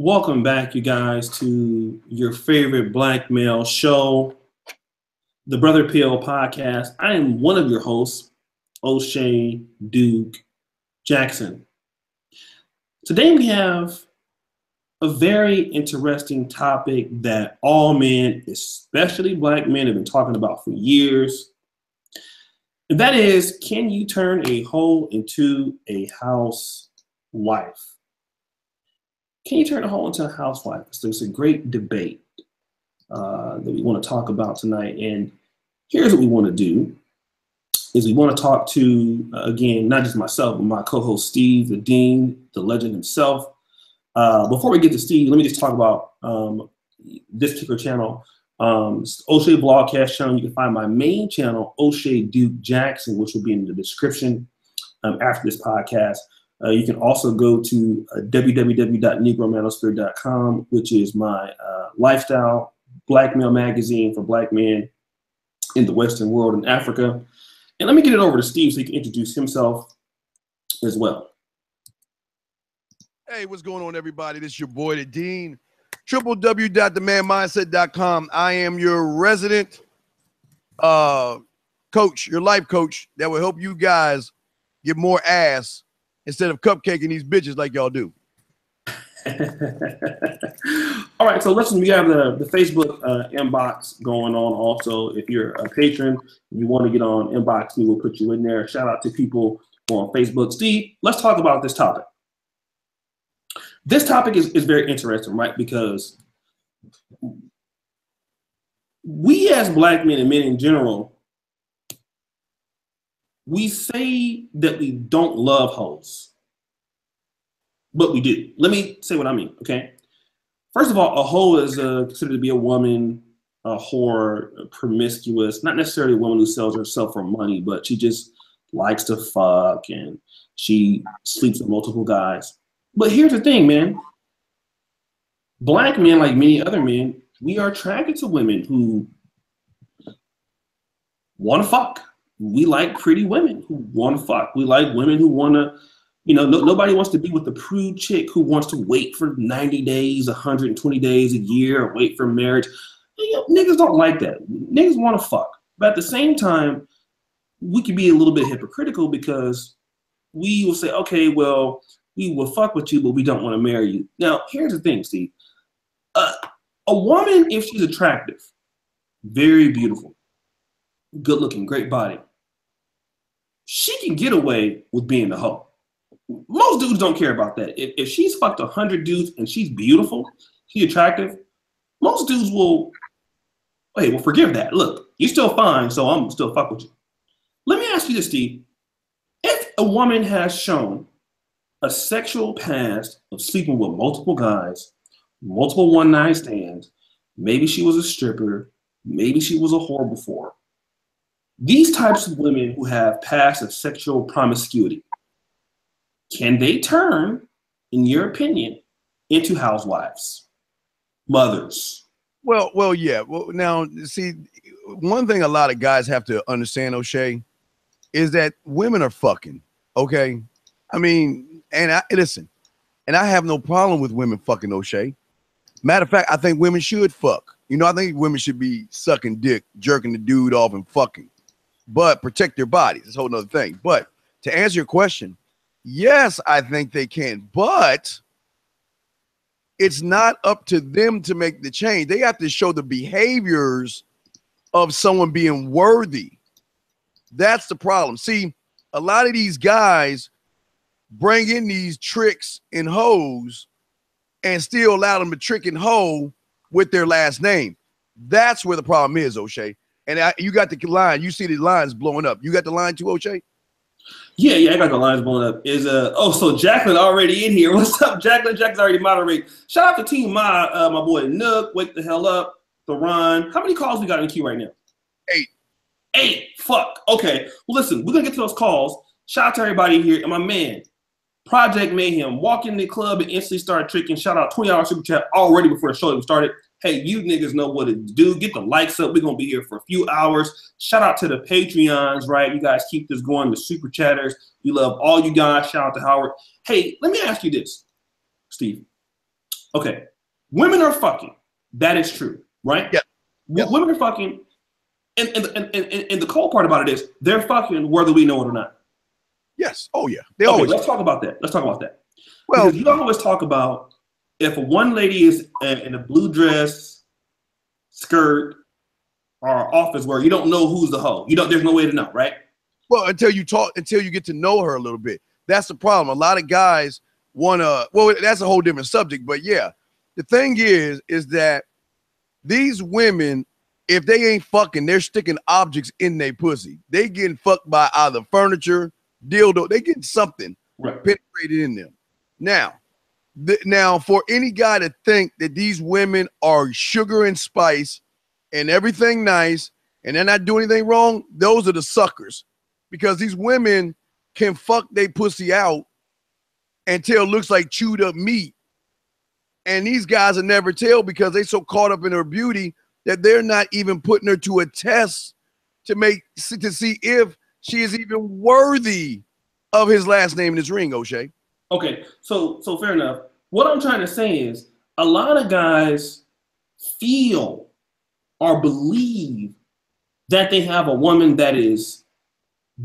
Welcome back, you guys, to your favorite black male show, the Brother PL Podcast. I am one of your hosts, O'Shea Duke Jackson. Today we have a very interesting topic that all men, especially black men, have been talking about for years. And that is, can you turn a hoe into a housewife? Can you turn a hoe into a housewife? So it's a great debate that we want to talk about tonight. And here's what we want to do is we want to talk to, again, not just myself, but my co-host Steve, the Dean, the legend himself. Before we get to Steve, let me just talk about this particular channel. O'Shea Vlogcast channel. You can find my main channel, O'Shea Duke Jackson, which will be in the description after this podcast. You can also go to www.negromanosphere.com, which is my lifestyle black male magazine for black men in the Western world and Africa. And let me get it over to Steve so he can introduce himself as well. Hey, what's going on, everybody? This is your boy, the Dean, www.themanmindset.com. I am your resident coach, your life coach that will help you guys get more ass instead of cupcaking these bitches like y'all do. All right, so listen, we have the Facebook inbox going on also. If you're a patron, you want to get on inbox, we will put you in there. Shout out to people on Facebook. Steve, let's talk about this topic. This topic is very interesting, right? Because we as black men and men in general, we say that we don't love hoes, but we do. Let me say what I mean, okay? First of all, a hoe is considered to be a woman, a whore, promiscuous, not necessarily a woman who sells herself for money, but she just likes to fuck and she sleeps with multiple guys. But here's the thing, man. Black men, like many other men, we are attracted to women who want to fuck. We like pretty women who want to fuck. We like women who want to, nobody wants to be with the prude chick who wants to wait for 90 days, 120 days, a year, or wait for marriage. Niggas don't like that. Niggas want to fuck. But at the same time, we can be a little bit hypocritical because we will say, okay, well, we will fuck with you, but we don't want to marry you. Now, here's the thing, Steve. A woman, if she's attractive, very beautiful, good looking, great body, she can get away with being a hoe. Most dudes don't care about that. If she's fucked 100 dudes and she's beautiful, she's attractive, most dudes will, hey, well, forgive that. Look, you're still fine, so I'm still fuck with you. Let me ask you this, Steve. If a woman has shown a sexual past of sleeping with multiple guys, multiple one-night stands, maybe she was a stripper, maybe she was a whore before, these types of women who have past of sexual promiscuity, can they turn, in your opinion, into housewives, mothers? Well, yeah. Well, now, see, one thing a lot of guys have to understand, O'Shea, is that women are fucking, okay? I mean, listen, I have no problem with women fucking, O'Shea. Matter of fact, I think women should fuck. I think women should be sucking dick, jerking the dude off and fucking. But protect their bodies. That's a whole nother thing. But to answer your question, yes, I think they can. But it's not up to them to make the change. They have to show the behaviors of someone being worthy. That's the problem. See, a lot of these guys bring in these tricks and hoes and still allow them to trick and hoe with their last name. That's where the problem is, O'Shea. And you got the line. You see the lines blowing up. You got the line too, O'Shea? Yeah, I got the lines blowing up. So Jacqueline already in here. What's up, Jacqueline? Jacqueline's already moderating. Shout out to Team my boy Nook. Wake the hell up. Theron. How many calls we got in the queue right now? 8. Fuck. Okay. Well, listen, we're gonna get to those calls. Shout out to everybody here. And my man, Project Mayhem, walk in the club and instantly start tricking. Shout out $20 super chat already before the show even started. Hey, you niggas know what to do. Get the likes up. We're going to be here for a few hours. Shout out to the Patreons, right? You guys keep this going. The super chatters. We love all you guys. Shout out to Howard. Hey, let me ask you this, Steve. Okay, women are fucking. That is true, right? Yeah. Yes. Women are fucking, and the cold part about it is they're fucking whether we know it or not. Yes. Oh yeah. They always. Let's talk about that. Let's talk about that. Well, because you always talk about if one lady is in a blue dress, skirt, or office wear, you don't know who's the hoe. There's no way to know, right? Well, until you get to know her a little bit. That's the problem. A lot of guys wanna. Well, that's a whole different subject. But yeah, the thing is that these women, if they ain't fucking, they're sticking objects in their pussy. They getting fucked by either furniture, dildo. They getting something penetrated in them. Now, for any guy to think that these women are sugar and spice and everything nice and they're not doing anything wrong, those are the suckers. Because these women can fuck their pussy out until it looks like chewed up meat. And these guys will never tell because they're so caught up in her beauty that they're not even putting her to a test to see if she is even worthy of his last name in his ring, O'Shea. Okay, so fair enough. What I'm trying to say is a lot of guys feel or believe that they have a woman that is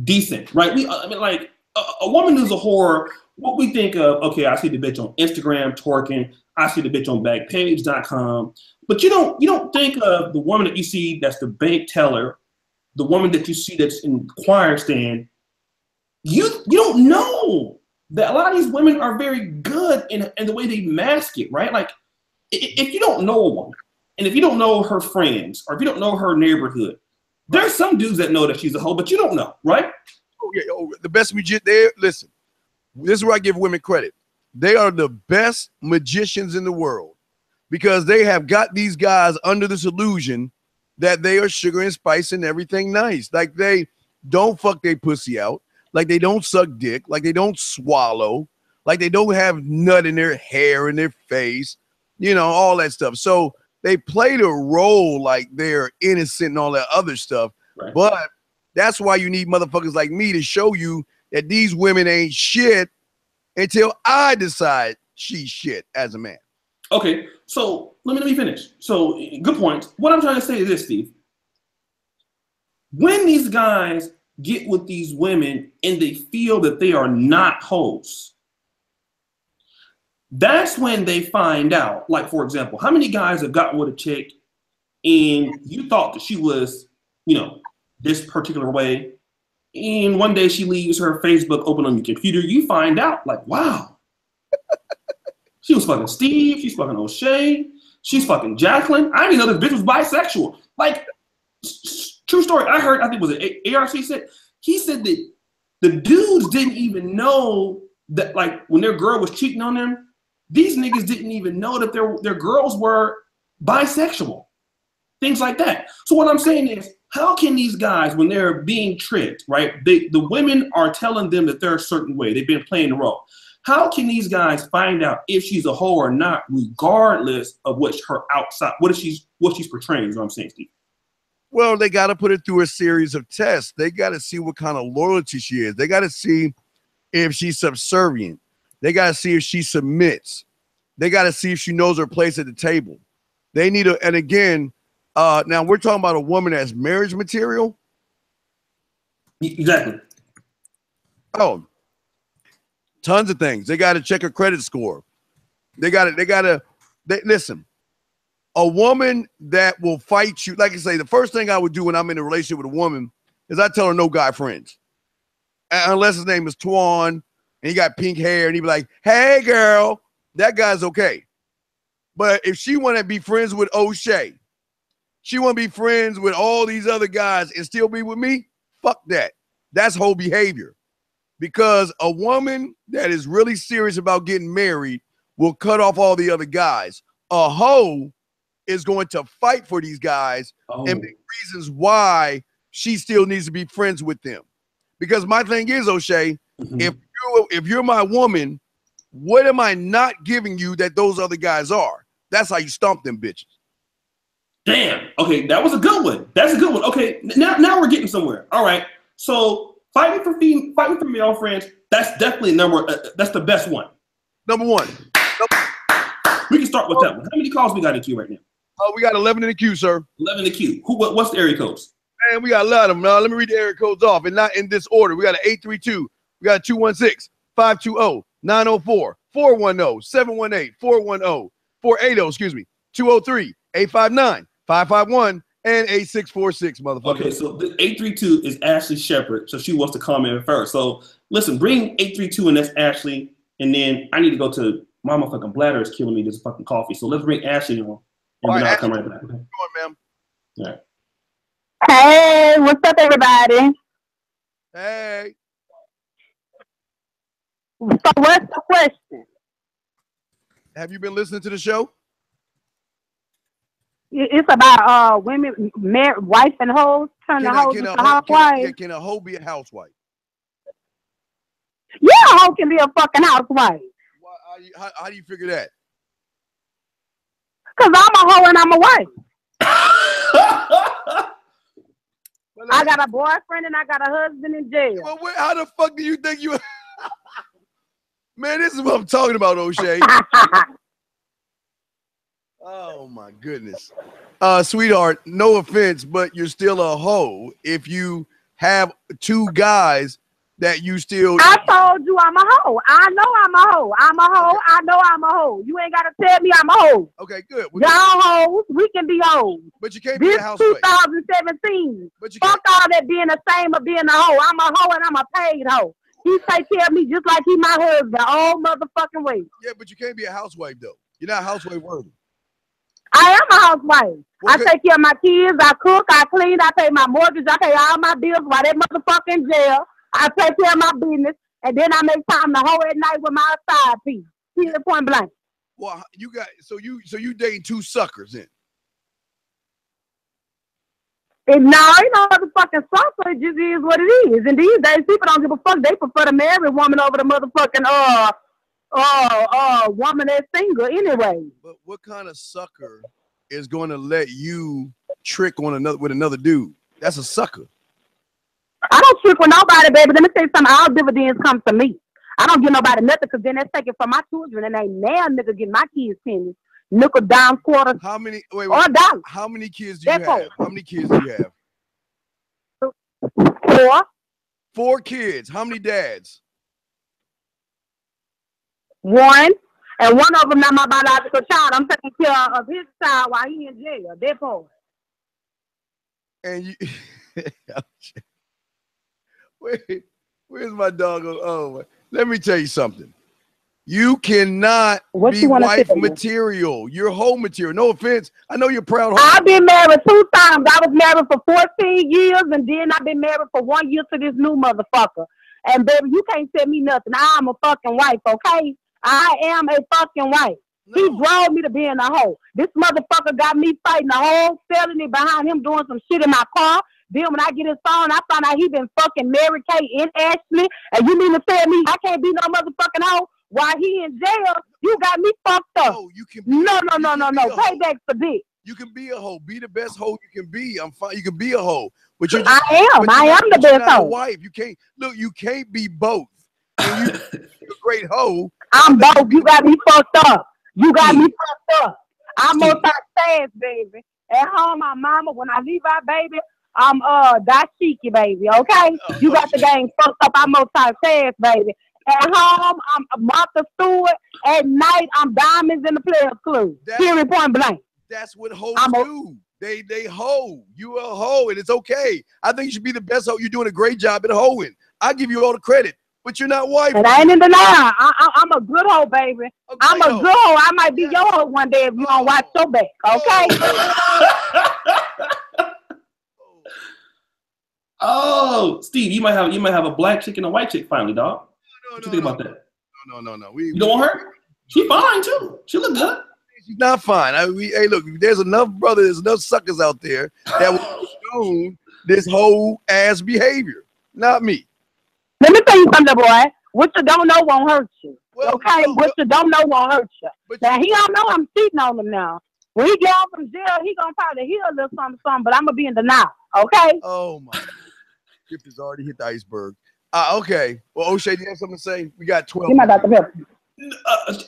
decent, right? Like a woman who's a whore, what we think of, okay, I see the bitch on Instagram twerking, I see the bitch on Backpage.com, but you don't think of the woman that you see that's the bank teller, the woman that you see that's in the choir stand. You don't know that a lot of these women are very good in the way they mask it, right? Like if you don't know a woman, and if you don't know her friends, or if you don't know her neighborhood, there's some dudes that know that she's a hoe, but you don't know, right? Oh yeah, the best magician there. Listen, this is where I give women credit. They are the best magicians in the world because they have got these guys under this illusion that they are sugar and spice and everything nice. Like they don't fuck their pussy out, like they don't suck dick, like they don't swallow, like they don't have nut in their hair, in their face, all that stuff. So they play the role like they're innocent and all that other stuff. Right. But that's why you need motherfuckers like me to show you that these women ain't shit until I decide she's shit as a man. Okay, so let me finish. So good point. What I'm trying to say is this, Steve. When these guys get with these women and they feel that they are not hoes, that's when they find out. Like, for example, how many guys have gotten with a chick and you thought that she was, this particular way, and one day she leaves her Facebook open on your computer, you find out, like, wow, she was fucking Steve, she's fucking O'Shea, she's fucking Jacqueline. I didn't know this bitch was bisexual. Like, true story. I think it was an ARC said, he said that the dudes didn't even know that, like, when their girl was cheating on them, these niggas didn't even know that their girls were bisexual. Things like that. So what I'm saying is, how can these guys, when they're being tricked, right? The women are telling them that they're a certain way. They've been playing the role. How can these guys find out if she's a hoe or not, regardless of what she's portraying? Is what I'm saying, Steve. Well, they got to put it through a series of tests. They got to see what kind of loyalty she is. They got to see if she's subservient. They got to see if she submits. They got to see if she knows her place at the table. They need to, and again, now we're talking about a woman that's marriage material. Exactly. Oh, tons of things. They got to check her credit score. Listen, a woman that will fight you. Like I say, the first thing I would do when I'm in a relationship with a woman is I tell her no guy friends. Unless his name is Twan and he got pink hair and he be like, hey girl, that guy's okay. But if she want to be friends with O'Shea, she want to be friends with all these other guys and still be with me, fuck that. That's whole behavior. Because a woman that is really serious about getting married will cut off all the other guys. A hoe is going to fight for these guys and make reasons why she still needs to be friends with them. Because my thing is, O'Shea, if you're my woman, what am I not giving you that those other guys are? That's how you stomp them bitches. Damn. Okay, that was a good one. That's a good one. Okay, now we're getting somewhere. All right. So fighting for male friends. That's definitely that's the best one. Number one. We can start with that one. How many calls we got in queue right now? We got 11 in the queue, sir. 11 in the queue. What's the area codes? Man, we got a lot of them. Now, let me read the area codes off, and not in this order. We got an 832. We got a 216, 520, 904, 410, 718, 410, 480, excuse me, 203, 859, 551, and 8646, motherfucker. Okay, so the 832 is Ashley Shepard, so she wants to comment first. So listen, bring 832, and that's Ashley, and then I need to go to my motherfucking bladder is killing me. This fucking coffee. So let's bring Ashley on, and then I'll come right back. Okay? Go on, ma'am. All right. Hey, what's up, everybody? Hey. So what's the question? Have you been listening to the show? It's about women, wife and hoes, turning hoes into housewives. Can a hoe be a housewife? Yeah, a hoe can be a fucking housewife. How do you figure that? Because I'm a hoe and I'm a wife. I got a boyfriend and I got a husband in jail. Well, how the fuck do you think you... Man, this is what I'm talking about, O'Shea. Oh, my goodness. Sweetheart, no offense, but you're still a hoe if you have two guys that you still... I told you I'm a hoe. I know I'm a hoe. I'm a hoe. Okay. I know I'm a hoe. You ain't got to tell me I'm a hoe. Okay, good. Y'all hoes, we can be hoes. But you can't be a housewife. This 2017. Fuck all that being ashamed of being a hoe. I'm a hoe and I'm a paid hoe. He take care of me just like he my husband all motherfucking way. Yeah, but you can't be a housewife, though. You're not housewife worthy. I am a housewife. I take care of my kids. I cook. I clean. I pay my mortgage. I pay all my bills while that motherfucker in jail. I take care of my business, and then I make time to hoe at night with my side piece. Period, point blank. Well, you got so you dating two suckers then. And now ain't no motherfucking sucker. It just is what it is. And these days, people don't give a fuck. They prefer to marry a woman over the motherfucking woman that's single anyway. But what kind of sucker is going to let you trick on another dude? That's a sucker. I don't trick with nobody, baby. Let me tell you something. All dividends come to me. I don't give nobody nothing because then they're taking from my children and ain't now nigga getting my kids pennies. Nickel, dime, quarter. How many? Wait. Or dollar. How many kids do you have? How many kids do you have? 4. 4 kids. How many dads? 1. And one of them not my biological child. I'm taking care of his child while he in jail. That part. And you... Wait, where's my dog? Oh, let me tell you something. You cannot be wife material. You're hoe material. No offense. I know you're proud. I've been married 2 times. I was married for 14 years, and then I've been married for 1 year to this new motherfucker. And baby, you can't tell me nothing. I'm a fucking wife, okay? I am a fucking wife. No. He drove me to being a hoe. This motherfucker got me fighting a whole felony behind him doing some shit in my car. Then when I get his phone, I found out he been fucking Mary Kay and Ashley. And you mean to tell me I can't be no motherfucking hoe while he in jail? You got me fucked up. No, you can. No. Payback for this. You can be a hoe. Be the best hoe you can be. I'm fine. You can be a hoe, but you're I am the best hoe. Wife, you can't look. You can't be both. And you're a great hoe. I'm both. You got me fucked up. You got me fucked up. I'm multi-task, baby. At home, my mama. When I leave our baby, I'm dashiki, baby. Okay, you got the game fucked up. I'm multi-task, baby. At home, I'm Martha Stewart. At night, I'm Diamonds in the Players Club. Period, point blank. That's what hoes do. They hoe. You a hoe, and it's okay. I think you should be the best hoe. You're doing a great job at hoeing. I give you all the credit, but you're not wife. And I ain't in denial. I'm a good hoe, baby. I'm a good hoe. I might be your hoe one day if you don't watch your back. Okay. Oh, Steve, you might have a black chick and a white chick finally, dog. What you think about that? No. You don't want her? She fine too. She look good. She's not fine. Hey, look, there's enough suckers out there that will condone this whole ass behavior. Not me. Let me tell you something, boy. What you don't know won't hurt you. Okay? What you don't know won't hurt you. Now, he don't know I'm cheating on him now. When he get out from jail, he gonna probably hear a little something, but I'm gonna be in denial. Okay? Oh my. Skip has already hit the iceberg. Okay. Well, O'Shea, do you have something to say? We got 12. You're not about to help.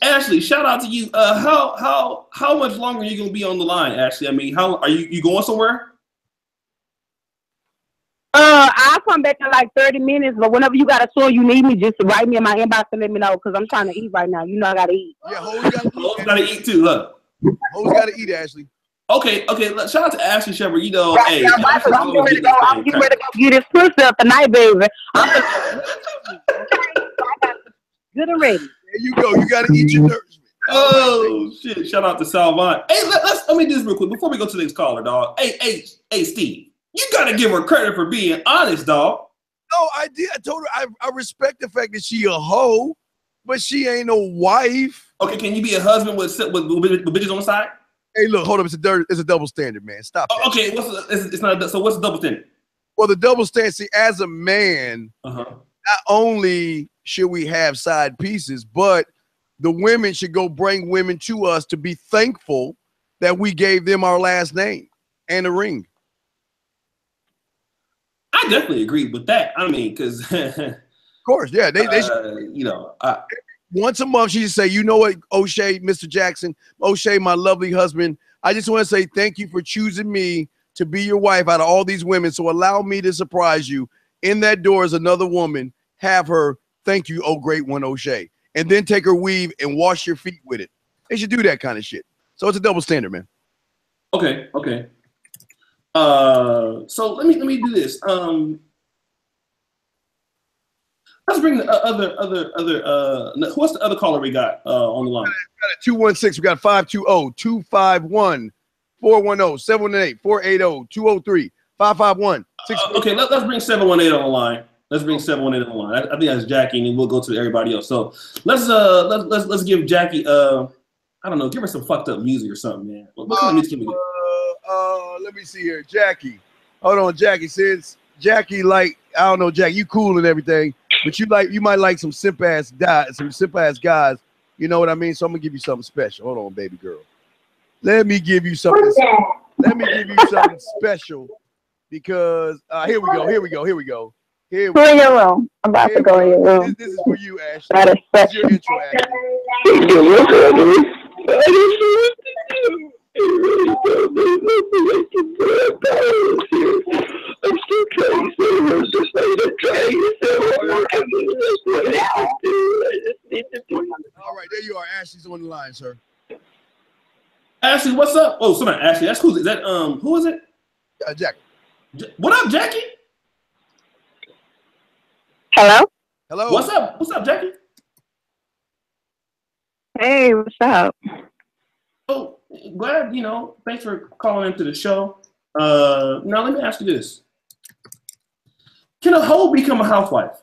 Ashley, shout out to you. How much longer are you gonna be on the line, Ashley? I mean, how are you going somewhere? I'll come back in like 30 minutes, but whenever you got a store you need me, just write me in my inbox and let me know, because I'm trying to eat right now. You know I gotta eat. Yeah, Hoes gotta eat too, huh? Hoes gotta eat, Ashley. Okay. Shout out to Ashley Shepherd. You know, Right, hey, I'm getting ready to go. I'm getting ready to go get this pussy up tonight, baby. Good and ready. There you go. You gotta eat your nourishment. Oh shit! Shout out to Salvon. Hey, let me do this real quick before we go to the next caller, dog. Hey, Steve. You gotta give her credit for being honest, dog. No, I did. I told her I respect the fact that she a hoe, but she ain't no wife. Okay, can you be a husband with bitches on the side? Hey, look, hold up. It's a double standard, man. Stop that. Okay, it's not. So what's the double standard? Well, the double standard, see, as a man, not only should we have side pieces, but the women should go bring women to us to be thankful that we gave them our last name and a ring. I definitely agree with that. I mean, because of course, yeah, they should, you know, once a month she should say, you know what, O'Shea, Mr. Jackson, O'Shea, my lovely husband, I just want to say thank you for choosing me to be your wife out of all these women. So allow me to surprise you. In that door is another woman. Have her thank you, oh great one, O'Shea, and then take her weave and wash your feet with it. They should do that kind of shit. So it's a double standard, man. Okay. So let me do this. Let's bring the other. What's the other caller we got on the line? We got a 216. We got 520-251-410-718-480-203-551. Okay, let's bring 718 on the line. Let's bring 718 on the line. I think that's Jackie, and then we'll go to everybody else. So let's give Jackie I don't know, give her some fucked up music or something, man. What kind of music can we get? Let me see here. Jackie. Hold on, Jackie. Since Jackie, like, I don't know, Jack, you cool and everything, but you might like some simp ass guys. You know what I mean? So I'm gonna give you something special. Hold on, baby girl. Let me give you something. Let me give you something special because here we go. Go in your room. I'm about to go in your room. This is for you, Ashley. That is special. Your intro, Ashley. I'm still trying to say her just like I'm trying to say all right, there you are. Ashley's on the line, sir. Ashley, what's up? Oh, sorry, Ashley. That's cool. Is that who is it? Jackie. What up, Jackie? Hello? Hello. What's up? What's up, Jackie? Hey, what's up? Oh, glad, thanks for calling into the show. Now let me ask you this. Can a hoe become a housewife?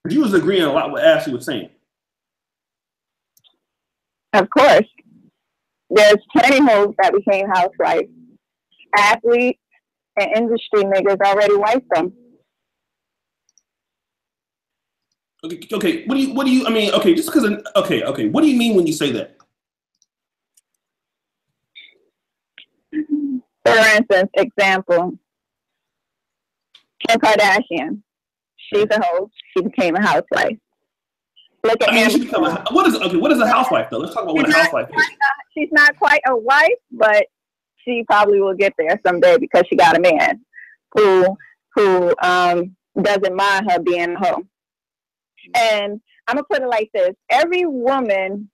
You was agreeing a lot with what Ashley was saying. Of course. There's plenty hoes that became housewives. Athletes and industry niggas already wiped them. Okay. What do you? I mean, okay. Just because. Okay. What do you mean when you say that? For instance, example, Kim Kardashian. She's a hoe. She became a housewife. Look at what is a housewife though? Let's talk about what a housewife is. She's not quite a wife, but she probably will get there someday because she got a man who doesn't mind her being a hoe. And I'm gonna put it like this: every woman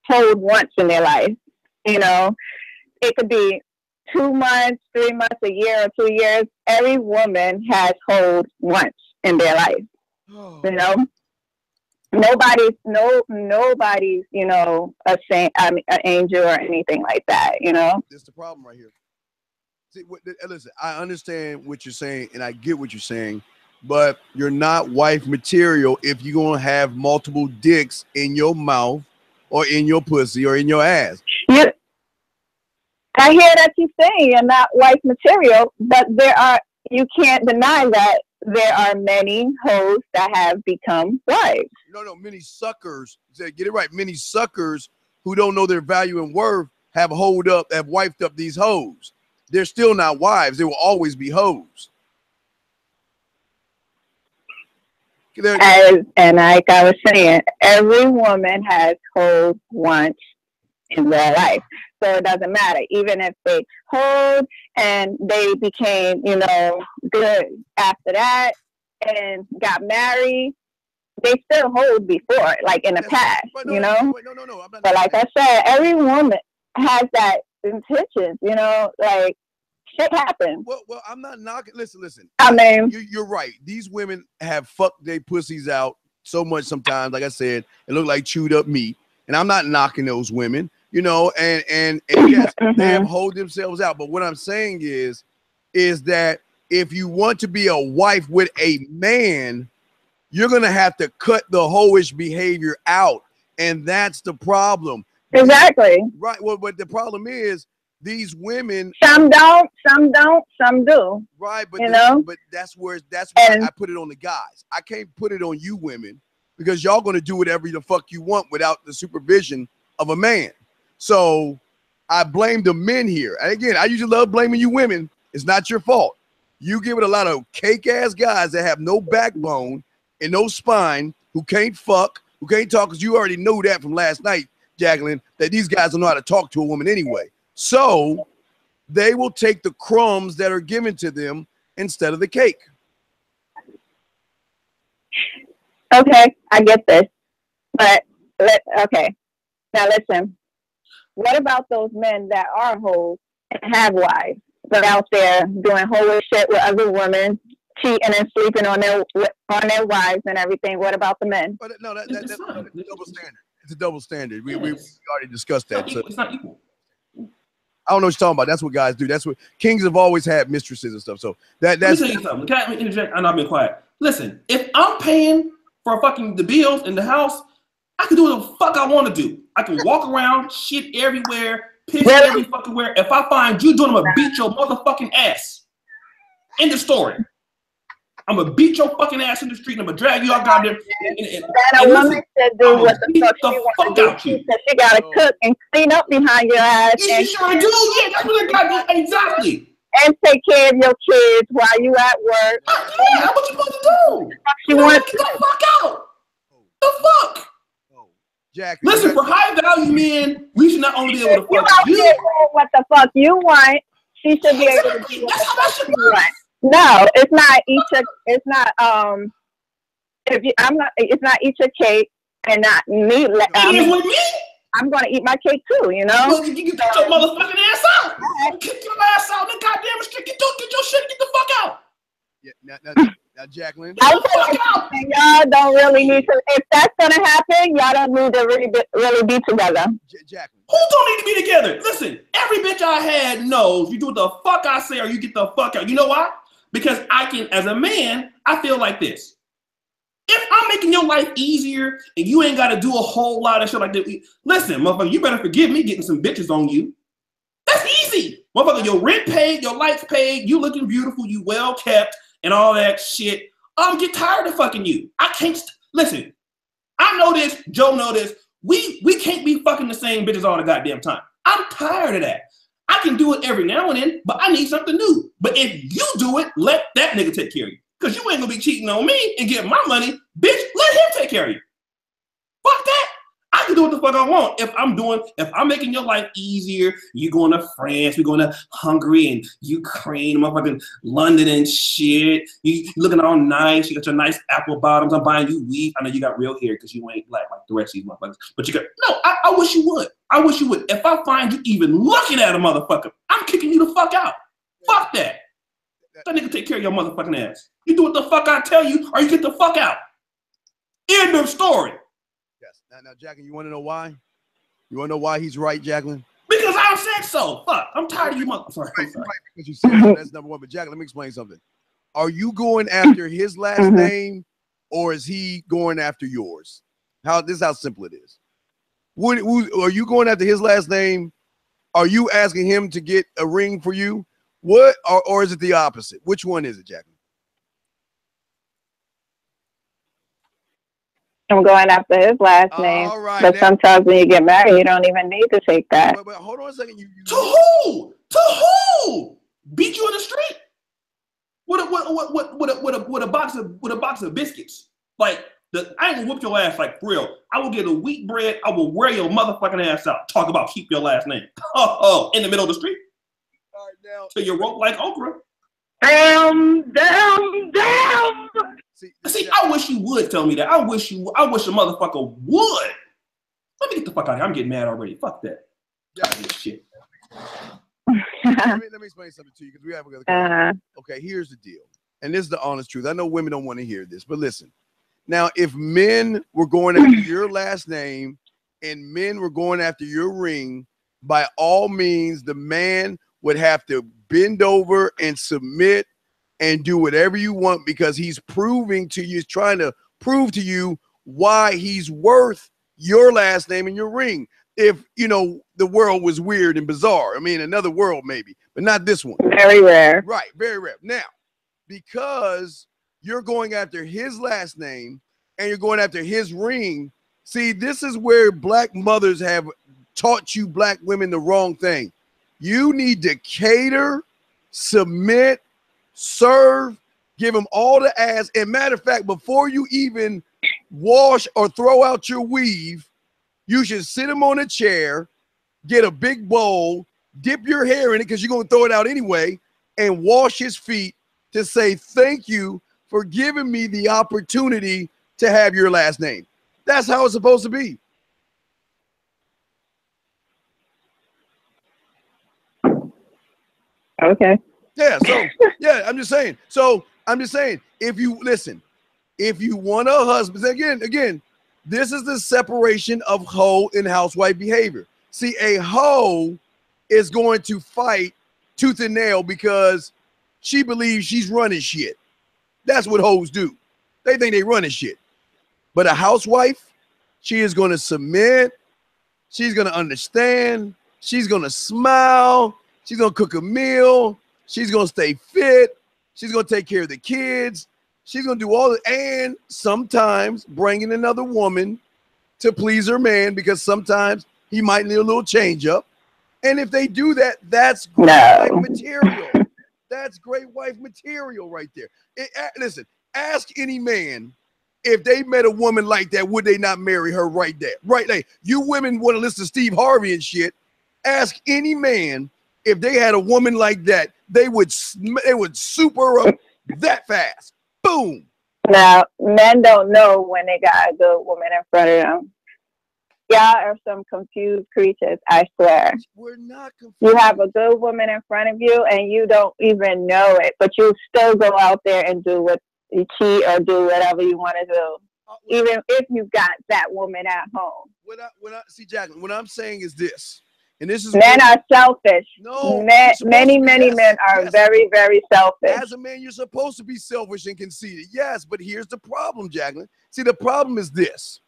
hoed once in their life. It could be 2 months, 3 months, a year, or 2 years. Every woman has hoed once in their life. Nobody's a saint, an angel or anything like that. That's the problem right here. See, listen, I understand what you're saying and I get what you're saying, but you're not wife material if you're gonna have multiple dicks in your mouth or in your pussy or in your ass. Yeah, I hear that you're saying you're not wife material, but you can't deny that there are many hoes that have become wives. No, many suckers. Get it right. Many suckers who don't know their value and worth have wiped up these hoes. They're still not wives. They will always be hoes. And like I was saying, every woman has hoes once in their life. So it doesn't matter. Even if they hold and they became, good after that and got married, they still hold before, like in the past, No. But like I said, every woman has that intentions, like shit happens. Well, I'm not knocking. Listen. I mean, you're right. These women have fucked their pussies out so much sometimes. Like I said, it look like chewed up meat. And I'm not knocking those women, and yes, they have hold themselves out. But what I'm saying is that if you want to be a wife with a man, you're gonna have to cut the hoish behavior out, and that's the problem. Exactly. Right. Well, but the problem is these women. Some don't, some do. Right, but but that's why I put it on the guys. I can't put it on you women because y'all gonna do whatever the fuck you want without the supervision of a man. So I blame the men here. And again, I usually love blaming you women. It's not your fault. You give it a lot of cake ass guys that have no backbone and no spine, who can't fuck, who can't talk, because you already know that from last night, Jacqueline, that these guys don't know how to talk to a woman anyway. So they will take the crumbs that are given to them instead of the cake. Okay, I get this. But okay. Now listen. What about those men that are hoes and have wives, but out there doing holy shit with other women, cheating and sleeping on their wives and everything? What about the men? But no, that's a double standard. It's a double standard. We already discussed that. So it's not equal. I don't know what you're talking about. That's what guys do. That's what kings have always had, mistresses and stuff. So that's. Let me tell you something. Can I interject? I'm not being quiet. Listen, if I'm paying for fucking the bills in the house, I can do what the fuck I want to do. I can walk around, shit everywhere, piss every fucking where. If I find you doing, I'm gonna beat your motherfucking ass. End of story. I'm gonna beat your fucking ass in the street and I'm gonna drag you out goddamn. That a woman should do what the fuck she wants to do. She gotta cook and clean up behind your ass. Yeah, you sure do. Yeah, that's what I got. Exactly. And take care of your kids while you at work. Yeah, what you supposed to do? She wants to get the fuck out. The fuck? Jack, listen, for high value men, we should not only be able to fuck you. What the fuck you want? She should be able to do what the fuck you want. No, it's not eat your. It's not It's not eat your cake and not me. With me. I'm gonna eat my cake too. Well, you get your motherfucking ass out. Kick your ass out. The goddamn street. Get your shit. Get the fuck out. Yeah, now Jacqueline. Y'all don't really need to. If that's gonna happen, y'all don't need to really be together. Jacqueline. Who don't need to be together? Listen, every bitch I had knows you do what the fuck I say or you get the fuck out. You know why? Because I can, as a man, I feel like this. If I'm making your life easier and you ain't got to do a whole lot of shit like that, listen, motherfucker, you better forgive me getting some bitches on you. That's easy. Motherfucker, your rent paid, your lights paid, you looking beautiful, you well kept, and all that shit. I'm get tired of fucking you. I can't, listen, I know this, Joe know this. We can't be fucking the same bitches all the goddamn time. I'm tired of that. I can do it every now and then, but I need something new. But if you do it, let that nigga take care of you. Because you ain't gonna be cheating on me and getting my money. Bitch, let him take care of you. Fuck that. I can do what the fuck I want. If I'm making your life easier, you going to France, we're going to Hungary and Ukraine, motherfucking London and shit. You looking all nice, you got your nice apple bottoms, I'm buying you weed. I know you got real hair because you ain't black like the rest of these motherfuckers. But you got, no, I wish you would. I wish you would. If I find you even looking at a motherfucker, I'm kicking you the fuck out. Fuck that. That nigga take care of your motherfucking ass. You do what the fuck I tell you, or you get the fuck out. End of story. Yes. Now, Jacqueline, you want to know why? You want to know why he's right, Jacqueline? Because I said so. Fuck. I'm tired of you motherfuckers. Right, because you said so. That's number one. But Jacqueline, let me explain something. Are you going after his last name, or is he going after yours? This is how simple it is. Are you going after his last name? Are you asking him to get a ring for you? What or is it the opposite? Which one is it, Jacqueline? I'm going after his last name. All right, but sometimes when you get married, you don't even need to take that. But hold on a second. To who? To who? Beat you in the street? With a box of biscuits. Like, I ain't gonna whoop your ass like for real. I will get a wheat bread. I will wear your motherfucking ass out. Talk about keep your last name. In the middle of the street. All right, now. Till you rope like okra. Damn. See, I wish you would tell me that. I wish a motherfucker would. Let me get the fuck out of here. I'm getting mad already. Fuck that. This shit. let me explain something to you because we have a Okay, here's the deal. And this is the honest truth. I know women don't want to hear this, but listen. Now, if men were going after your last name and men were going after your ring, by all means, the man would have to bend over and submit and do whatever you want because he's proving to you, he's trying to prove to you why he's worth your last name and your ring. If, you know, the world was weird and bizarre. I mean, another world maybe, but not this one. Very rare. Right, very rare. Now, because you're going after his last name and you're going after his ring, see, this is where black mothers have taught you black women the wrong thing. You need to cater, submit, serve, give him all the ass. And matter of fact, before you even wash or throw out your weave, you should sit him on a chair, get a big bowl, dip your hair in it because you're going to throw it out anyway, and wash his feet to say thank you for giving me the opportunity to have your last name. That's how it's supposed to be. Okay. Yeah, so yeah, I'm just saying. So I'm just saying, if you listen, if you want a husband, again, this is the separation of hoe and housewife behavior. See, a hoe is going to fight tooth and nail because she believes she's running shit. That's what hoes do. They think they running shit. But a housewife, she is going to submit. She's going to understand. She's going to smile. She's going to cook a meal. She's going to stay fit. She's going to take care of the kids. She's going to do all that. And sometimes bringing another woman to please her man because sometimes he might need a little change up. And if they do that, that's great wife material. That's great wife material right there. Listen, ask any man if they met a woman like that, would they not marry her right there? Right there. You women want to listen to Steve Harvey and shit. Ask any man if they had a woman like that, they would soup her up that fast. Boom. Now, men don't know when they got a good woman in front of them. Y'all are some confused creatures, I swear. We're not confused. You have a good woman in front of you and you don't even know it, but you still go out there and do what you cheat or do whatever you want to do, even if you got that woman at home. See, Jacqueline, what I'm saying is this, and this is men are selfish. No, many men are very, very selfish. As a man, you're supposed to be selfish and conceited. Yes, but here's the problem, Jacqueline. See, the problem is this.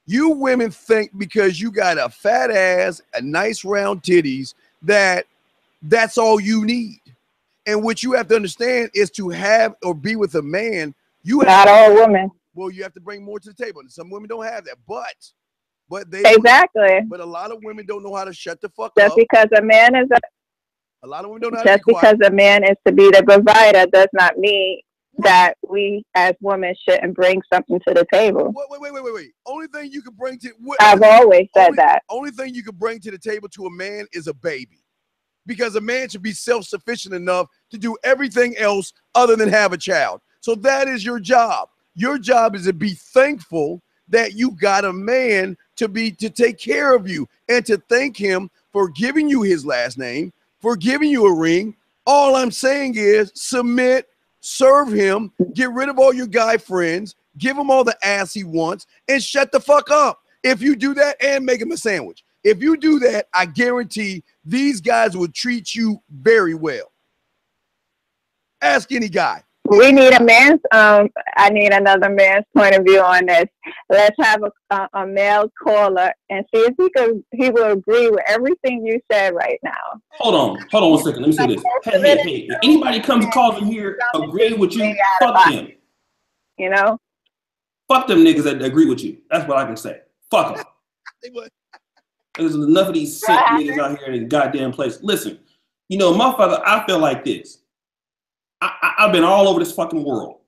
You women think because you got a fat ass, a nice round titties, that's all you need. And what you have to understand is to have or be with a man, you have not all women. Well, you have to bring more to the table. And some women don't have that, but they exactly. But a lot of women don't know how to shut the fuck just up. Because a man is a lot of women don't know how just to be quiet. Because a man is to be the provider does not mean that we as women shouldn't bring something to the table. Wait. Only thing you can bring to I've always said that. Only thing you can bring to the table to a man is a baby. Because a man should be self-sufficient enough to do everything else other than have a child. So that is your job. Your job is to be thankful that you got a man to take care of you and to thank him for giving you his last name, for giving you a ring. All I'm saying is submit, serve him, get rid of all your guy friends, give him all the ass he wants, and shut the fuck up. If you do that, and make him a sandwich. If you do that, I guarantee these guys will treat you very well. Ask any guy. We need a man's, I need another man's point of view on this. Let's have a male caller and see if he will agree with everything you said right now. Hold on 1 second. Let me say this. Hey, if anybody comes calling here agreeing with you, fuck them. You know? Fuck them niggas that agree with you. That's what I can say. Fuck them. There's enough of these sick niggas out here in the goddamn place. Listen, you know, motherfucker, I feel like this. I've been all over this fucking world.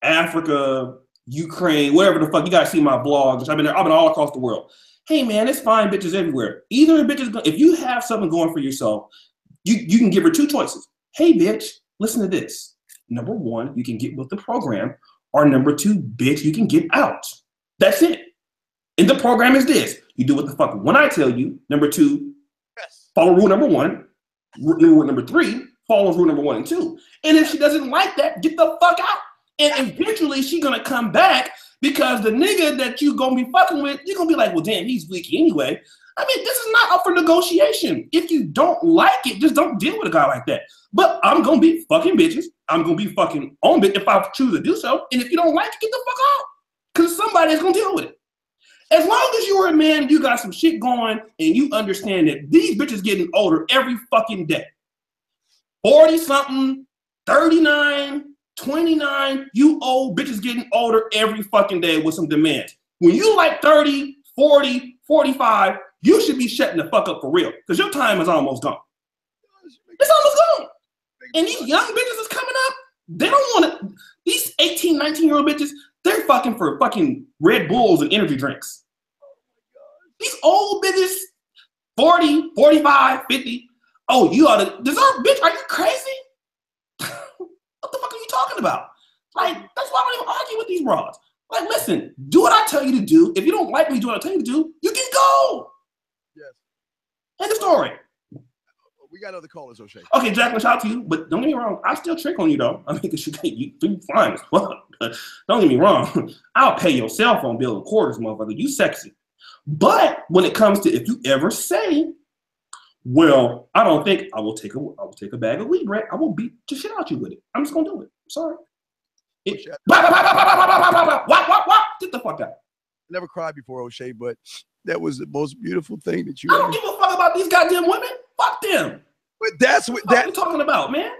Africa, Ukraine, wherever the fuck. You guys see my vlogs. I've been all across the world. Hey man, it's fine bitches everywhere. Either a bitch is if you have something going for yourself, you can give her two choices. Hey bitch, listen to this. Number one, you can get with the program, or number two, bitch, you can get out. That's it. And the program is this. You do what the fuck when I tell you. Number two, follow rule number one. Rule number three, follow rule number 1 and 2. And if she doesn't like that, get the fuck out. And eventually she's gonna come back because the nigga that you gonna be fucking with, you're gonna be like, well, damn, he's weak anyway. I mean, this is not up for negotiation. If you don't like it, just don't deal with a guy like that. But I'm gonna be fucking bitches. I'm gonna be fucking on it if I choose to do so. And if you don't like it, get the fuck out. Because somebody is gonna deal with it. As long as you're a man and you got some shit going and you understand that these bitches getting older every fucking day. 40-something, 39, 29, you old bitches getting older every fucking day with some demands. When you like 30, 40, 45, you should be shutting the fuck up for real because your time is almost gone. It's almost gone. And these young bitches is coming up, they don't want to, these 18, 19-year-old bitches, they're fucking for fucking Red Bulls and energy drinks. These old bitches, 40, 45, 50, oh, you ought to deserve, bitch, are you crazy? What the fuck are you talking about? Like, that's why I don't even argue with these broads. Like, listen, do what I tell you to do. If you don't like me, do what I tell you to do, you can go. Yes. End of story. We got other callers, O'Shea. Okay, Jacqueline, shout out to you, but don't get me wrong, I still trick on you though. I mean, because you fine as fuck. Don't get me wrong, I'll pay your cell phone bill in quarters, motherfucker. You sexy. But when it comes to if you ever say, well, I don't think I will take a bag of weed, Brett. I will beat the shit out you with it. I'm just gonna do it. Sorry. Get the fuck out. Never cried before, O'Shea, but that was the most beautiful thing that you I don't give a fuck about these goddamn women. Fuck them. But that's what you talking about, man.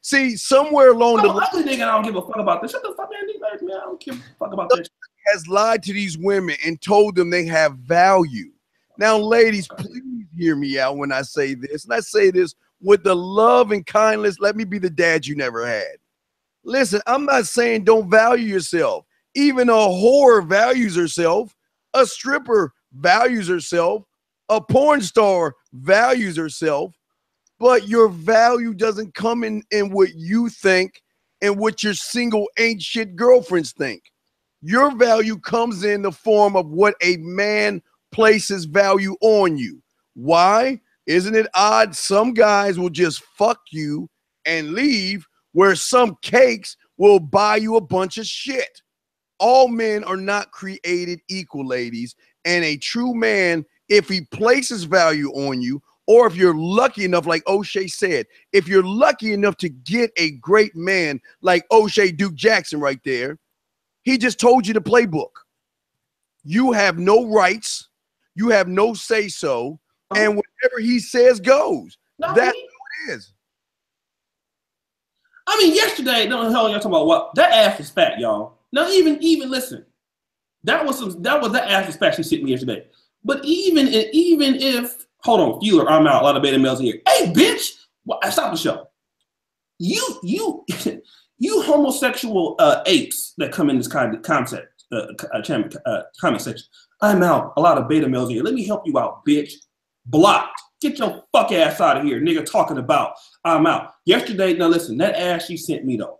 See, somewhere along the line, ugly nigga, I don't give a fuck about this. Shut the fuck man, I don't give a fuck about this. Has lied to these women and told them they have value. Now, ladies, please hear me out when I say this. And I say this with the love and kindness. Let me be the dad you never had. Listen, I'm not saying don't value yourself. Even a whore values herself. A stripper values herself. A porn star values herself. But your value doesn't come in what you think and what your single ain't shit girlfriends think. Your value comes in the form of what a man places value on you. Why? Isn't it odd? Some guys will just fuck you and leave, where some cakes will buy you a bunch of shit. All men are not created equal, ladies. And a true man, if he places value on you, or if you're lucky enough, like O'Shea said, if you're lucky enough to get a great man like O'Shea Duke Jackson right there, he just told you the playbook. You have no rights. You have no say-so. And whatever he says goes. That's what it is. I mean, yesterday, no hell y'all talking about what? That ass was fat, y'all. Now, even listen. That ass was fat she sent me yesterday. But even if, hold on, Fueler, I'm out. A lot of beta males here. Hey, bitch! Stop the show. You homosexual apes that come in this kind of comment section. I'm out. A lot of beta males here. Let me help you out, bitch. Blocked. Get your fuck ass out of here, nigga. Talking about I'm out. Yesterday, now listen, that ass she sent me though,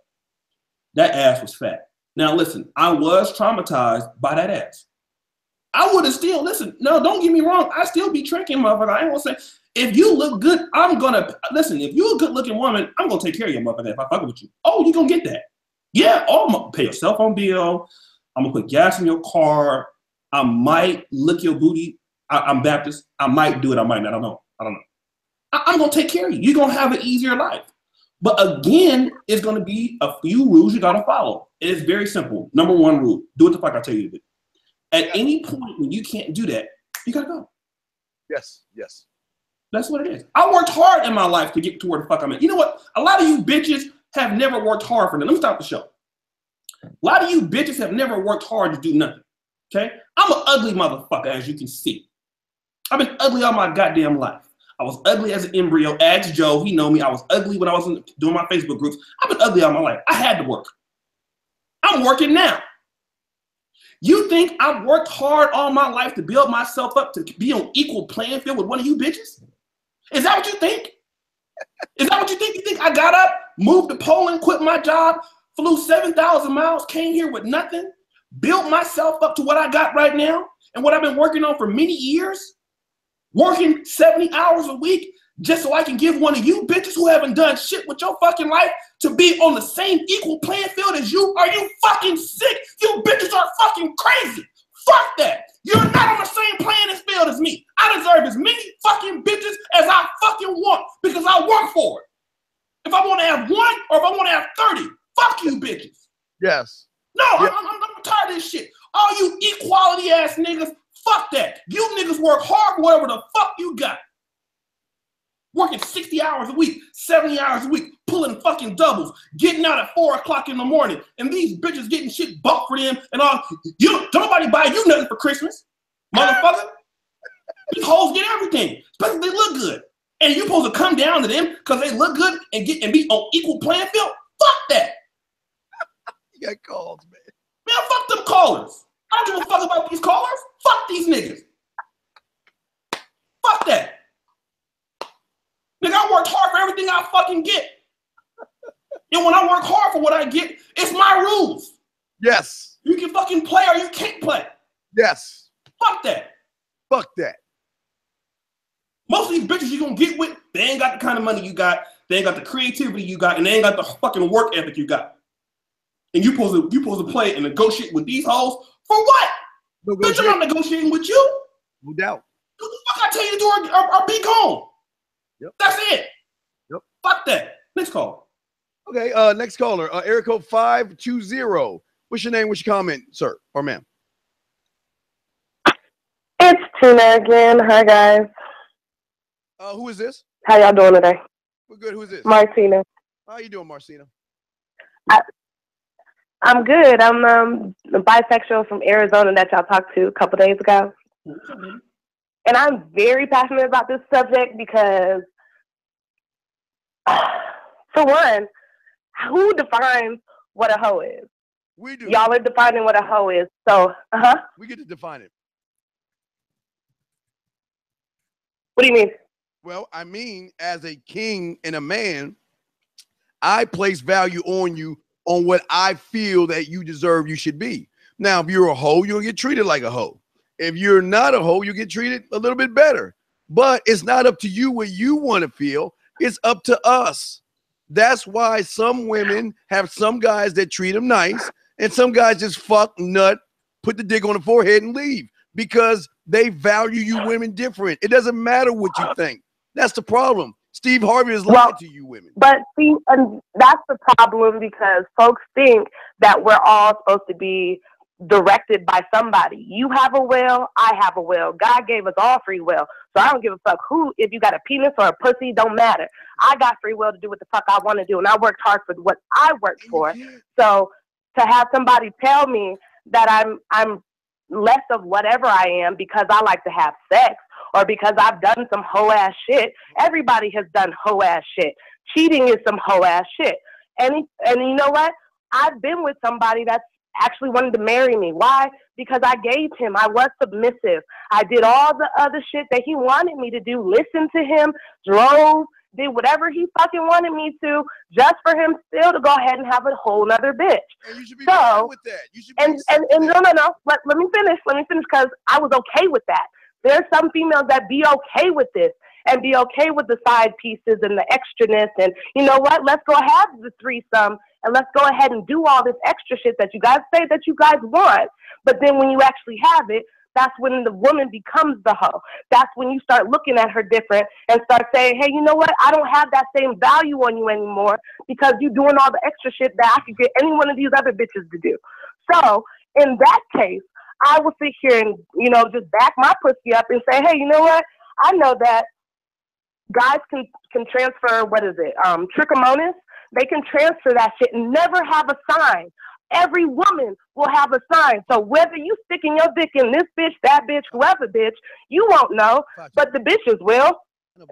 that ass was fat. Now listen, I was traumatized by that ass. I would have still, listen, no, don't get me wrong. I still be tricking, motherfucker. I ain't gonna say, if you look good, I'm gonna, listen, if you're a good looking woman, I'm gonna take care of you, motherfucker, if I fuck with you. Oh, you gonna get that. Yeah, oh, I'm gonna pay your cell phone bill. I'm gonna put gas in your car. I might lick your booty. I'm Baptist. I might do it. I might not. I don't know. I'm gonna take care of you. You're gonna have an easier life. But again, it's gonna be a few rules you gotta follow. It's very simple. Number one rule, do what the fuck I tell you to do. At any point when you can't do that, you gotta go. Yes. That's what it is. I worked hard in my life to get to where the fuck I'm at. You know what? A lot of you bitches have never worked hard for them. Let me stop the show. A lot of you bitches have never worked hard to do nothing. Okay? I'm an ugly motherfucker, as you can see. I've been ugly all my goddamn life. I was ugly as an embryo. Ask Joe, he know me. I was ugly when I was doing my Facebook groups. I've been ugly all my life. I had to work. I'm working now. You think I've worked hard all my life to build myself up to be on equal playing field with one of you bitches? Is that what you think? Is that what you think? You think I got up, moved to Poland, quit my job, flew 7,000 miles, came here with nothing, built myself up to what I got right now, and what I've been working on for many years, working 70 hours a week, just so I can give one of you bitches who haven't done shit with your fucking life to be on the same equal playing field as you? Are you fucking sick? You bitches are fucking crazy. Fuck that. You're not on the same playing field as me. I deserve as many fucking bitches as I fucking want because I work for it. If I want to have one or if I want to have 30, fuck you bitches. Yes. No, yeah. I'm tired of this shit. All you equality ass niggas, fuck that. You niggas work hard for whatever the fuck you got. Working 60 hours a week, 70 hours a week, pulling fucking doubles, getting out at 4 o'clock in the morning, and these bitches getting shit bought for them and all. Don't nobody buy you nothing for Christmas, motherfucker. These hoes get everything, especially if they look good. And you supposed to come down to them because they look good and be on equal playing field? Fuck that. You got calls, man. Man, fuck them callers. I don't give a fuck about these callers. Fuck these niggas. Fuck that. Nigga, I worked hard for everything I fucking get. And when I work hard for what I get, it's my rules. Yes. You can fucking play or you can't play. Yes. Fuck that. Fuck that. Most of these bitches you're gonna get with, they ain't got the kind of money you got, they ain't got the creativity you got, and they ain't got the fucking work ethic you got. And you supposed to play and negotiate with these hoes for what? Bitch, I'm not negotiating with you. No doubt. What the fuck I tell you to do or be gone? Yep. That's it. Yep. Fuck that. Next call. Okay, next caller, area code 520. What's your name? What's your comment, sir or ma'am? It's Tina again. Hi, guys. Who is this? How y'all doing today? We're good. Who is this? Martina. How you doing, Marcina? I'm good. I'm bisexual from Arizona that y'all talked to a couple days ago. Mm-hmm. And I'm very passionate about this subject because, for one, who defines what a hoe is? We do. Y'all are defining what a hoe is. So, we get to define it. What do you mean? Well, I mean, as a king and a man, I place value on you on what I feel that you deserve you should be. Now, if you're a hoe, you'll get treated like a hoe. If you're not a hoe, you get treated a little bit better. But it's not up to you what you want to feel. It's up to us. That's why some women have some guys that treat them nice, and some guys just fuck, nut, put the dick on the forehead and leave because they value you women different. It doesn't matter what you think. That's the problem. Steve Harvey has lied to you women. But see, and that's the problem because folks think that we're all supposed to be directed by somebody. You have a will, I have a will. God gave us all free will. So I don't give a fuck if you got a penis or a pussy, don't matter. I got free will to do what the fuck I want to do, and I worked hard for what I worked for. So to have somebody tell me that I'm less of whatever I am because I like to have sex or because I've done some hoe ass shit. Everybody has done hoe ass shit. Cheating is some hoe ass shit. And you know what? I've been with somebody that's actually wanted to marry me. Why? Because I gave him. I was submissive. I did all the other shit that he wanted me to do. Listened to him, drove, did whatever he fucking wanted me to, just for him still to go ahead and have a whole nother bitch. And you should be fine with that. You should be and no. Let me finish because I was okay with that. There's some females that be okay with this and be okay with the side pieces and the extraness. And you know what? Let's go have the threesome and let's go ahead and do all this extra shit that you guys say that you guys want. But then when you actually have it, that's when the woman becomes the hoe. That's when you start looking at her different and start saying, hey, you know what? I don't have that same value on you anymore because you're doing all the extra shit that I could get any one of these other bitches to do. So in that case, I will sit here and, just back my pussy up and say, hey, you know what? I know that guys can transfer, trichomonas. They can transfer that shit and never have a sign. Every woman will have a sign. So whether you sticking your dick in this bitch, that bitch, whoever bitch, you won't know, but the bitches will.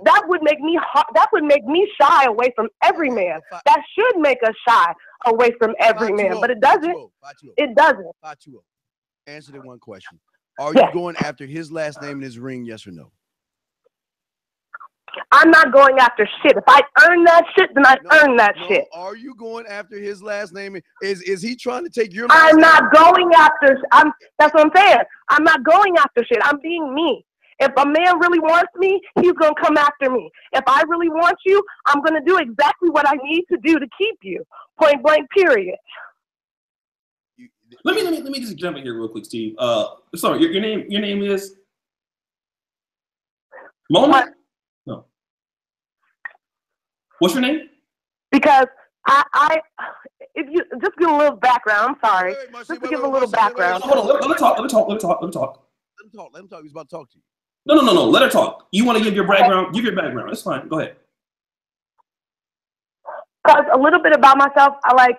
That would make me shy away from every man. That should make us shy away from every man, but it doesn't. It doesn't. Answer that one question. Are Yes. you going after his last name and his ring? Yes or no? I'm not going after shit. If I earn that shit, then I earn that shit. Are you going after his last name? Is he trying to take your last I'm name? not going after. That's what I'm saying. I'm not going after shit. I'm being me. If a man really wants me, he's gonna come after me. If I really want you, I'm gonna do exactly what I need to do to keep you. Point blank. Period. Let me just jump in here real quick, Steve. Sorry, your name is Mona? What? No. What's your name? Because if you just give a little background. I'm sorry. Just to give a little background. Hold on, let her talk. Let him talk. He's about to talk to you. No. Let her talk. You want to give your background? Give your background. It's fine. Go ahead. Because a little bit about myself, I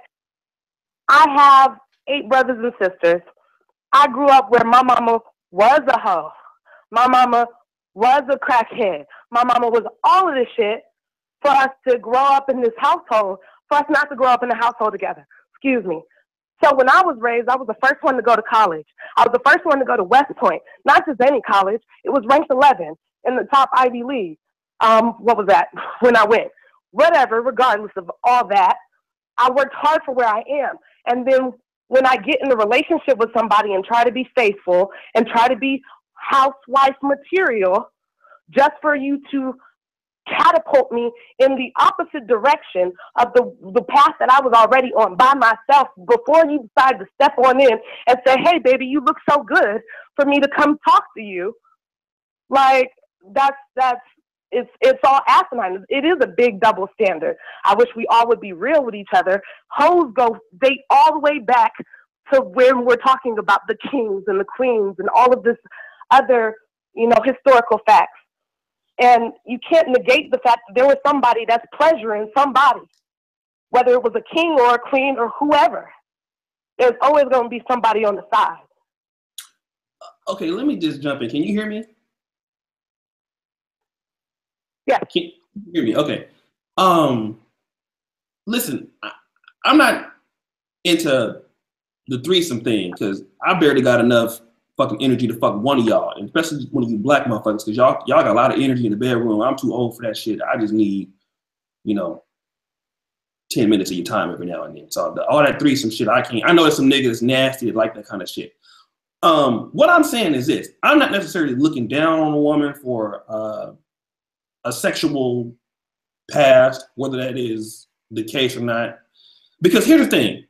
have 8 brothers and sisters. I grew up where my mama was a hoe. My mama was a crackhead. My mama was all of this shit for us to grow up in this household, for us not to grow up in a household together. Excuse me. So when I was raised, I was the first one to go to college. I was the first one to go to West Point. Not just any college. It was ranked 11 in the top Ivy League. What was that when I went? Whatever, regardless of all that, I worked hard for where I am. And then when I get in a relationship with somebody and try to be faithful and try to be housewife material just for you to catapult me in the opposite direction of the path that I was already on by myself before you decide to step on in and say, hey, baby, you look so good for me to come talk to you. Like, it's all asinine. It is a big double standard. I wish we all would be real with each other. Hoes date all the way back to when we're talking about the kings and the queens and all of this other, historical facts. And you can't negate the fact that there was somebody that's pleasuring somebody, whether it was a king or a queen or whoever. There's always going to be somebody on the side. Okay, let me just jump in. Can you hear me? Yeah. Can you hear me? Okay. Listen, I'm not into the threesome thing because I barely got enough fucking energy to fuck one of y'all, and especially one of you black motherfuckers, because y'all got a lot of energy in the bedroom. I'm too old for that shit. I just need, 10 minutes of your time every now and then. So all that threesome shit, I can't. I know there's some niggas nasty that like that kind of shit. What I'm saying is this: I'm not necessarily looking down on a woman for a sexual past, whether that is the case or not. Because here's the thing.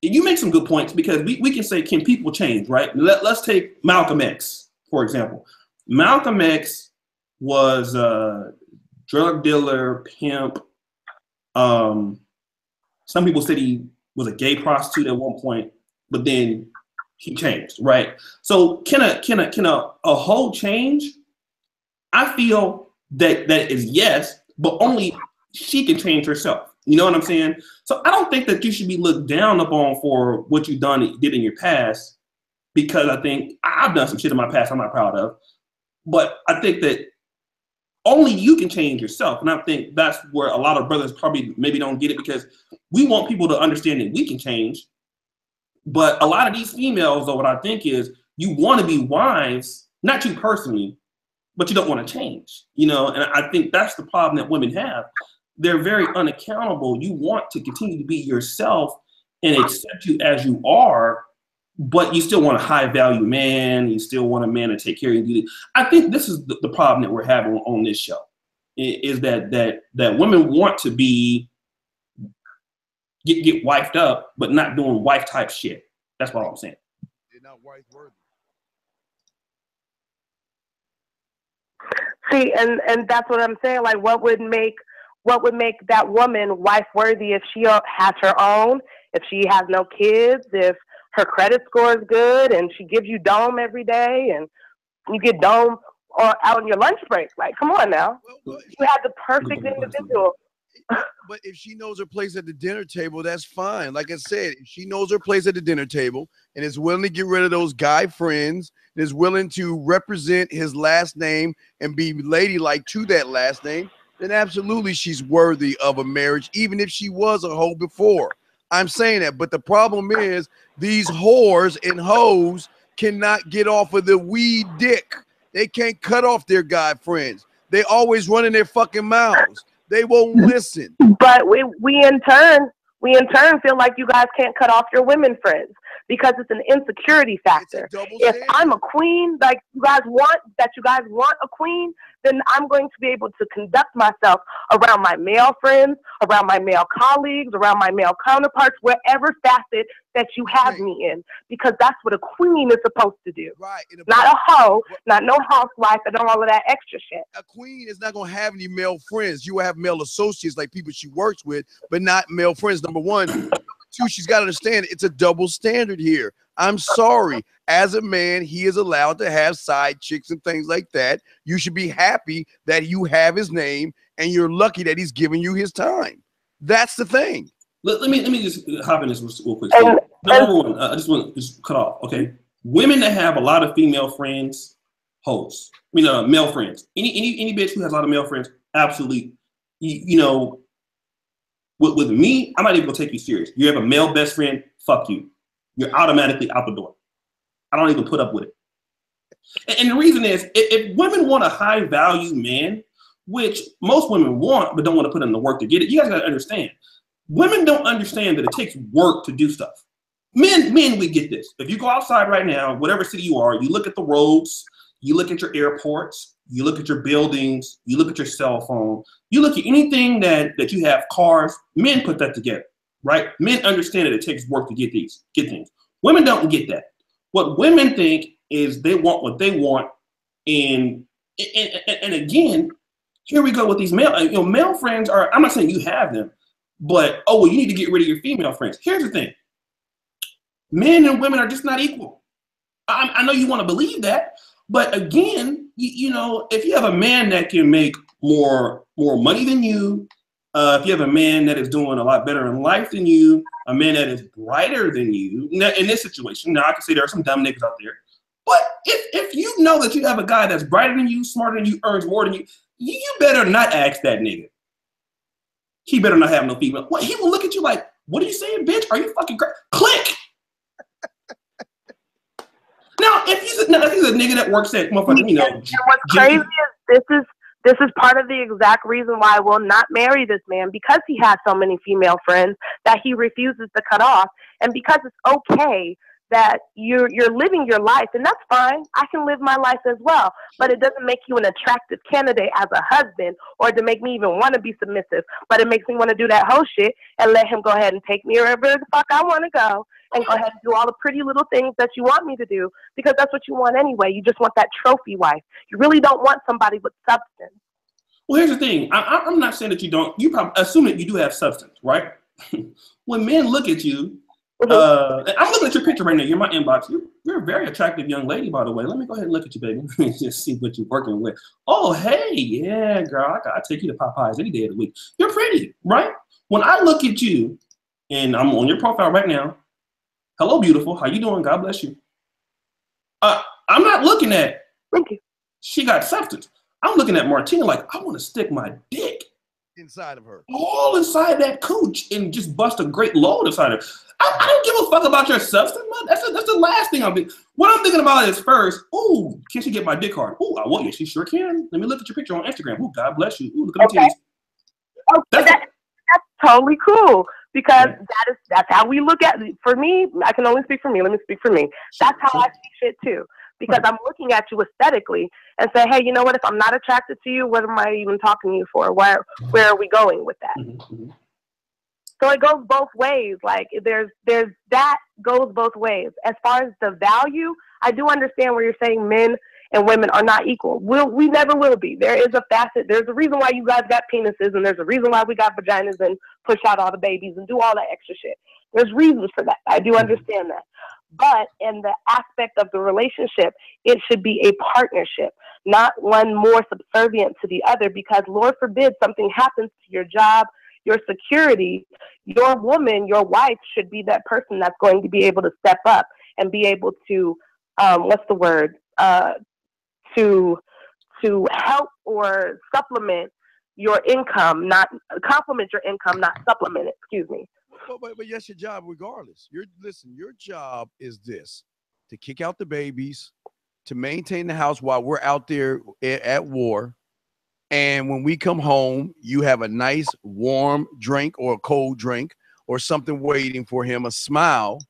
You make some good points, because we can say, can people change, right? Let's take Malcolm X, for example. Malcolm X was a drug dealer, pimp. Some people said he was a gay prostitute at one point, but then he changed, right? So can a whole change? I feel that is yes, but only she can change herself. You know what I'm saying? So I don't think that you should be looked down upon for what you did in your past, because I think I've done some shit in my past I'm not proud of. But I think that only you can change yourself. And I think that's where a lot of brothers probably maybe don't get it, because we want people to understand that we can change. But a lot of these females, though, what I think is you want to be wives, not you personally, but you don't want to change, and I think that's the problem that women have. They're very unaccountable. You want to continue to be yourself and accept you as you are, but you still want a high value man. You still want a man to take care of you. I think this is the problem that we're having on this show, is that women want to get wifed up, but not doing wife type shit. That's what I'm saying. They're not wife worthy. See, and that's what I'm saying. Like, what would make that woman wife worthy if she has her own, if she has no kids, if her credit score is good, and she gives you dome every day, and you get dome out on your lunch break? Like, come on now. Well, you have the perfect individual. But if she knows her place at the dinner table, that's fine. Like I said, if she knows her place at the dinner table and is willing to get rid of those guy friends and is willing to represent his last name and be ladylike to that last name, then absolutely she's worthy of a marriage, even if she was a hoe before. I'm saying that. But the problem is these whores and hoes cannot get off of the weed dick. They can't cut off their guy friends. They always running their fucking mouths. They won't listen. But we in turn feel like you guys can't cut off your women friends because it's an insecurity factor. If I'm a queen, like you guys want a queen, then I'm going to be able to conduct myself around my male friends, around my male colleagues, around my male counterparts, wherever facet that you have me in, because that's what a queen is supposed to do. Right. Not a hoe, not no housewife, and all of that extra shit. A queen is not going to have any male friends. You will have male associates, like people she works with, but not male friends, number one. Number two, she's got to understand it's a double standard here. I'm sorry. As a man, he is allowed to have side chicks and things like that. You should be happy that you have his name, and you're lucky that he's giving you his time. That's the thing. Let me just hop in this real quick. So, number one, I just want to just cut off. Okay, women that have a lot of female friends, hoes. Male friends. Any bitch who has a lot of male friends, absolutely. You know, with me, I'm not even gonna take you serious. You have a male best friend, fuck you. You're automatically out the door. I don't even put up with it. And the reason is, if women want a high value man, which most women want, but don't want to put in the work to get it, you guys gotta understand. Women don't understand that it takes work to do stuff. Men, we get this. If you go outside right now, whatever city you are, you look at the roads, you look at your airports, you look at your buildings, you look at your cell phone, you look at anything that you have, cars, men put that together, right? Men understand that it takes work to get things. Women don't get that. What women think is they want what they want. And again, here we go with these male friends are, I'm not saying you have them, but, you need to get rid of your female friends. Here's the thing. Men and women are just not equal. I know you want to believe that, but again, if you have a man that can make more money than you, if you have a man that is doing a lot better in life than you, a man that is brighter than you, now, in this situation, now I can say there are some dumb niggas out there, but if you know that you have a guy that's brighter than you, smarter than you, earns more than you, you better not ask that nigga. He better not have no female. What? He will look at you like, what are you saying, bitch? Are you fucking crazy? Click. Now, if he's a nigga that works at motherfucking, And what's crazy is this is part of the exact reason why I will not marry this man, because he has so many female friends that he refuses to cut off, and because it's okay that you're living your life, and that's fine. I can live my life as well, but it doesn't make you an attractive candidate as a husband, or to make me even want to be submissive. But it makes me want to do that whole shit and let him go ahead and take me wherever the fuck I want to go, and go ahead and do all the pretty little things that you want me to do, because that's what you want anyway. You just want that trophy wife. You really don't want somebody with substance. Well, here's the thing. I'm not saying that you don't. You probably assume that you do have substance, right? When men look at you. I'm looking at your picture right now. You're in my inbox. You're a very attractive young lady, by the way. Let me go ahead and look at you, baby. Let me just see what you're working with. Oh, hey, yeah, girl. I take you to Popeyes any day of the week. You're pretty, right? When I look at you, and I'm on your profile right now. Hello, beautiful. How you doing? God bless you. I'm not looking at. Thank you. She got substance. I'm looking at Martina like, I want to stick my dick inside of her, all inside that cooch, and just bust a great load inside her. I don't give a fuck about your substance, man. That's the last thing what I'm thinking about is first, ooh, can she get my dick hard? Ooh, well, yeah, she sure can. Let me look at your picture on Instagram. Ooh, God bless you. Ooh, look at my titties. Okay, that's totally cool, because that's how we look at it. For me, I can only speak for me. Let me speak for me. That's how I see shit too. Because I'm looking at you aesthetically and say, hey, you know what? If I'm not attracted to you, what am I even talking to you for? Where are we going with that? Mm-hmm. So it goes both ways. Like there's that goes both ways. As far as the value, I do understand where you're saying men and women are not equal. We never will be. There is a facet. There's a reason why you guys got penises, and there's a reason why we got vaginas and push out all the babies and do all that extra shit. There's reasons for that. I do understand that. But in the aspect of the relationship, it should be a partnership, not one more subservient to the other, because Lord forbid something happens to your job, your security, your woman, your wife should be that person that's going to be able to step up and be able to, to help or supplement your income, not complement your income, not supplement it, excuse me. But yes, your job regardless. Listen, your job is this: to kick out the babies, to maintain the house while we're out there at war. And when we come home, you have a nice warm drink or a cold drink or something waiting for him, a smile,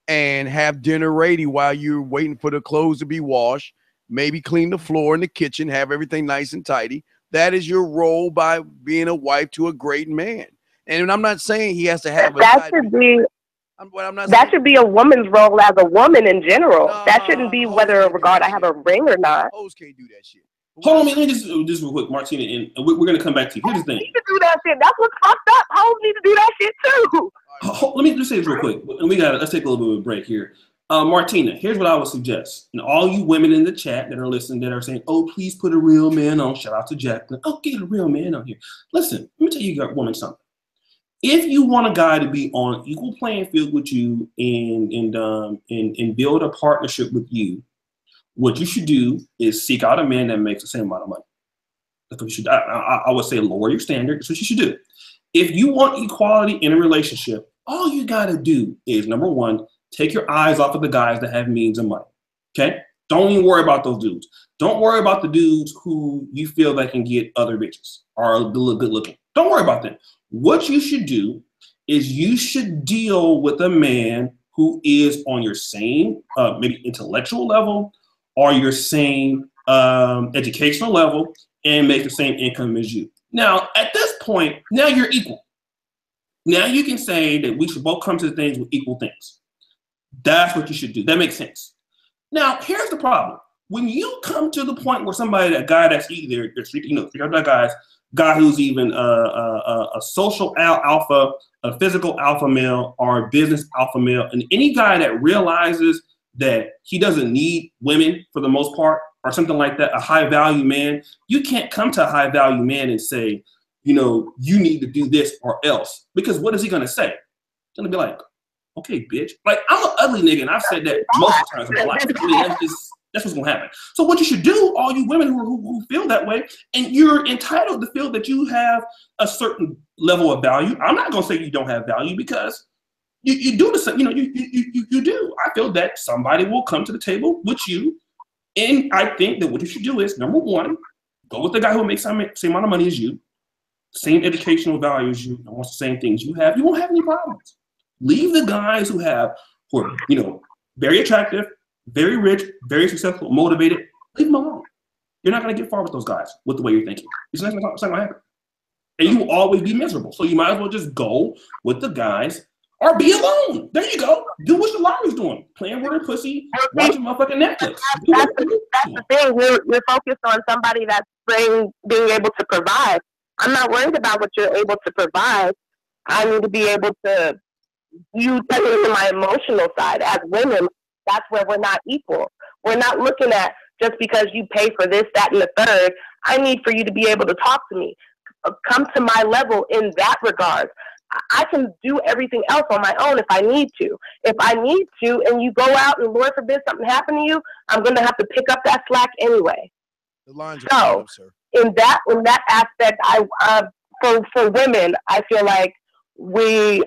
and have dinner ready while you're waiting for the clothes to be washed, maybe clean the floor in the kitchen, have everything nice and tidy. That is your role by being a wife to a great man. And I'm not saying he has to have that should be a woman's role as a woman in general. That shouldn't be whether regard I have a ring or not. Hoes can't do that shit. Hold on, let me just real quick, Martina, and we're going to come back to you. Here's the thing. Need to do that shit. That's what's fucked up. Hoes need to do that shit too. Let me just say this real quick, and let's take a little bit of a break here. Martina, here's what I would suggest. And all you women in the chat that are listening that are saying, oh, please put a real man on. Shout out to Jacqueline. Oh, get a real man on here. Listen, let me tell you woman something. If you want a guy to be on equal playing field with you and build a partnership with you, what you should do is seek out a man that makes the same amount of money. That's what you should. I would say lower your standard. That's what you should do. If you want equality in a relationship, all you got to do is, number one, take your eyes off of the guys that have means and money. Okay? Don't even worry about those dudes. Don't worry about the dudes who you feel that can get other bitches or are good looking. Don't worry about them. What you should do is you should deal with a man who is on your same maybe intellectual level or your same educational level and make the same income as you. Now, at this point, now you're equal. Now you can say that we should both come to things with equal things. That's what you should do. That makes sense. Now, here's the problem. When you come to the point where a guy that's either, guy who's even a social alpha, a physical alpha male, or a business alpha male, and any guy that realizes that he doesn't need women for the most part, or something like that, a high value man, you can't come to a high value man and say, you need to do this or else. Because what is he going to say? He's going to be like, okay, bitch. Like, I'm an ugly nigga, and I've said that multiple times in my life. I mean, that's what's going to happen. So what you should do, all you women who feel that way, and you're entitled to feel that you have a certain level of value. I'm not going to say you don't have value because you do the same. You do. I feel that somebody will come to the table with you. And I think that what you should do is, number one, go with the guy who makes the same amount of money as you, same educational value as you, and wants the same things you have. You won't have any problems. Leave the guys who are very attractive, very rich, very successful, motivated. Leave them alone. You're not going to get far with those guys with the way you're thinking. It's not going to happen. And you will always be miserable. So you might as well just go with the guys or be alone. There you go. Do what your Larry's doing. Playing with her pussy, watching motherfucking Netflix. That's the thing. We're focused on somebody that's being able to provide. I'm not worried about what you're able to provide. I need to be able to touch into my emotional side. As women, that's where we're not equal. We're not looking at just because you pay for this, that, and the third. I need for you to be able to talk to me. Come to my level in that regard. I can do everything else on my own if I need to. If I need to, and you go out and Lord forbid something happen to you, I'm going to have to pick up that slack anyway. The lines are up, sir. In that aspect, for women, I feel like we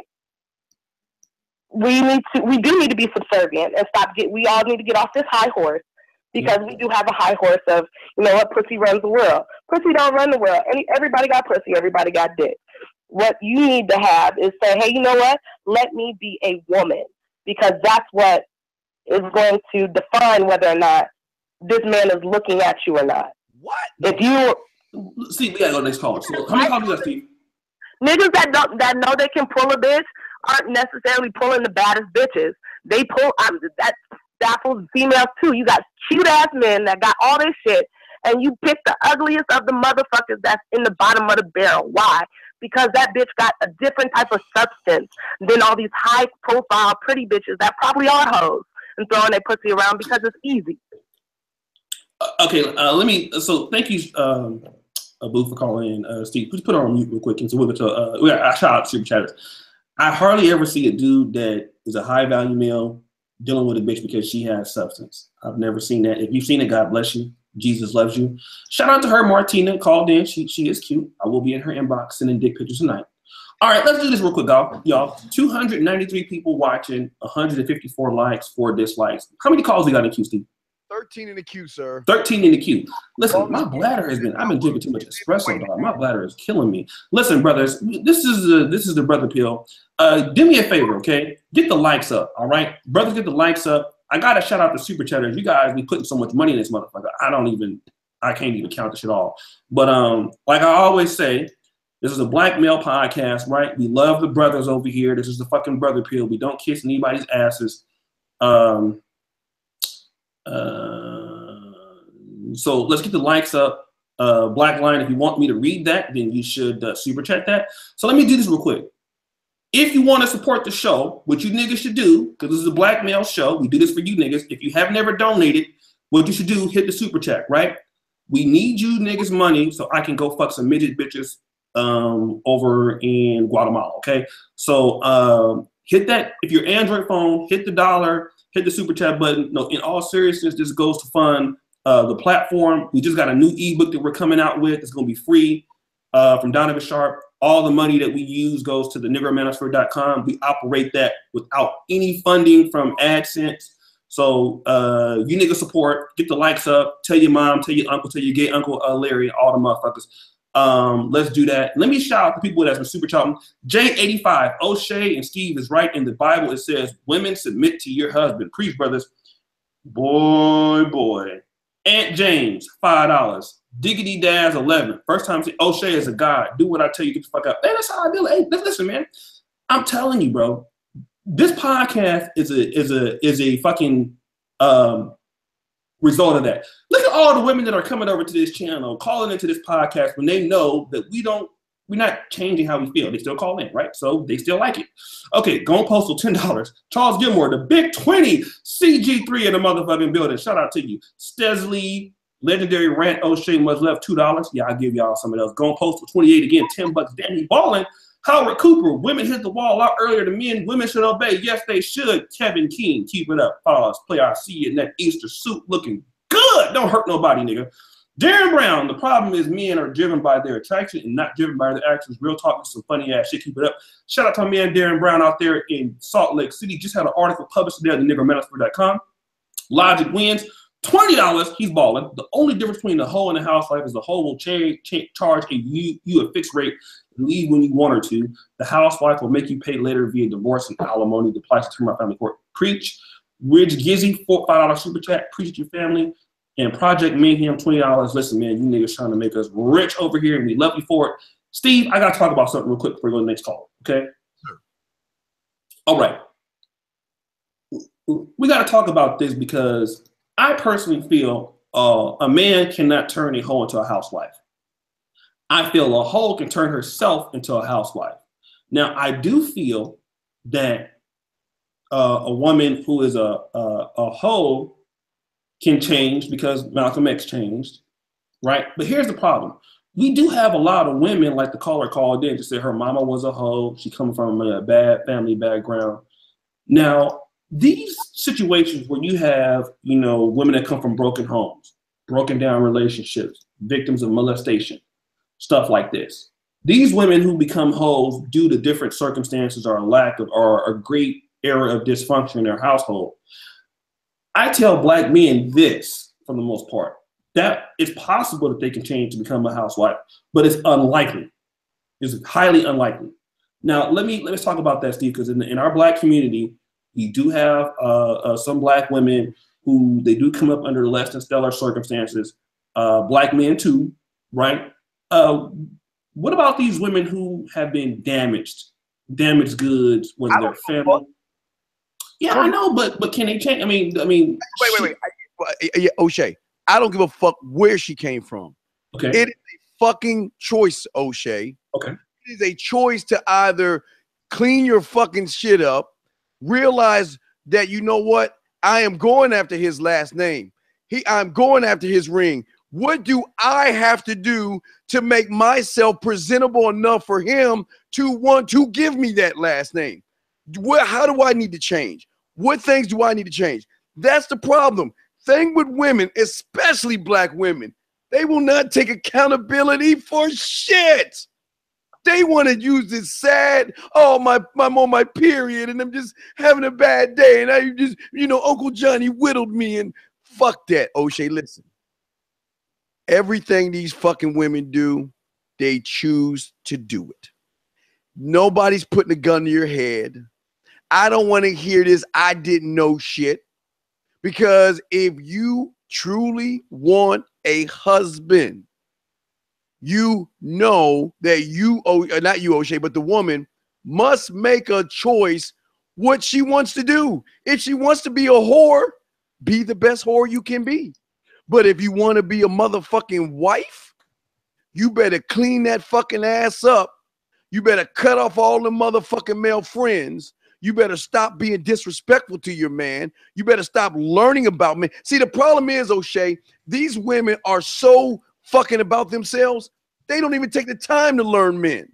do need to be subservient and stop. We all need to get off this high horse because we do have a high horse of, what, pussy runs the world. Pussy don't run the world. Everybody got pussy. Everybody got dick. What you need to have is say, hey, you know what? Let me be a woman, because that's what is going to define whether or not this man is looking at you or not. What? If you see, we gotta go next caller. So how many callers you got, Steve? Niggas that know they can pull a bitch aren't necessarily pulling the baddest bitches. They pull that baffles females too. You got cute ass men that got all this shit, and you pick the ugliest of the motherfuckers that's in the bottom of the barrel. Why? Because that bitch got a different type of substance than all these high profile pretty bitches that probably are hoes and throwing their pussy around because it's easy. Okay, so thank you, Boo, for calling in. Steve, please put it on mute real quick. And so we'll get to, I shout out to Super Chatters. I hardly ever see a dude that is a high value male dealing with a bitch because she has substance. I've never seen that. If you've seen it, God bless you. Jesus loves you. Shout out to her, Martina, called in. She is cute. I will be in her inbox sending dick pictures tonight. All right, let's do this real quick, y'all. 293 people watching, 154 likes, 4 dislikes. How many calls we got in queue, Steve? 13 in the queue, sir. 13 in the queue. Listen, my bladder has been, I've been drinking too much espresso, dog. My bladder is killing me. Listen, brothers, this is the brother pill. Do me a favor, okay? Get the likes up, all right? Brothers, get the likes up. I got to shout out the super chatters. You guys be putting so much money in this motherfucker. I can't even count this shit all. But like I always say, this is a black male podcast, right? We love the brothers over here. This is the fucking brother pill. We don't kiss anybody's asses. So let's get the likes up. Black Line, if you want me to read that, then you should super chat that. So let me do this real quick. If you want to support the show, which you niggas should do, because this is a black male show, we do this for you niggas. If you have never donated, what you should do, hit the super chat, right? We need you niggas money so I can go fuck some midget bitches over in Guatemala, okay? So hit that. If you're Android phone, hit the $, hit the super chat button. No, in all seriousness, this goes to fund the platform. We just got a new ebook that we're coming out with. It's going to be free from Donovan Sharp. All the money that we use goes to the negromanosphere.com. We operate that without any funding from AdSense. So you niggas support, get the likes up, tell your mom, tell your uncle, tell your gay uncle Larry, all the motherfuckers. Let's do that. Let me shout out the people that's been super chatting. J85, O'Shea and Steve is right. In the Bible, it says, women submit to your husband. Preach, brothers. Boy. Aunt James, $5. Diggity Daz, 11. First time O'Shea is a god. Do what I tell you, get the fuck out. Hey, that's how I do it. Hey, listen, man. I'm telling you, bro. This podcast is a fucking result of that. Look at all the women that are coming over to this channel, calling into this podcast when they know that we're not changing how we feel. They still call in, right? So they still like it. Okay, Gone Postal, $10. Charles Gilmore, the Big 20, CG3 in the motherfucking building. Shout out to you. Stesley, Legendary Rant, O'Shea, much left, $2. Yeah, I'll give y'all some of those. Gone Postal, 28 again, $10. Danny Ballin. Howard Cooper, women hit the wall a lot earlier than men. Women should obey. Yes, they should. Kevin King, keep it up. Pause. Play. I see you in that Easter suit looking good. Don't hurt nobody, nigga. Darren Brown, the problem is men are driven by their attraction and not driven by their actions. Real talk is some funny ass shit. Keep it up. Shout out to my man Darren Brown out there in Salt Lake City. Just had an article published today at the negromanosphere.com. Logic wins. $20, he's balling. The only difference between the hoe and the housewife is the hoe will charge you a fixed rate and leave when you want her to. The housewife will make you pay later via divorce and alimony. The price to my family court. Preach. Ridge Gizzy, $5 super chat. Preach to your family. And Project Mayhem, $20. Listen, man, you niggas trying to make us rich over here, and we love you for it. Steve, I got to talk about something real quick before we go to the next call, okay? Sure. All right. We got to talk about this because I personally feel a man cannot turn a hoe into a housewife. I feel a hoe can turn herself into a housewife. Now, I do feel that a woman who is a hoe can change because Malcolm X changed, right? But here's the problem. We do have a lot of women, like the caller called in to say her mama was a hoe. She comes from a bad family background. Now, these situations where you have, women that come from broken homes, broken down relationships, victims of molestation, stuff like this. These women who become hoes due to different circumstances or a lack of, or a great era of dysfunction in their household. I tell black men this, for the most part, that it's possible that they can change to become a housewife, but it's unlikely. It's highly unlikely. Now, let's talk about that, Steve, because in our black community, we do have some black women who they do come up under less than stellar circumstances. Black men too, right? What about these women who have been damaged goods, whether they're family? Yeah, I know, but can they change? I mean. Wait. Yeah, O'Shea, I don't give a fuck where she came from. Okay. It is a fucking choice, O'Shea. Okay. It is a choice to either clean your fucking shit up, realize that, you know what, I am going after his last name. I'm going after his ring. What do I have to do to make myself presentable enough for him to want to give me that last name? How do I need to change? What things do I need to change? That's the problem. Thing with women, especially black women, they will not take accountability for shit. They want to use this sad, oh, I'm on my period and I'm just having a bad day. And I just, you know, Uncle Johnny whittled me and fuck that. O'Shea, listen. Everything these fucking women do, they choose to do it. Nobody's putting a gun to your head. I don't want to hear this I didn't know shit. Because if you truly want a husband, you know that you, not you, O'Shea, but the woman must make a choice what she wants to do. If she wants to be a whore, be the best whore you can be. But if you want to be a motherfucking wife, you better clean that fucking ass up. You better cut off all the motherfucking male friends. You better stop being disrespectful to your man. You better stop learning about men. See, the problem is, O'Shea, these women are so fucking about themselves, they don't even take the time to learn men.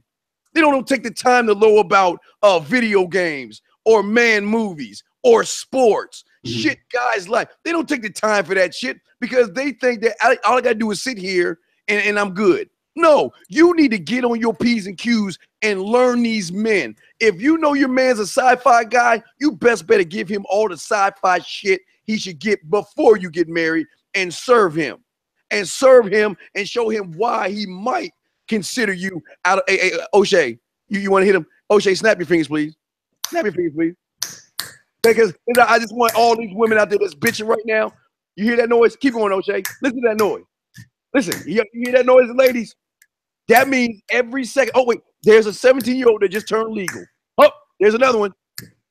They don't take the time to know about video games or man movies or sports. Shit guys like. They don't take the time for that shit because they think that all I got to do is sit here and I'm good. No, you need to get on your P's and Q's and learn these men. If you know your man's a sci-fi guy, you best better give him all the sci-fi shit he should get before you get married and serve him. And serve him and show him why he might consider you out of O'Shea. You want to hit him? O'Shea, snap your fingers, please. Snap your fingers, please. Because I just want all these women out there that's bitching right now. You hear that noise? Keep going, O'Shea. Listen to that noise. Listen, you hear that noise, ladies? That means every second. Oh, wait, there's a 17-year-old that just turned legal. Oh, there's another one.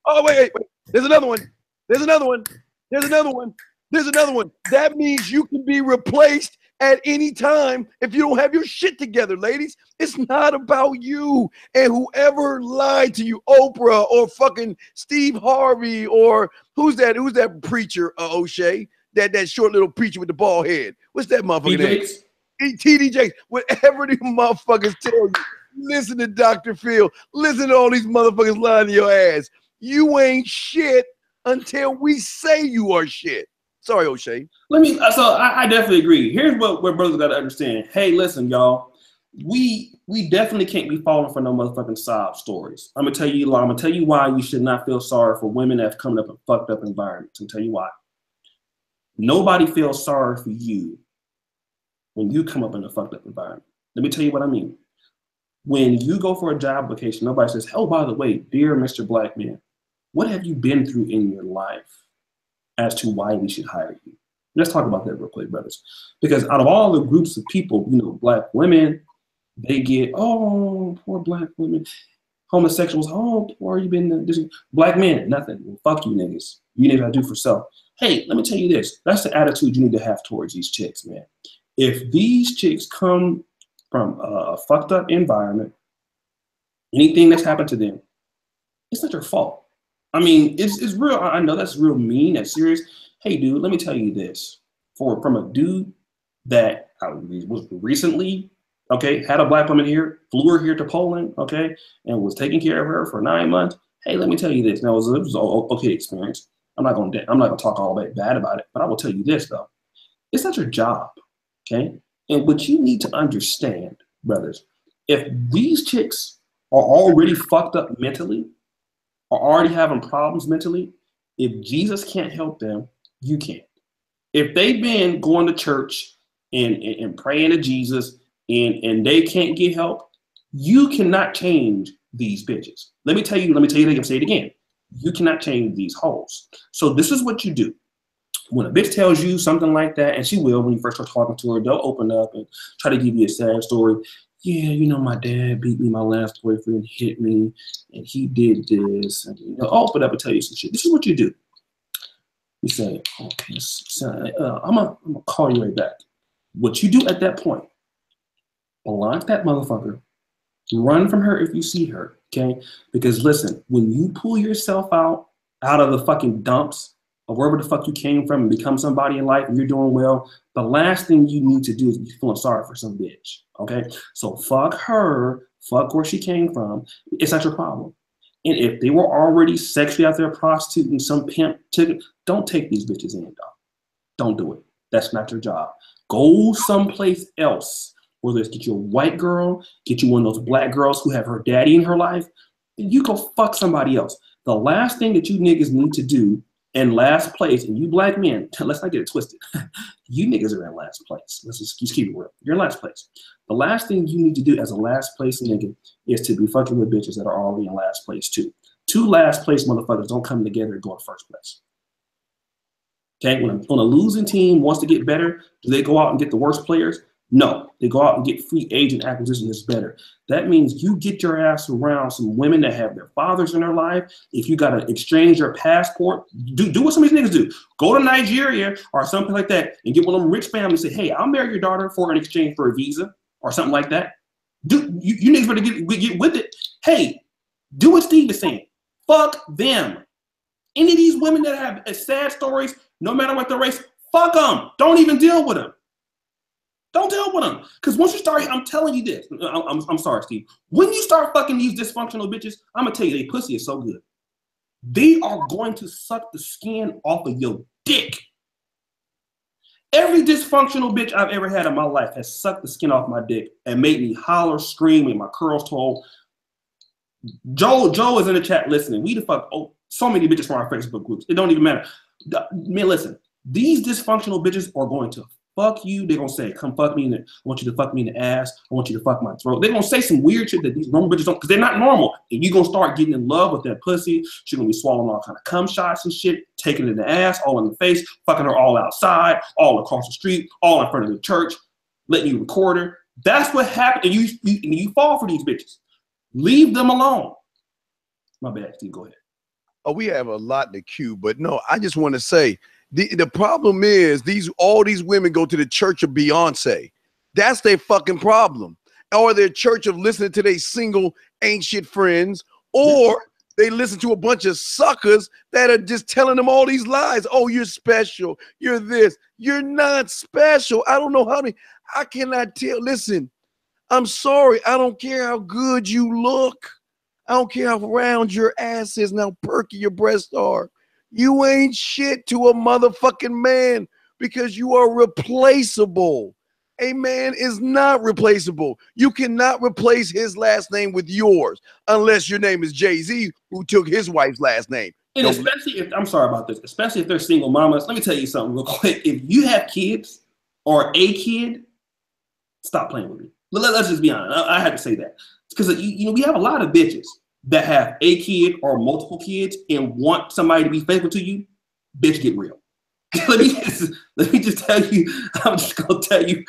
Oh, wait. There's another one. There's another one. There's another one. There's another one. That means you can be replaced at any time if you don't have your shit together, ladies. It's not about you. And whoever lied to you, Oprah or fucking Steve Harvey or who's that preacher, O'Shea? That short little preacher with the bald head. What's that motherfucker name? TD Jakes. Whatever these motherfuckers tell you, listen to Dr. Phil. Listen to all these motherfuckers lying to your ass. You ain't shit until we say you are shit. Sorry, O'Shea. I definitely agree. Here's what brothers got to understand. Hey, listen, y'all. We definitely can't be falling for no motherfucking sob stories. I'm gonna tell you why you should not feel sorry for women that have come up in fucked up environments. I'll tell you why. Nobody feels sorry for you when you come up in a fucked up environment. Let me tell you what I mean. When you go for a job application, nobody says, oh, by the way, dear Mr. Black Man, what have you been through in your life as to why we should hire you? Let's talk about that real quick, brothers. Because out of all the groups of people, black women, they get, oh, poor black women. Homosexuals, oh, poor, you been this. Black men, nothing. Well, fuck you niggas. You niggas gotta do for self. Hey, let me tell you this. That's the attitude you need to have towards these chicks, man. If these chicks come from a fucked up environment, anything that's happened to them, it's not your fault. I mean, it's real. I know that's real mean, that's serious. Hey, dude, let me tell you this. From a dude that was recently, okay, had a black woman here, flew her here to Poland, okay, and was taking care of her for 9 months. Hey, let me tell you this. Now, it was an okay experience. I'm not gonna talk all that bad about it, but I will tell you this though. It's not your job, okay? And what you need to understand, brothers, if these chicks are already fucked up mentally, are already having problems mentally, if Jesus can't help them, you can't. If they've been going to church and praying to Jesus and they can't get help, you cannot change these bitches. Let me tell you, they can say it again. You cannot change these hoes. So this is what you do. When a bitch tells you something like that, and she will when you first start talking to her, they'll open up and try to give you a sad story. Yeah, my dad beat me, my last boyfriend hit me, and he did this. And I'll open up and tell you some shit. This is what you do. You say, okay, so, I'm gonna call you right back. What you do at that point, block that motherfucker, run from her if you see her, okay? Because listen, when you pull yourself out of the fucking dumps of wherever the fuck you came from and become somebody in life and you're doing well, the last thing you need to do is be feeling sorry for some bitch, okay? So fuck her, fuck where she came from. It's not your problem. And if they were already sexually out there prostituting, some pimp took it, don't take these bitches in, dog. Don't do it. That's not your job. Go someplace else whether it's get you a white girl, get you one of those black girls who have her daddy in her life, you go fuck somebody else. The last thing that you niggas need to do in last place, and you black men, let's not get it twisted. You niggas are in last place. Let's just keep it real. You're in last place. The last thing you need to do as a last place nigga is to be fucking with bitches that are already in last place too. Two last place motherfuckers don't come together and go in first place. Okay, when a losing team wants to get better, do they go out and get the worst players? No, they go out and get free agent acquisition that's better. That means you get your ass around some women that have their fathers in their life. If you got to exchange your passport, do what some of these niggas do. Go to Nigeria or something like that and get one of them rich families and say, hey, I'll marry your daughter for an exchange for a visa or something like that. You niggas better get with it. Hey, do what Steve is saying. Fuck them. Any of these women that have sad stories, no matter what the race, fuck them. Don't even deal with them. Don't deal with them. Because once you start, I'm telling you this. I'm sorry, Steve. When you start fucking these dysfunctional bitches, I'm going to tell you, they pussy is so good. They are going to suck the skin off of your dick. Every dysfunctional bitch I've ever had in my life has sucked the skin off my dick and made me holler, scream, and my curls told. Joe is in the chat listening. We the fuck, so many bitches from our Facebook groups. It don't even matter. Man, listen, these dysfunctional bitches are going to fuck you. They're going to say, come fuck me. I want you to fuck me in the ass. I want you to fuck my throat. They're going to say some weird shit that these normal bitches don't, because they're not normal. And you're going to start getting in love with that pussy. She's going to be swallowing all kind of cum shots and shit, taking it in the ass, all in the face, fucking her all outside, all across the street, all in front of the church, letting you record her. That's what happened. And you fall for these bitches. Leave them alone. My bad, Steve. Go ahead. Oh, we have a lot to queue, but no, I just want to say the problem is all these women go to the church of Beyonce. That's their fucking problem. Or their church of listening to their single ain't shit friends, or they listen to a bunch of suckers that are just telling them all these lies. Oh, you're special. You're this. You're not special. I don't know how many. I cannot tell. Listen, I'm sorry. I don't care how good you look. I don't care how round your ass is and how perky your breasts are. You ain't shit to a motherfucking man because you are replaceable. A man is not replaceable. You cannot replace his last name with yours unless your name is Jay-Z, who took his wife's last name. And especially if, I'm sorry about this, especially if they're single mamas. Let me tell you something real quick. If you have kids or a kid, stop playing with me. Let's just be honest. I had to say that. Because we have a lot of bitches that have a kid or multiple kids and want somebody to be faithful to you. Bitch, get real. let me just tell you. I'm just gonna tell you.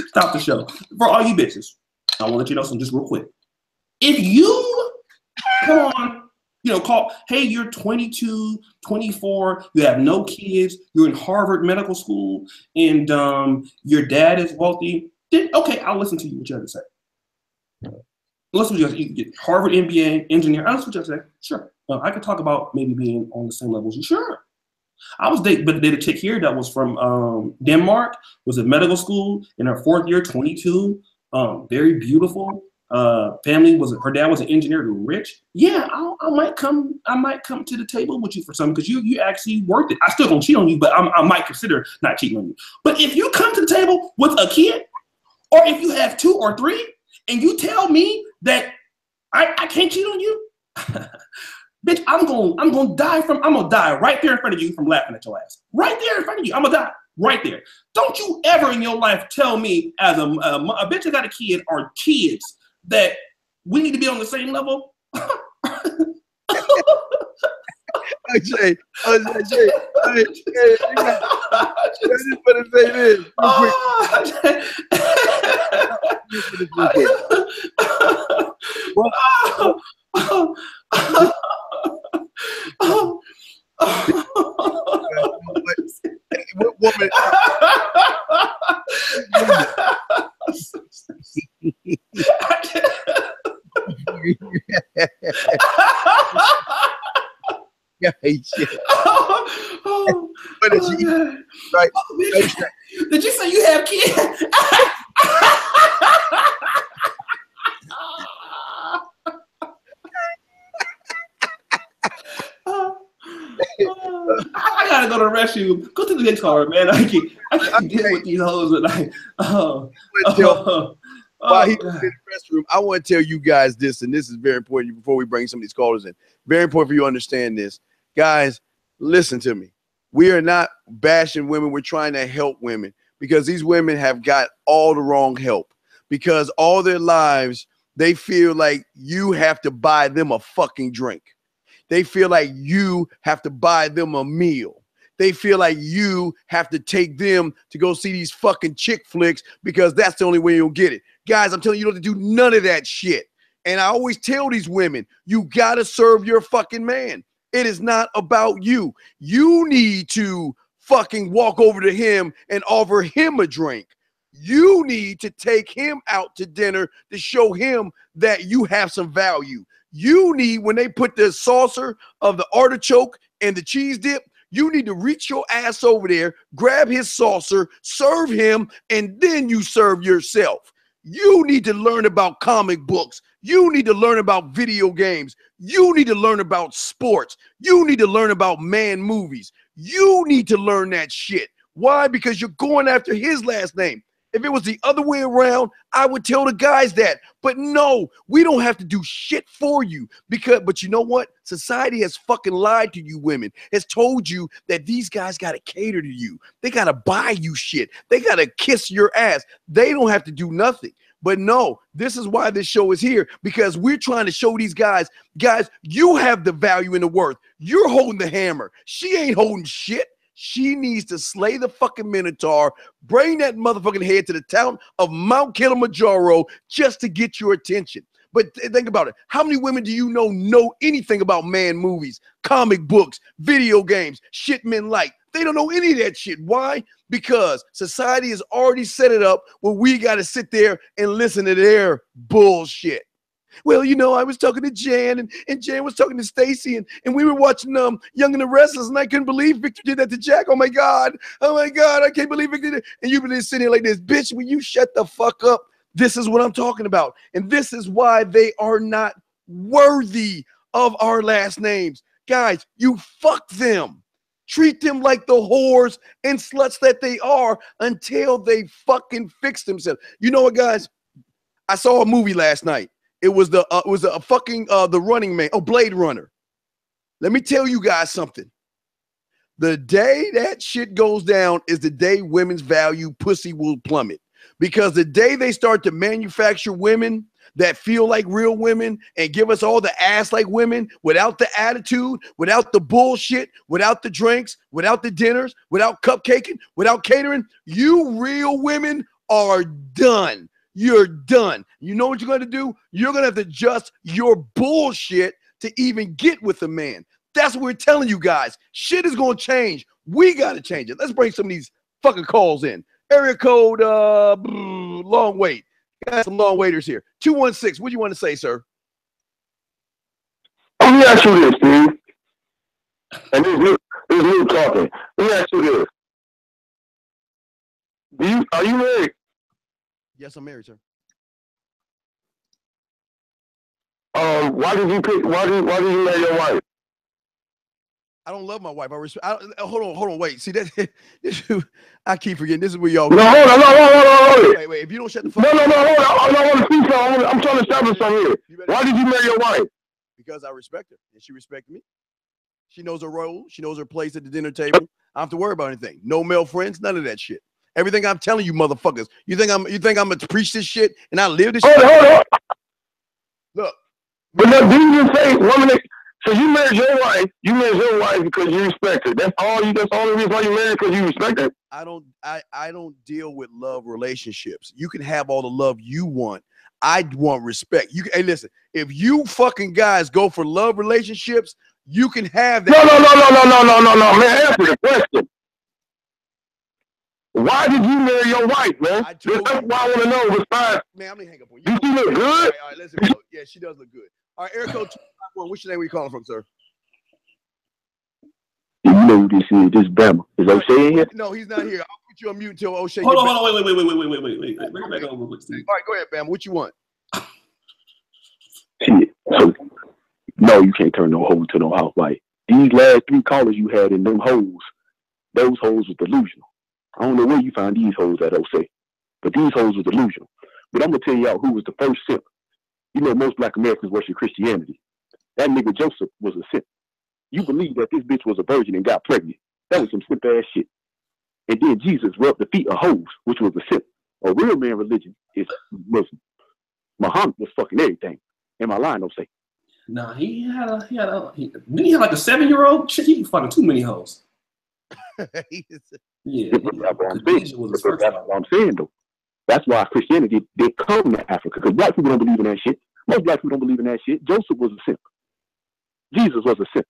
Stop the show for all you bitches. I want to let you know something just real quick. If you come on, call. Hey, you're 22, 24. You have no kids. You're in Harvard Medical School, and your dad is wealthy. Then okay, I'll listen to you. What you have to say. Listen to you get Harvard MBA, engineer. I'll listen to what you have to say. Sure. I could talk about maybe being on the same level as you. Sure. I was dating a chick here that was from Denmark, was at medical school in her 4th year, 22, very beautiful. Family her dad was an engineer, rich. Yeah, I might come to the table with you for something because you actually worth it. I still don't cheat on you, but I might consider not cheating on you. But if you come to the table with a kid, or if you have 2 or 3, and you tell me that I can't cheat on you, bitch, I'm gonna die right there in front of you from laughing at your ass. Right there in front of you, I'm gonna die right there. Don't you ever in your life tell me as a bitch that got a kid or kids that we need to be on the same level. Jay, I just want to say this. What woman? Yeah, shit. But right? Did you say you have kids? I gotta go to the restroom. Go to the next card, man. I can't deal with these hoes at night. While he was in the restroom, I want to tell you guys this, and this is very important before we bring some of these callers in. Very important for you to understand this. Guys, listen to me. We are not bashing women. We're trying to help women because these women have got all the wrong help because all their lives, they feel like you have to buy them a fucking drink. They feel like you have to buy them a meal. They feel like you have to take them to go see these fucking chick flicks because that's the only way you'll get it. Guys, I'm telling you, you don't have to do none of that shit. And I always tell these women, you got to serve your fucking man. It is not about you. You need to fucking walk over to him and offer him a drink. You need to take him out to dinner to show him that you have some value. You need, when they put the saucer of the artichoke and the cheese dip, you need to reach your ass over there, grab his saucer, serve him, and then you serve yourself. You need to learn about comic books. You need to learn about video games. You need to learn about sports. You need to learn about man movies. You need to learn that shit. Why? Because you're going after his last name. If it was the other way around, I would tell the guys that. But no, we don't have to do shit for you. But you know what? Society has fucking lied to you women. Has told you that these guys got to cater to you. They got to buy you shit. They got to kiss your ass. They don't have to do nothing. But no, this is why this show is here, because we're trying to show these guys, you have the value and the worth. You're holding the hammer. She ain't holding shit. She needs to slay the fucking Minotaur, bring that motherfucking head to the town of Mount Kilimanjaro just to get your attention. But think about it. How many women do you know anything about man movies, comic books, video games, shit men like? They don't know any of that shit. Why? Because society has already set it up where we got to sit there and listen to their bullshit. Well, you know, I was talking to Jan, and Jan was talking to Stacy, and we were watching Young and the Restless, and I couldn't believe Victor did that to Jack. Oh my God, I can't believe Victor did it. And you've been sitting here like this, bitch. Will you shut the fuck up? This is what I'm talking about, and this is why they are not worthy of our last names, guys. You fuck them. Treat them like the whores and sluts that they are until they fucking fix themselves. You know what, guys? I saw a movie last night. It was the Running Man. Oh, Blade Runner. Let me tell you guys something. The day that shit goes down is the day women's value pussy will plummet. Because the day they start to manufacture women that feel like real women and give us all the ass like women without the attitude, without the bullshit, without the drinks, without the dinners, without cupcaking, without catering, you real women are done. You're done. You know what you're going to do? You're going to have to adjust your bullshit to even get with a man. That's what we're telling you guys. Shit is going to change. We got to change it. Let's bring some of these fucking calls in. Area code, long wait. Got some long waiters here. 216, what do you want to say, sir? Let me ask you this, Steve. And this new talking. Let me ask you this. Are you married? Yes, I'm married, sir. Why did you marry your wife? I don't love my wife. Hold on, wait. See that? I keep forgetting. This is where y'all. No, hold on. Wait. If you don't shut the fuck up. No, hold on. I want to see something. I'm trying to establish something here. Why did you marry your wife? Because I respect her, and she respected me. She knows her role. She knows her place at the dinner table. I don't have to worry about anything. No male friends. None of that shit. Everything I'm telling you, motherfuckers. You think I'm gonna preach this shit and I live this shit? Hold on. Look. But now, didn't you say woman? So you married your wife. You married your wife because you respect her. That's all. That's the only reason why you married, because you respect her. I don't deal with love relationships. You can have all the love you want. I want respect. Hey, listen. If you fucking guys go for love relationships, you can have that. No, man. Answer the question. Why did you marry your wife, man? That's why I want to know. Besides, man, I'm gonna hang up on you. Do she look good? All right, listen. Yeah, she does look good. All right, Eric Code 251. What's your name? Where you calling from, sir? You know who this is. This is Bama. Is O'Shea in here? No, he's not here. I'll put you on mute until O'Shea. Hold on. Wait. Bring it back over with Steve. All right, go ahead, Bama. What you want? Shit. So, no, you can't turn no hoe to no house. Like, these last 3 callers you had in them hoes, those hoes was delusional. I don't know where you found these hoes at, Jose, but these hoes was delusional. But I'm gonna tell y'all who was the first simp. You know, most Black Americans worship Christianity. That nigga Joseph was a simp. You believe that this bitch was a virgin and got pregnant? That was some simp ass shit. And then Jesus rubbed the feet of hoes, which was a simp. A real man religion is Muslim. Muhammad was fucking everything. Am I lying, Jose? Nah, he had like a 7-year-old chick. He fucking too many hoes. Yeah, that's what I'm saying though. That's why Christianity didn't come to Africa, because black people don't believe in that shit. Most black people don't believe in that shit. Joseph was a simp. Jesus was a simp.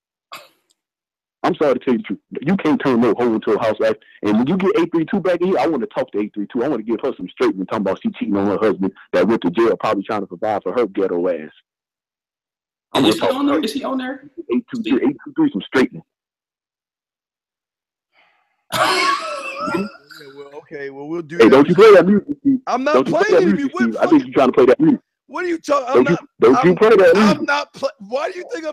I'm sorry to tell you the truth. You can't turn no hoe into a housewife. And when you get 832 back in here, I want to talk to 832. I want to give her some straightening, talking about she cheating on her husband that went to jail, probably trying to provide for her ghetto ass. Is he on there? Is he on there? 823, some straightening. Okay, well, we'll do that. Don't you play that music, Steve. I'm not playing any music. I think you're trying to play that music. What are you talking? Don't you play that music. I'm not. Why do you think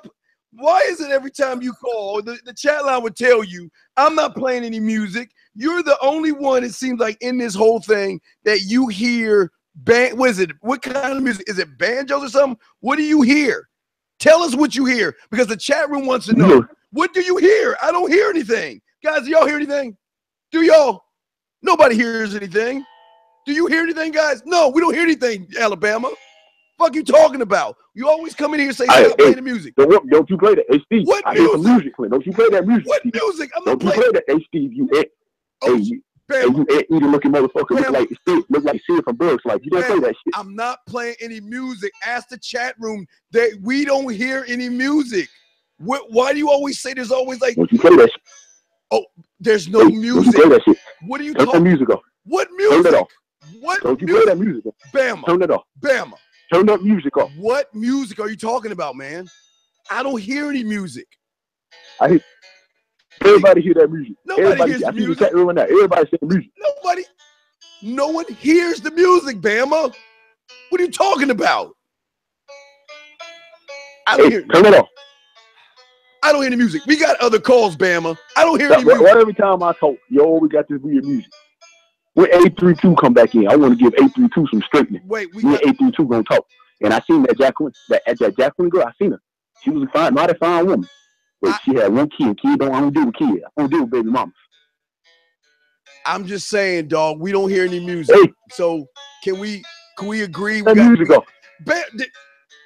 why is it every time you call, the chat line would tell you, I'm not playing any music. You're the only one, it seems like, in this whole thing that you hear what is it? What kind of music? Is it banjos or something? What do you hear? Tell us what you hear, because the chat room wants to know. What do you hear? I don't hear anything. Guys, do y'all hear anything? Do y'all? Nobody hears anything. Do you hear anything, guys? No, we don't hear anything, Alabama. Fuck you talking about? You always come in here and say, stop playing the music. Don't you play that? Hey, Steve, what I hear some music playing. Don't you play that music? What Steve? Music? I'm don't not playing. You play that? Hey, Steve, you eating looking motherfucker look like Sid from Bugs Life. You don't play that shit. I'm not playing any music. Ask the chat room. We don't hear any music. Why do you always say there's always like? Don't you play that shit? Oh, there's no music. Don't you play that shit? What are you talking? Turn that music off. What music? Turn that off. What? Don't you play that music? Bama. Turn that off. Bama. Turn that music off. What music are you talking about, man? I don't hear any music. Everybody hear that music. Nobody hears the music. Everybody say the music. No one hears the music, Bama. What are you talking about? I don't hear. Turn it off. I don't hear the music. We got other calls, Bama. I don't hear any music. Every time I talk, we got this weird music. When 832 come back in, I want to give 832 some straightening. Wait, 832 gonna talk. And I seen that Jacqueline girl. I seen her. She was a mighty fine woman. But she had one kid. I don't deal with kids. I don't deal with baby mamas. I'm just saying, dog, we don't hear any music. Hey. So can we agree? That music off.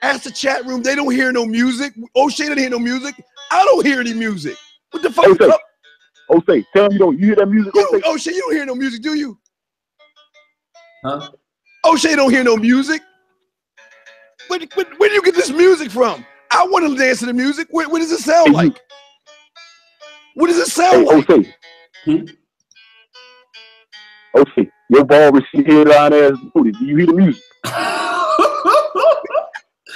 Ask the chat room. They don't hear no music. O'Shea doesn't hear no music. I don't hear any music. What the fuck? O'Shea, tell me you hear that music? O'Shea, you don't hear no music, do you? Huh? O'Shea don't hear no music. Where do you get this music from? I want to dance to the music. What does it sound like? What does it sound like? O'Shea, your ball receiver on ass booty. Do you hear the music?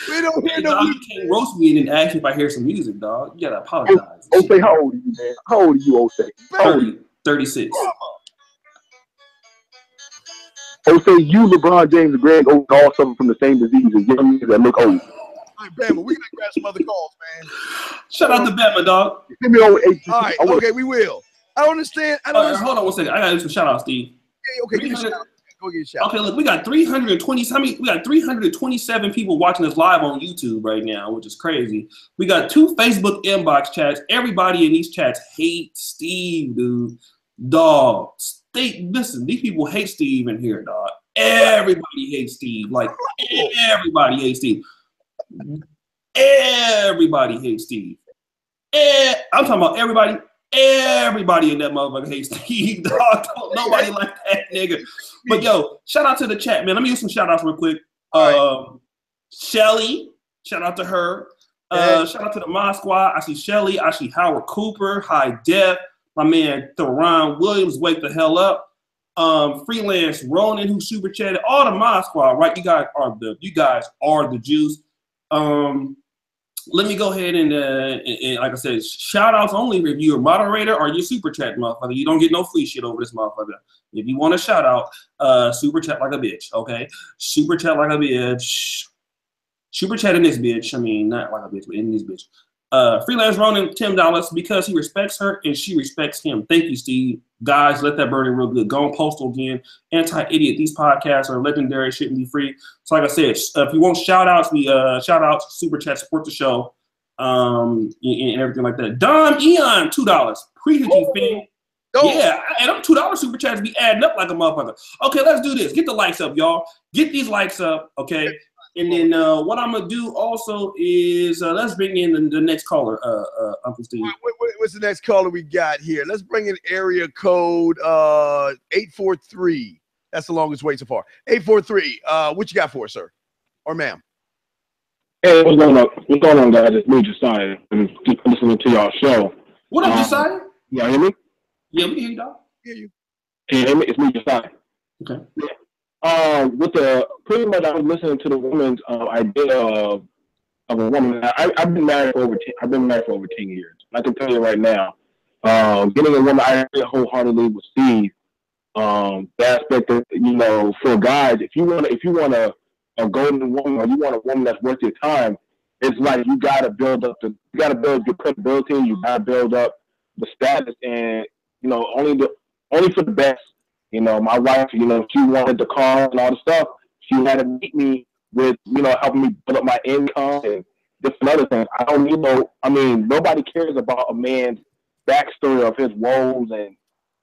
We don't hear no music. You can't roast me and then ask me if I hear some music, dog. You gotta apologize. O'Shea, how old are you, man? How old are you, O'Shea? 36. O'Shea, you, LeBron James, and Greg Oden all suffer from the same disease as young niggas that look old. All right, Bama, we gotta grab some other calls, man. Shout out to Bama, dog. Give me over 8. All right, okay, we will. I don't understand. Hold on one second. I gotta do some shout outs, Steve. Okay, give me a shout out. Go get a shout. Okay, look, we got 327 people watching us live on YouTube right now, which is crazy. We got 2 Facebook inbox chats. Everybody in these chats hate Steve, dude. Dog. Listen, these people hate Steve in here, dog. Everybody hates Steve. Like, everybody hates Steve. Everybody hates Steve. I'm talking about everybody. Everybody in that motherfucker hates Steve, dog. Nobody like that nigga. But yo, shout out to the chat, man. Let me use some shout outs real quick. Shelly, shout out to her. Shout out to the Mod Squad. I see Shelly. I see Howard Cooper. High Def. My man Theron Williams. Wake the hell up. Freelance Ronan, who super chatted. All the Mod Squad, right? You guys are the juice. Let me go ahead and like I said, shout outs only if you're a moderator or you super chat, motherfucker. You don't get no free shit over this motherfucker. If you want a shout out, super chat like a bitch, okay? Super chat like a bitch. Super chat in this bitch. I mean, not like a bitch, but in this bitch. Freelance Ronin, $10 because he respects her and she respects him. Thank you, Steve. Guys, let that burn in real good. Go on Postal again. Anti-idiot. These podcasts are legendary. Shouldn't be free. So like I said, if you want shout outs, shout outs, super chat, support the show, and everything like that. Don Eon, $2. Appreciate you, fan. Yeah, and them $2 super chats be adding up like a motherfucker. Okay, let's do this. Get the likes up, y'all. Get these likes up, okay? And then what I'm gonna do also is let's bring in the next caller, Uncle Steve. What's the next caller we got here? Let's bring in area code 843. That's the longest wait so far. 843. What you got for us, sir or ma'am? Hey, what's going on? What's going on, guys? It's me, Josiah, and keep listening to y'all show. What up, Josiah? Y'all hear me? Yeah, we can hear you, dog. Hear you. Can you hear me? It's me, Josiah. Okay. Yeah. With the pretty much, I was listening to the woman's idea of a woman. I've been married for over 10 years. I can tell you right now, getting a woman, I agree wholeheartedly with Steve. The aspect that, you know, for guys, if you want a golden woman, or you want a woman that's worth your time, it's like you gotta build your credibility. You gotta build up the status, and you know, only for the best. You know, my wife, you know, she wanted the car and all the stuff. She had to meet me with, you know, helping me build up my income and different other things. I don't need nobody cares about a man's backstory of his woes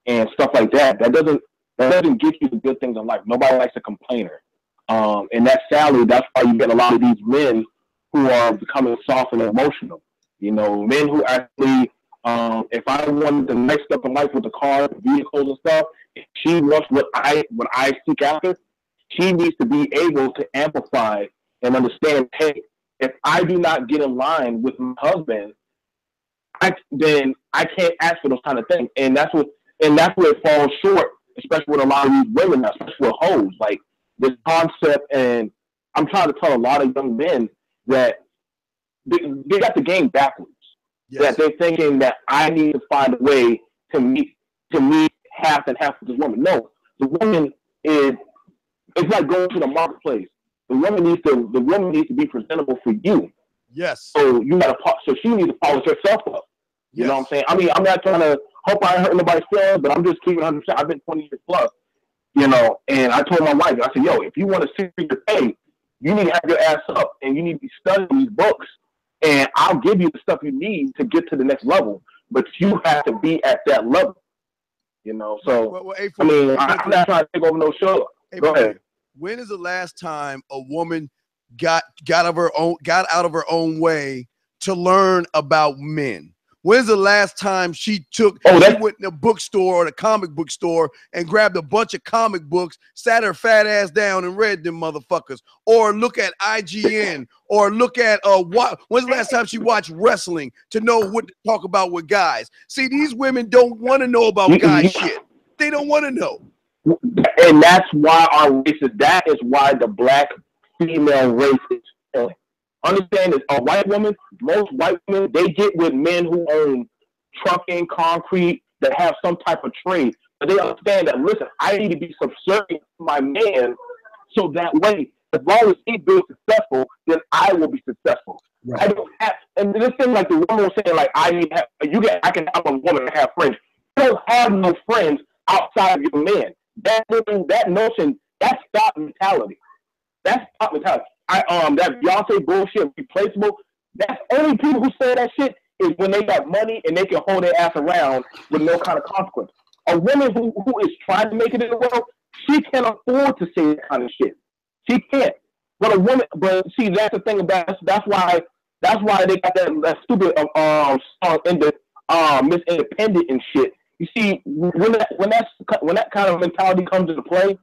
and stuff like that. That doesn't get you the good things in life. Nobody likes a complainer. And that's sadly, that's why you get a lot of these men who are becoming soft and emotional. You know, men who actually, if I wanted the next step in life with the car, the vehicles and stuff, if she wants what I seek after, she needs to be able to amplify and understand, hey, if I do not get in line with my husband, then I can't ask for those kind of things. And that's where it falls short, especially with a lot of these women, especially with hoes. Like this concept, and I'm trying to tell a lot of young men that they got the game backwards. Yes. That they're thinking that I need to find a way to meet half and half with this woman. No, the woman it's like going to the marketplace. The woman needs to be presentable for you. Yes. So she needs to polish herself up. You know what I'm saying? I mean, I'm not trying to hope I ain't hurt nobody's feelings, but I'm just keeping 100%. I've been 20 years plus, you know, and I told my wife, I said, yo, if you want to see your pay, you need to have your ass up and you need to be studying these books, and I'll give you the stuff you need to get to the next level, but you have to be at that level. You know, so I'm not trying to take over no show. Go ahead. When is the last time a woman got out of her own way to learn about men? When's the last time she went in a bookstore or the comic book store and grabbed a bunch of comic books, sat her fat ass down and read them motherfuckers? Or look at IGN, or look at when's the last time she watched wrestling to know what to talk about with guys? See, these women don't want to know about guy shit. They don't want to know. And that's why that is why the black female race is failing. Understand this, most white women, they get with men who own trucking, concrete, that have some type of trade. But they understand that, listen, I need to be subservient to my man, so that way, as long as he being successful, then I will be successful. Right. I don't have, and this thing like the woman was saying, like, I can have a woman and have friends. You don't have no friends outside of your man. That notion, that's stop mentality. That's stop mentality. That Beyonce bullshit, replaceable. That's only people who say that shit is when they got money and they can hold their ass around with no kind of consequence. A woman who is trying to make it in the world, she can't afford to say that kind of shit. She can't. But see, that's the thing about it. That's why they got that stupid song in the Miss Independent and shit. You see, when that kind of mentality comes into play,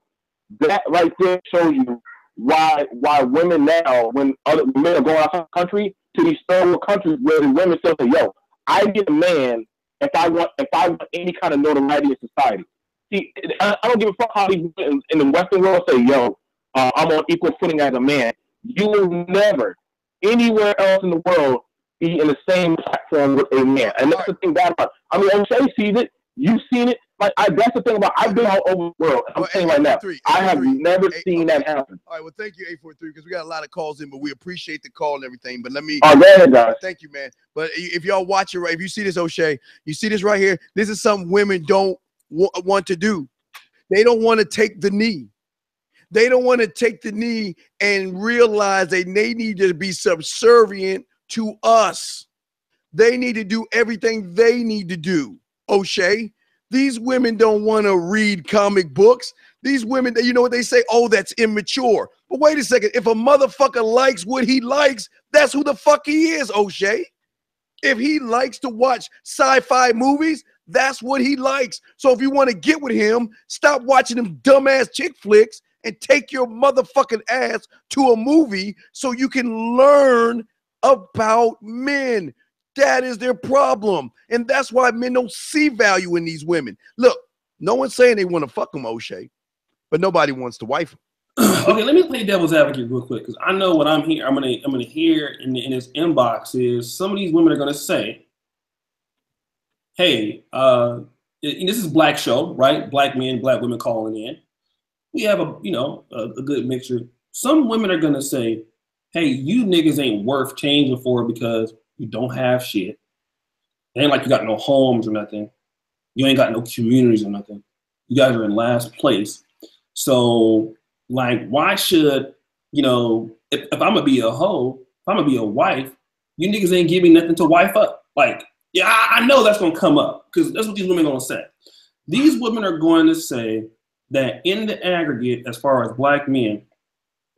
that right there shows you why women now, when other men are going outside the country to these third world countries where the women say, yo, I get a man if I want any kind of notoriety in society. See, I don't give a fuck how these in the Western world say, yo, I'm on equal footing as a man. You will never, anywhere else in the world, be in the same platform with a man. And that's the thing bad about it. I mean, O'Shea sees it. You've seen it. Like that's the thing about I've been all over the world. I'm saying right now, I have never seen that happen. All right, well, thank you, 843, because we got a lot of calls in, but we appreciate the call and everything. But let me. Oh, go ahead, guys. Thank you, man. But if y'all watch it, right, if you see this, O'Shea, you see this right here. This is something women don't want to do. They don't want to take the knee. They don't want to take the knee and realize they need to be subservient to us. They need to do everything they need to do, O'Shea. These women don't want to read comic books. These women, you know what they say? Oh, that's immature. But wait a second. If a motherfucker likes what he likes, that's who the fuck he is, O'Shea. If he likes to watch sci-fi movies, that's what he likes. So if you want to get with him, stop watching them dumbass chick flicks and take your motherfucking ass to a movie so you can learn about men. That is their problem. And that's why men don't see value in these women. Look, no one's saying they want to fuck them, O'Shea, but nobody wants to wife them. Okay, let me play devil's advocate real quick, because I know what I'm gonna hear in this inbox is some of these women are gonna say, hey, this is Black show, right? Black men, Black women calling in. We have a good mixture. Some women are gonna say, hey, you niggas ain't worth changing for because you don't have shit. It ain't like you got no homes or nothing. You ain't got no communities or nothing. You guys are in last place. So, like, why should, if I'm gonna be a hoe, if I'm gonna be a wife, you niggas ain't giving nothing to wife up. Like, yeah, I know that's gonna come up because that's what these women are gonna say. These women are going to say that in the aggregate, as far as Black men,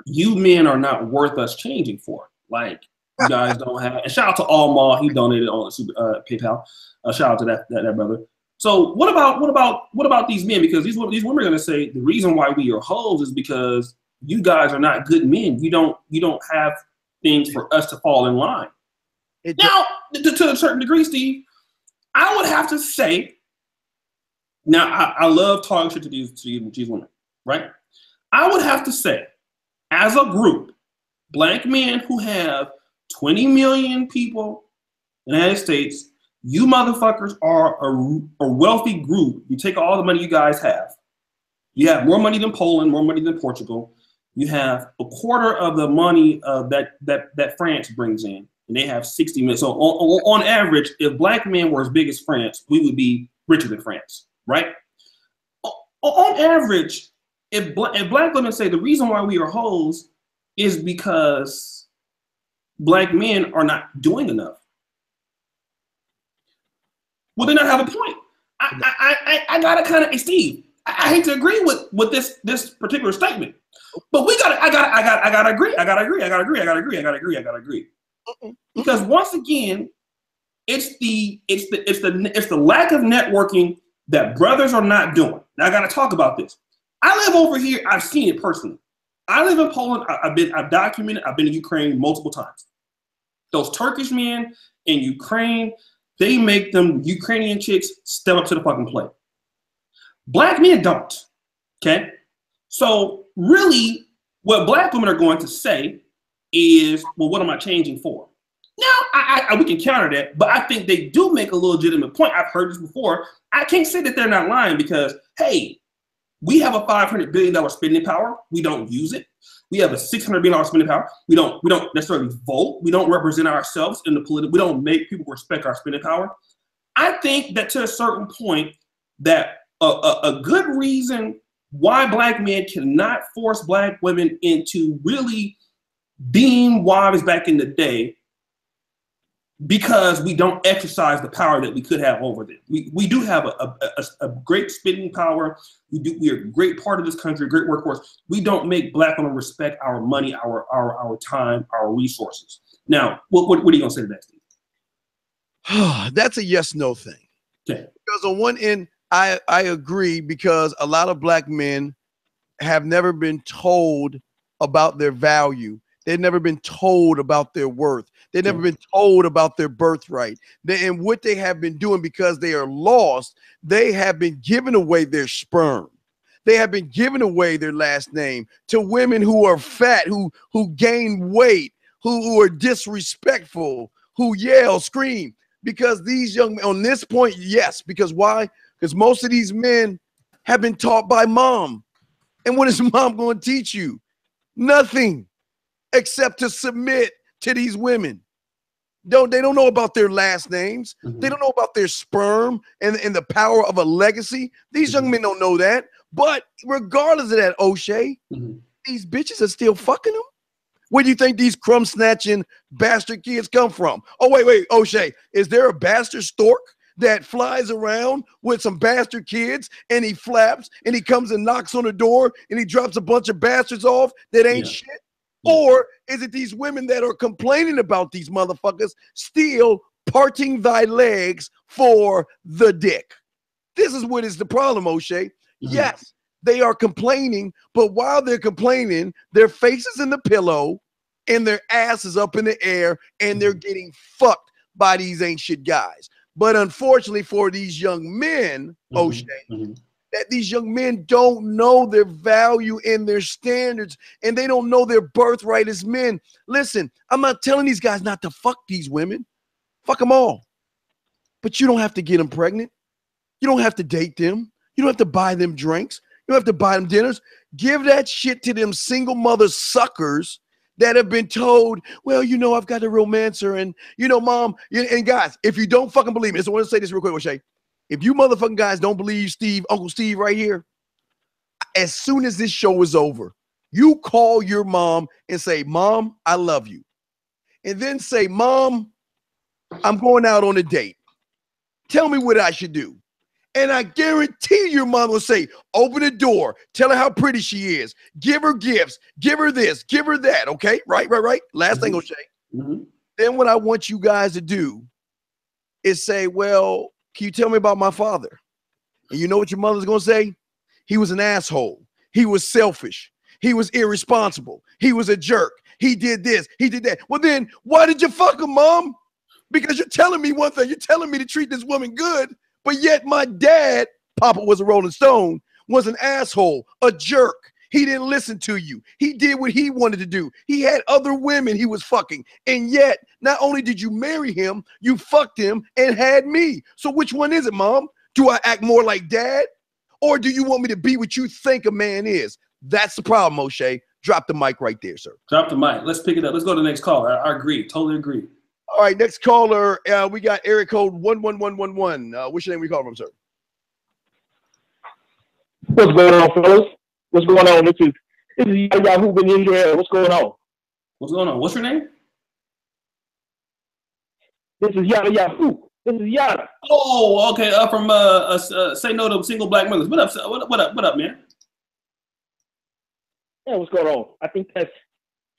you men are not worth us changing for. Like, you guys don't have. And shout out to Alma, he donated on PayPal. Shout out to that brother. So what about these men? Because these women are going to say the reason why we are hoes is because you guys are not good men. You don't have things for us to fall in line. Now, to a certain degree, Steve, I would have to say. Now, I love talking shit to these women, right? I would have to say, as a group, Black men who have 20 million people in the United States, you motherfuckers are a wealthy group. You take all the money you guys have. You have more money than Poland, more money than Portugal. You have a quarter of the money that France brings in, and they have 60 million. So on average, if Black men were as big as France, we would be richer than France, right? On average, if Black women say the reason why we are hoes is because Black men are not doing enough. Well, then I have a point. I gotta kind of, Steve, I hate to agree with this particular statement, but I gotta agree. Because once again, it's the lack of networking that brothers are not doing. Now I gotta talk about this. I live over here. I've seen it personally. I live in Poland. I've documented. I've been in Ukraine multiple times. Those Turkish men in Ukraine, they make them Ukrainian chicks step up to the fucking plate. Black men don't. Okay? So really, what Black women are going to say is, well, what am I changing for? Now, we can counter that, but I think they do make a legitimate point. I've heard this before. I can't say that they're not lying because, hey, we have a $500 billion spending power. We don't use it. We have a $600 billion spending power. We don't necessarily vote. We don't represent ourselves in the political. We don't make people respect our spending power. I think that to a certain point, that a good reason why Black men cannot force Black women into really being wives back in the day, because we don't exercise the power that we could have over them. We do have a great spending power. We are a great part of this country, a great workforce. We don't make Black women respect our money, our time, our resources. Now, what are you gonna say to that, Steve? That's a yes/no thing. Okay. Because on one end, I agree, because a lot of Black men have never been told about their value. They've never been told about their worth. They've never been told about their birthright. And what they have been doing, because they are lost, they have been giving away their sperm. They have been giving away their last name to women who are fat, who gain weight, who are disrespectful, who yell, scream. Because these young men, on this point, yes. Because why? because most of these men have been taught by mom. And what is mom going to teach you? Nothing except to submit to these women. They don't know about their last names. Mm-hmm. They don't know about their sperm and the power of a legacy. These young men don't know that. But regardless of that, O'Shea, these bitches are still fucking them. Where do you think these crumb snatching bastard kids come from? Oh, wait, O'Shea, is there a bastard stork that flies around with some bastard kids and he flaps and he comes and knocks on the door and he drops a bunch of bastards off that ain't shit? Or is it these women that are complaining about these motherfuckers still parting thy legs for the dick? This is what is the problem, O'Shea. Yes, they are complaining, but while they're complaining, their face is in the pillow and their ass is up in the air and they're getting fucked by these ain't shit guys. But unfortunately for these young men, O'Shea, that these young men don't know their value and their standards, and they don't know their birthright as men. Listen, I'm not telling these guys not to fuck these women. Fuck them all. But you don't have to get them pregnant. You don't have to date them. You don't have to buy them drinks. You don't have to buy them dinners. Give that shit to them single mother suckers that have been told, well, you know, I've got a romancer, and, you know, mom, and guys, if you don't fucking believe me, I want to say this real quick, O'Shea. If you motherfucking guys don't believe Steve, Uncle Steve right here, as soon as this show is over, you call your mom and say, Mom, I love you. And then say, Mom, I'm going out on a date. Tell me what I should do. And I guarantee your mom will say, open the door, tell her how pretty she is, give her gifts, give her this, give her that. Okay, right. Last thing, O'Shea. Then what I want you guys to do is say, well, can you tell me about my father? And you know what your mother's going to say? He was an asshole. He was selfish. He was irresponsible. He was a jerk. He did this. He did that. Well, then why did you fuck him, Mom? Because you're telling me one thing. You're telling me to treat this woman good, but yet my dad, Papa was a Rolling Stone, was an asshole, a jerk. He didn't listen to you. He did what he wanted to do. He had other women he was fucking. And yet, not only did you marry him, you fucked him and had me. So which one is it, Mom? Do I act more like Dad? Or do you want me to be what you think a man is? That's the problem, O'Shea. Drop the mic right there, sir. Drop the mic. Let's pick it up. Let's go to the next caller. I agree. Totally agree. All right, next caller. We got area code 11111. What's your name? We call from, sir? What's going on, fellas? What's going on? This is Yahoo in Israel. What's going on? What's going on? What's your name? This is Yahoo. This is Yada. Oh, okay. From Say No to Single Black Mothers. What up? What up, man? Yeah, what's going on? I think that's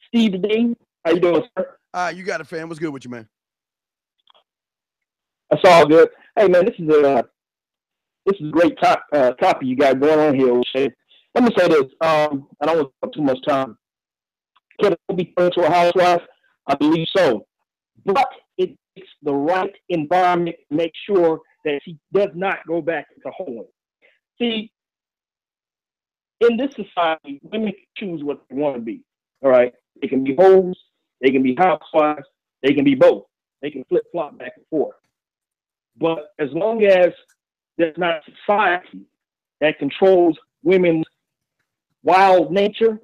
Steve Dean. How you doing, sir? You got it, fam. What's good with you, man? That's all good. Hey, man, this is a great topic you got going on here, O'Shea. Let me say this. I don't want to spend too much time. Can it be turned to a housewife? I believe so. But it takes the right environment to make sure that she does not go back into hoeing. See, in this society, women can choose what they want to be. All right? They can be hoes, they can be housewives, they can be both. They can flip-flop back and forth. But as long as there's not society that controls women's wild nature,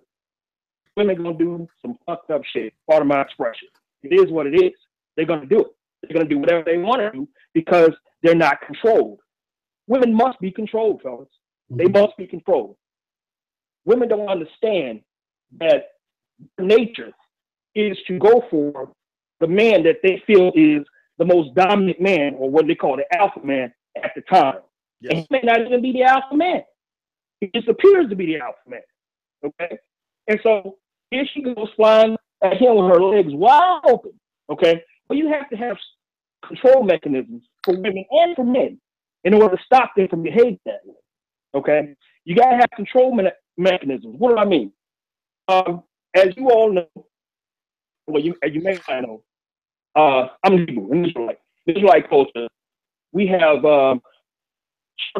women gonna do some fucked up shit. Part of my expression. It is what it is. They're gonna do it. They're gonna do whatever they want to do because they're not controlled. Women must be controlled, fellas. They must be controlled. Women don't understand that nature is to go for the man that they feel is the most dominant man, or what they call the alpha man at the time. Yes. And he may not even be the alpha man. He just appears to be the alpha man. Okay? And so here she goes flying at him with her legs wide open. Okay? But you have to have control mechanisms for women and for men in order to stop them from behaving that way. Okay? You got to have control mechanisms. What do I mean? As you all know, well, you may not know, I'm Hebrew, in Israelite culture. We have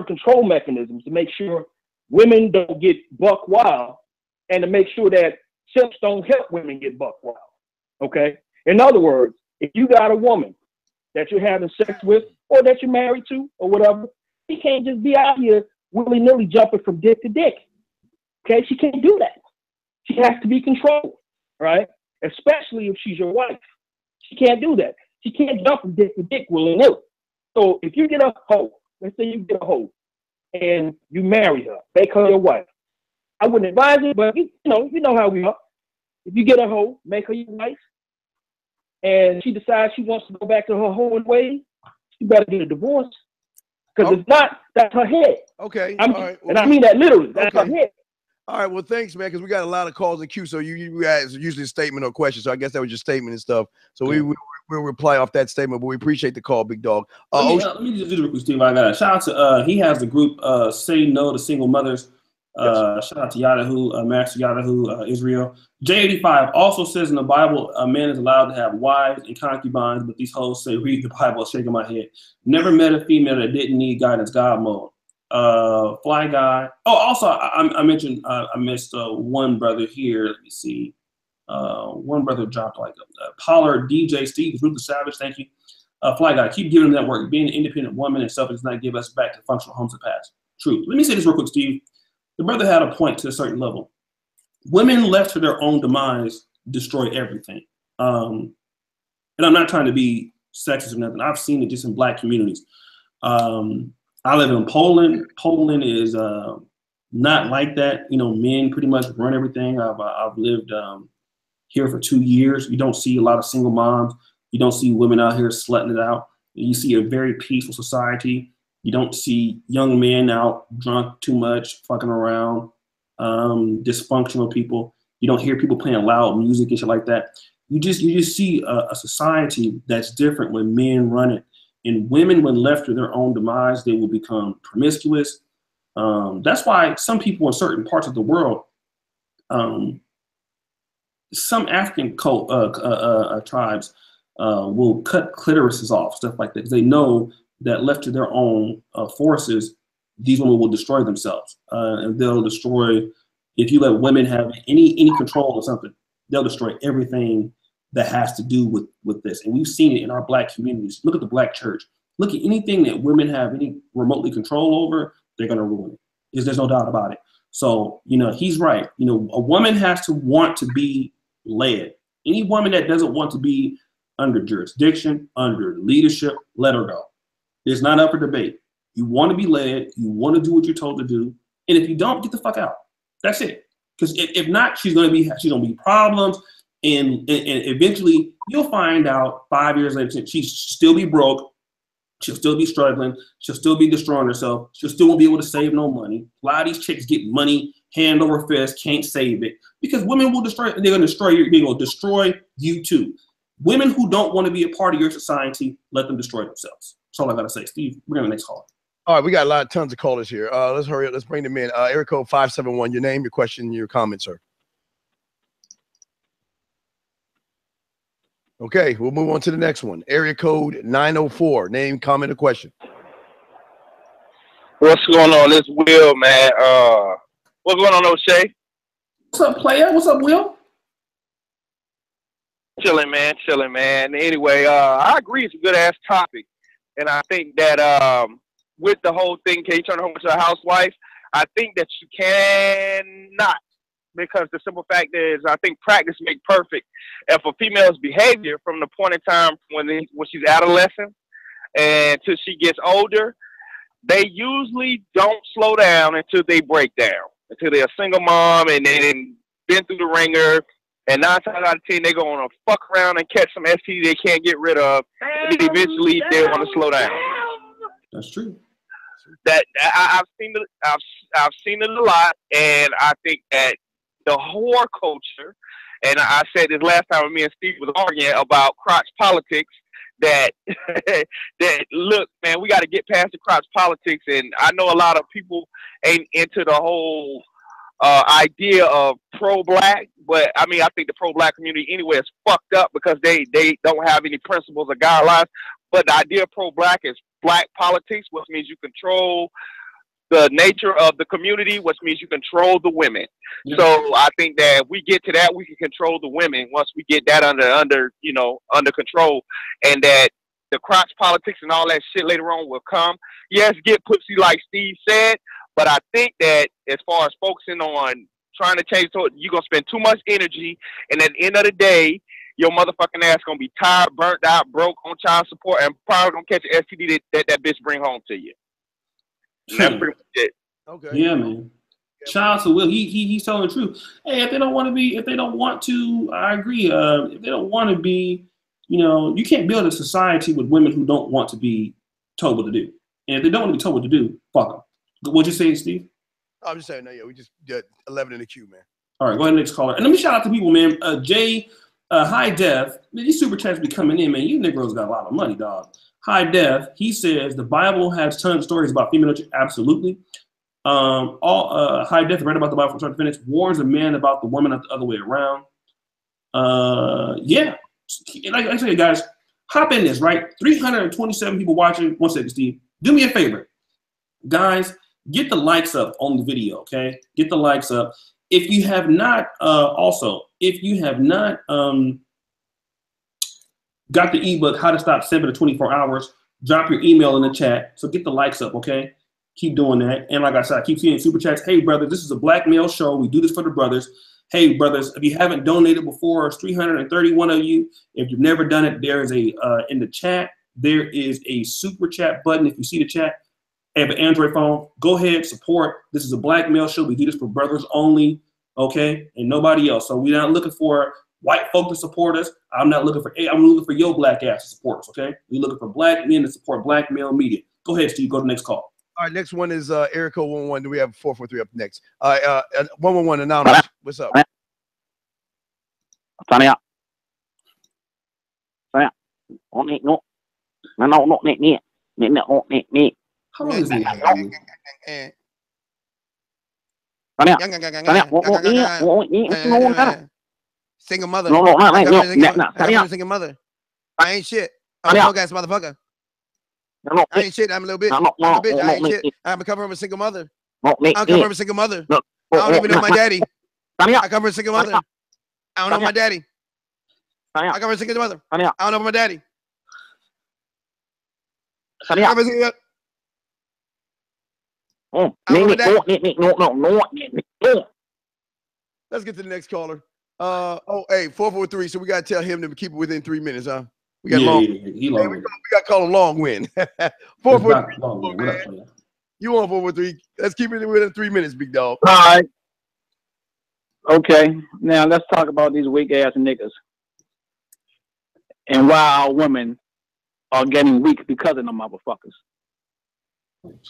control mechanisms to make sure women don't get buck wild, and to make sure that simps don't help women get buck wild. Okay? In other words, if you got a woman that you're having sex with, or that you're married to, or whatever, She can't just be out here willy-nilly jumping from dick to dick. Okay, she can't do that. She has to be controlled, right? Especially if she's your wife. She can't do that. She can't jump from dick to dick willy-nilly. So if you get a hoe, let's say you get a hoe, and you marry her, make her your wife. I wouldn't advise it, but you know how we are. If you get a hoe, make her your wife, and she decides she wants to go back to her hoeing ways, you better get a divorce. Because if not, that's her head. Okay. All right. Well, and I mean that literally. That's her head. All right. Well, thanks, man, because we got a lot of calls in queue. So you guys usually a statement or question. So I guess that was your statement and stuff. So we'll reply off that statement, but we appreciate the call, big dog. Let me just do real quick, Steve. I got a shout out to he has the group Say No to Single Mothers. Shout out to Yahoo, Master Yahoo, Israel. J85 also says in the Bible, a man is allowed to have wives and concubines, but these hoes say, read the Bible, shaking my head. Never met a female that didn't need guidance, God mode. Fly Guy. Oh, also, I mentioned, I missed one brother here. Let me see. One brother dropped like Pollard, DJ Steve, Ruth the Savage, thank you. Fly Guy, keep giving them that work. Being an independent woman and self does not give us back to functional homes of past. True. Let me say this real quick, Steve. The brother had a point to a certain level. Women left to their own demise destroy everything. And I'm not trying to be sexist or nothing. I've seen it just in black communities. I live in Poland. Poland is not like that. You know, men pretty much run everything. I've lived here for 2 years. You don't see a lot of single moms. You don't see women out here slutting it out. You see a very peaceful society. You don't see young men out drunk too much, fucking around, dysfunctional people. You don't hear people playing loud music and shit like that. You just see a society that's different when men run it. And women, when left to their own demise, they will become promiscuous. That's why some people in certain parts of the world, some African tribes will cut clitorises off, stuff like that, because they know that left to their own forces, these women will destroy themselves. And they'll destroy, if you let women have any control or something, they'll destroy everything that has to do with this. And we've seen it in our black communities. Look at the black church. Look at anything that women have any remotely control over, they're gonna ruin it. Because there's no doubt about it. So, you know, he's right. You know, a woman has to want to be led. Any woman that doesn't want to be under jurisdiction, under leadership, let her go. It's not up for debate. You want to be led. You want to do what you're told to do. And if you don't, get the fuck out. That's it. Because if not, she's gonna be problems. And eventually you'll find out 5 years later, she'll still be broke. She'll still be struggling. She'll still be destroying herself. She'll still won't be able to save no money. A lot of these chicks get money hand over fist, can't save it. Because women will destroy, they're gonna destroy you, they're gonna destroy you too. Women who don't want to be a part of your society, let them destroy themselves. That's all I gotta say. Steve, we're gonna next call. All right, we got tons of callers here. Let's hurry up. Let's bring them in. Area code 571. Your name, your question, your comment, sir. Okay, we'll move on to the next one. Area code 904. Name, comment, or question. What's going on? This Will, man. What's going on, O'Shea? What's up, player? What's up, Will? Chilling, man. Chilling, man. Anyway, I agree. It's a good ass topic, and I think that with the whole thing, can you turn home to a housewife? I think that you cannot, because the simple fact is, I think practice makes perfect. And for females' behavior, from the point in time when she's adolescent and until she gets older, they usually don't slow down until they break down, until they're a single mom and they've been through the ringer. And 9 times out of 10, they're going to fuck around and catch some STD they can't get rid of. And then eventually they want to slow down. That's true. I've seen it a lot, and I think that the whore culture, and I said this last time when me and Steve was arguing about crotch politics, that look, man, we got to get past the crotch politics. And I know a lot of people ain't into the whole idea of pro-black, but I mean, I think the pro-black community anyway is fucked up because they don't have any principles or guidelines. But the idea of pro-black is black politics, which means you control the nature of the community, which means you control the women. Yeah. So I think that if we get to that, we can control the women once we get that under control. And that the crotch politics and all that shit later on will come. Yes, get pussy like Steve said, but I think that as far as focusing on trying to change, so you're gonna spend too much energy, and at the end of the day, your motherfucking ass gonna be tired, burnt out, broke on child support, and probably gonna catch an STD that bitch bring home to you. And that's pretty much it. Okay. Yeah, man. Shout out to Will. He's telling the truth. Hey, if they don't want to, I agree. If they don't want to be, you can't build a society with women who don't want to be told what to do. And if they don't want to be told what to do, fuck them. What'd you say, Steve? I'm just saying, no, yeah, we just got 11 in the queue, man. All right, go ahead, next caller. And let me shout out to people, man. Jay, High Def, these super chats be coming in, man. You Negroes got a lot of money, dog. High Def, he says the Bible has tons of stories about female nature. Absolutely. High Def, read about the Bible from start to finish, warns a man about the woman, not the other way around. Yeah. Like I said, guys, hop in this, right? 327 people watching. One second, Steve. Do me a favor. Guys, get the likes up on the video, okay? Get the likes up. If you have not, if you have not got the ebook, How to Stop 7 to 24 Hours, drop your email in the chat. So get the likes up, okay? Keep doing that. And like I said, I keep seeing super chats. Hey, brother, this is a black male show. We do this for the brothers. Hey, brothers, if you haven't donated before, it's 331 of you. If you've never done it, there is in the chat, there is a super chat button. If you see the chat, have an Android phone, go ahead, support. This is a black male show. We do this for brothers only, okay? And nobody else. So we're not looking for white folk to support us. I'm looking for your black ass to support us, okay? We're looking for black men to support black male media. Go ahead, Steve, go to the next call. All right, next one is Erico 111. Do we have 443 up next? 111 anonymous. What's up? Tanya. How long is it? Single mother. Single mother. I ain't shit. I'm a broke ass motherfucker. I ain't shit. I'm a little bitch. I'm a bitch. I ain't shit. I'm come from a single mother. I come from a single mother. I don't even know my daddy. I come from a single mother. I don't know my daddy. I come from a single mother. I don't know my daddy. Let's get to the next caller. Hey, 443. So we gotta tell him to keep it within 3 minutes, huh? We got we got to call him Long Win. 443. You on 443? Let's keep it within 3 minutes, big dog. All right. Okay. Now let's talk about these weak ass niggas and why our women are getting weak because of them motherfuckers.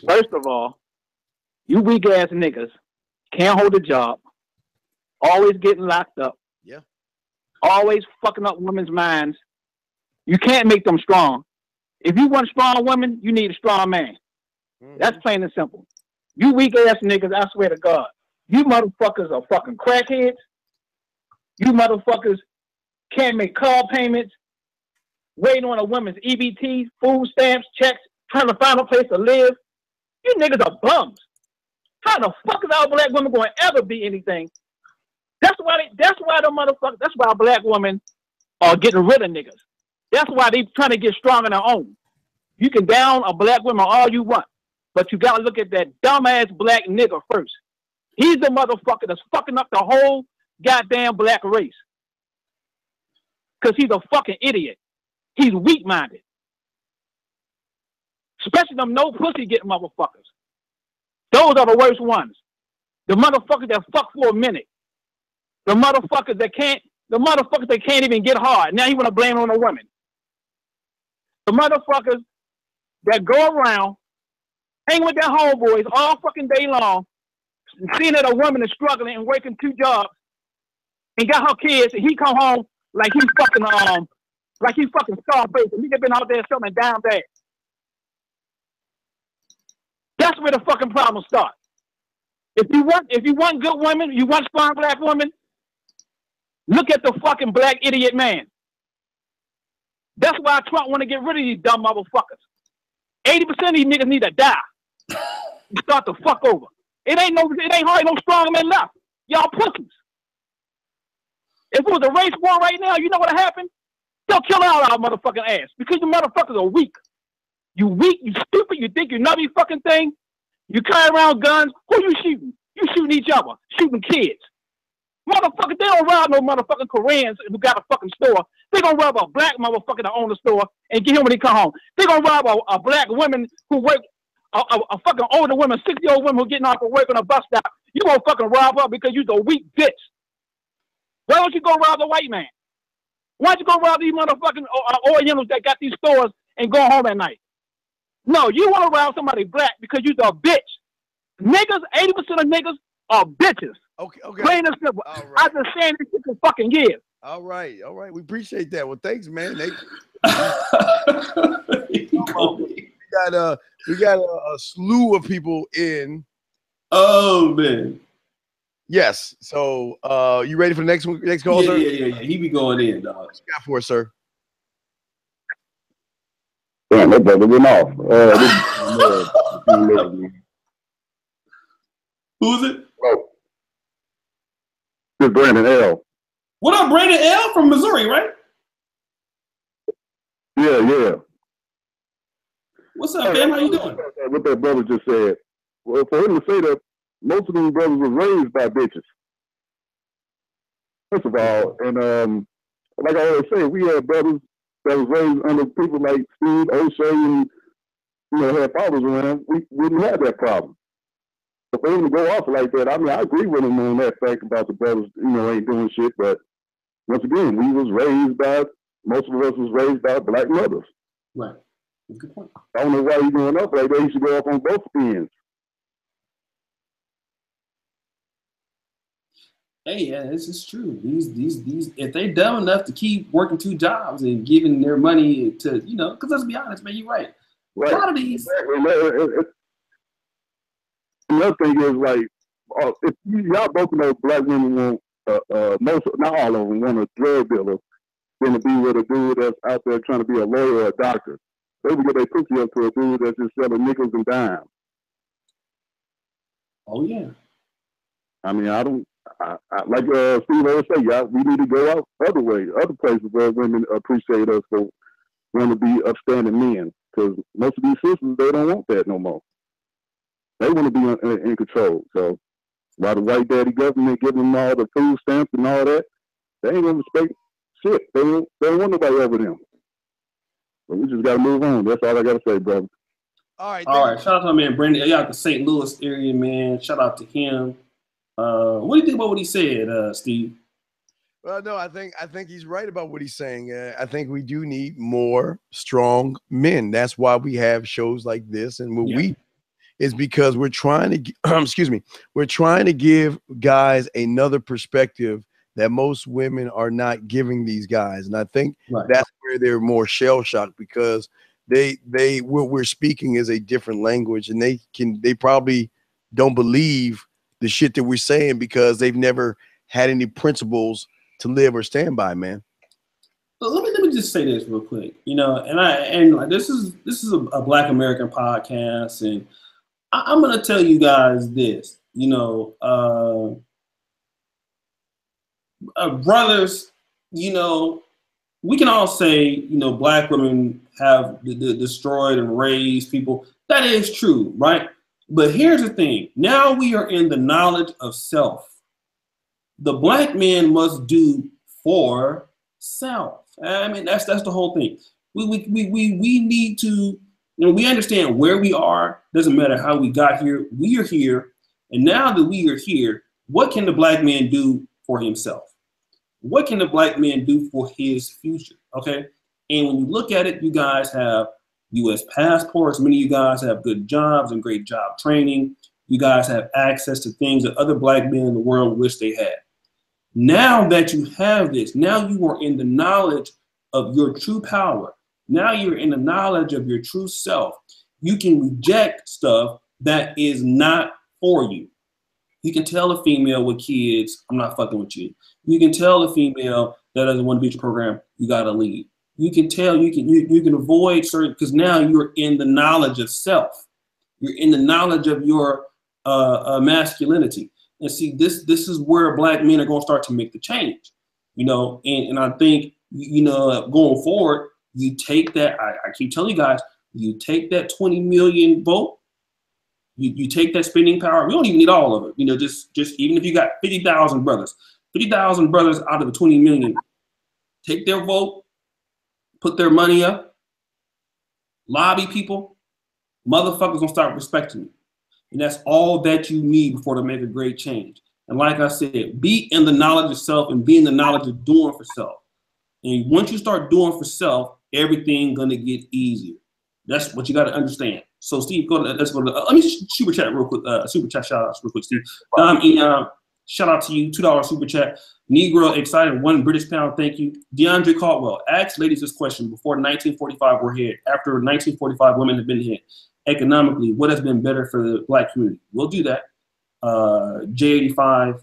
First of all, you weak ass niggas can't hold a job, always getting locked up, always fucking up women's minds. You can't make them strong. If you want strong women, you need a strong man. That's plain and simple. You weak ass niggas, I swear to God, you motherfuckers are fucking crackheads. You motherfuckers can't make car payments, waiting on a woman's EBT, food stamps, checks, trying to find a place to live. You niggas are bums. How the fuck is our black women going to ever be anything? That's why black women are getting rid of niggas. That's why they trying to get strong on their own. You can down a black woman all you want, but you got to look at that dumbass black nigga first. He's the motherfucker that's fucking up the whole goddamn black race. Because he's a fucking idiot. He's weak-minded. Especially them no pussy getting motherfuckers. Those are the worst ones. The motherfuckers that fuck for a minute. The motherfuckers that can't even get hard. Now you want to blame it on the women. The motherfuckers that go around hanging with their homeboys all fucking day long, seeing that a woman is struggling and working 2 jobs and got her kids, and he come home like he's fucking Scarface, and he just been out there selling down bad. That's where the fucking problem starts. If you want good women, you want strong black women, look at the fucking black idiot man. That's why Trump want to get rid of these dumb motherfuckers. 80% of these niggas need to die. You start to fuck over. It ain't hardly no strong men left. Y'all pussies. If it was a race war right now, you know what happened? They'll kill all our motherfucking ass because you motherfuckers are weak. You weak, you stupid, you think you know every fucking thing. You carry around guns. Who you shooting? You shooting each other, shooting kids. Motherfucker, they don't rob no motherfucking Koreans who got a fucking store. They gonna rob a black motherfucker that own the store and get him when he come home. They gonna rob a black woman who work, a fucking older woman, 60-year-old woman who getting off of work on a bus stop. You gonna fucking rob her because you the weak bitch. Why don't you go rob the white man? Why don't you go rob these motherfucking Orientals that got these stores and go home at night? No, you want to rob somebody black because you the bitch. Niggas, 80% of niggas are bitches. Okay. Plain and simple. All right. I've been saying this shit for fucking years. All right. We appreciate that. Well, thanks, man. We got a slew of people in. Oh man. Yes. So, you ready for the next call, sir? Yeah. He be going in, dog. What you got for us, sir? Damn, that brother went off. Who's it? Oh. This is Brandon L. What up, Brandon L. from Missouri, right? Yeah. What's up, man? How you doing? What that brother just said. Well, for him to say that most of these brothers were raised by bitches. First of all, and like I always say, we had brothers that was raised under people like Steve O'Shea and had fathers around. We didn't have that problem. So for him to go off like that, I mean, I agree with him on that fact about the brothers, ain't doing shit. But once again, most of us was raised by black mothers. Right. Good point. I don't know why he's going up like that. He should go up on both ends. Hey, yeah, this is true. These, if they dumb enough to keep working 2 jobs and giving their money to, because let's be honest, man, you're right. Right. A lot of these. Another thing is like, if y'all both know black women want, not all of them want a drug dealer than to be with a dude that's out there trying to be a lawyer or a doctor. They would get their pussy up to a dude that's just selling nickels and dimes. Oh yeah. I mean, like Steve always say, y'all, we need to go out other places where women appreciate us for want to be upstanding men. Because most of these sisters, they don't want that no more. They want to be in control. So while the white daddy government giving them all the food stamps and all that, they ain't gonna respect shit. They don't want nobody over them. But we just gotta move on. That's all I gotta say, brother. All right. Shout out to my man Brandon. Y'all the St. Louis area, man. Shout out to him. What do you think about what he said, Steve? Well, no, I think he's right about what he's saying. I think we do need more strong men. That's why we have shows like this, and we is because we're trying to we're trying to give guys another perspective that most women are not giving these guys, and I think that's where they're more shell shocked because they what we're speaking is a different language, and they probably don't believe the shit that we're saying because they've never had any principles to live or stand by, man. Let me just say this real quick, and this is a Black American podcast, and I'm gonna tell you guys this, brothers, we can all say, Black women have destroyed and raised people. That is true, right? But here's the thing. Now we are in the knowledge of self. The Black man must do for self. I mean, that's the whole thing. We need to, we understand where we are. Doesn't matter how we got here. We are here. And now that we are here, what can the Black man do for himself? What can the Black man do for his future? Okay. And when you look at it, you guys have U.S. passports. Many of you guys have good jobs and great job training. You guys have access to things that other Black men in the world wish they had. Now that you have this, now you are in the knowledge of your true power. Now you're in the knowledge of your true self. You can reject stuff that is not for you. You can tell a female with kids, I'm not fucking with you. You can tell a female that doesn't want to be in your program, you gotta leave. You can tell, you can avoid certain, because now you're in the knowledge of self. You're in the knowledge of your masculinity. And see, this is where Black men are going to start to make the change, and I think you know, going forward, you take that. I keep telling you guys, you take that 20 million vote. You take that spending power. We don't even need all of it. You know, just even if you got 50,000 brothers out of the 20 million, take their vote, put their money up, lobby people. Motherfuckers gonna start respecting you, and that's all that you need before to make a great change. And like I said, be in the knowledge of self and be in the knowledge of doing for self. And once you start doing for self, everything gonna get easier. That's what you got to understand. So Steve, let's go to let me super chat real quick. Super chat shout outs real quick, Steve. Shout out to you, $2 super chat. Negro excited, 1 British pound, thank you. DeAndre Caldwell, ask ladies this question: before 1945 were hit, after 1945 women have been hit, economically, what has been better for the Black community? We'll do that. J85,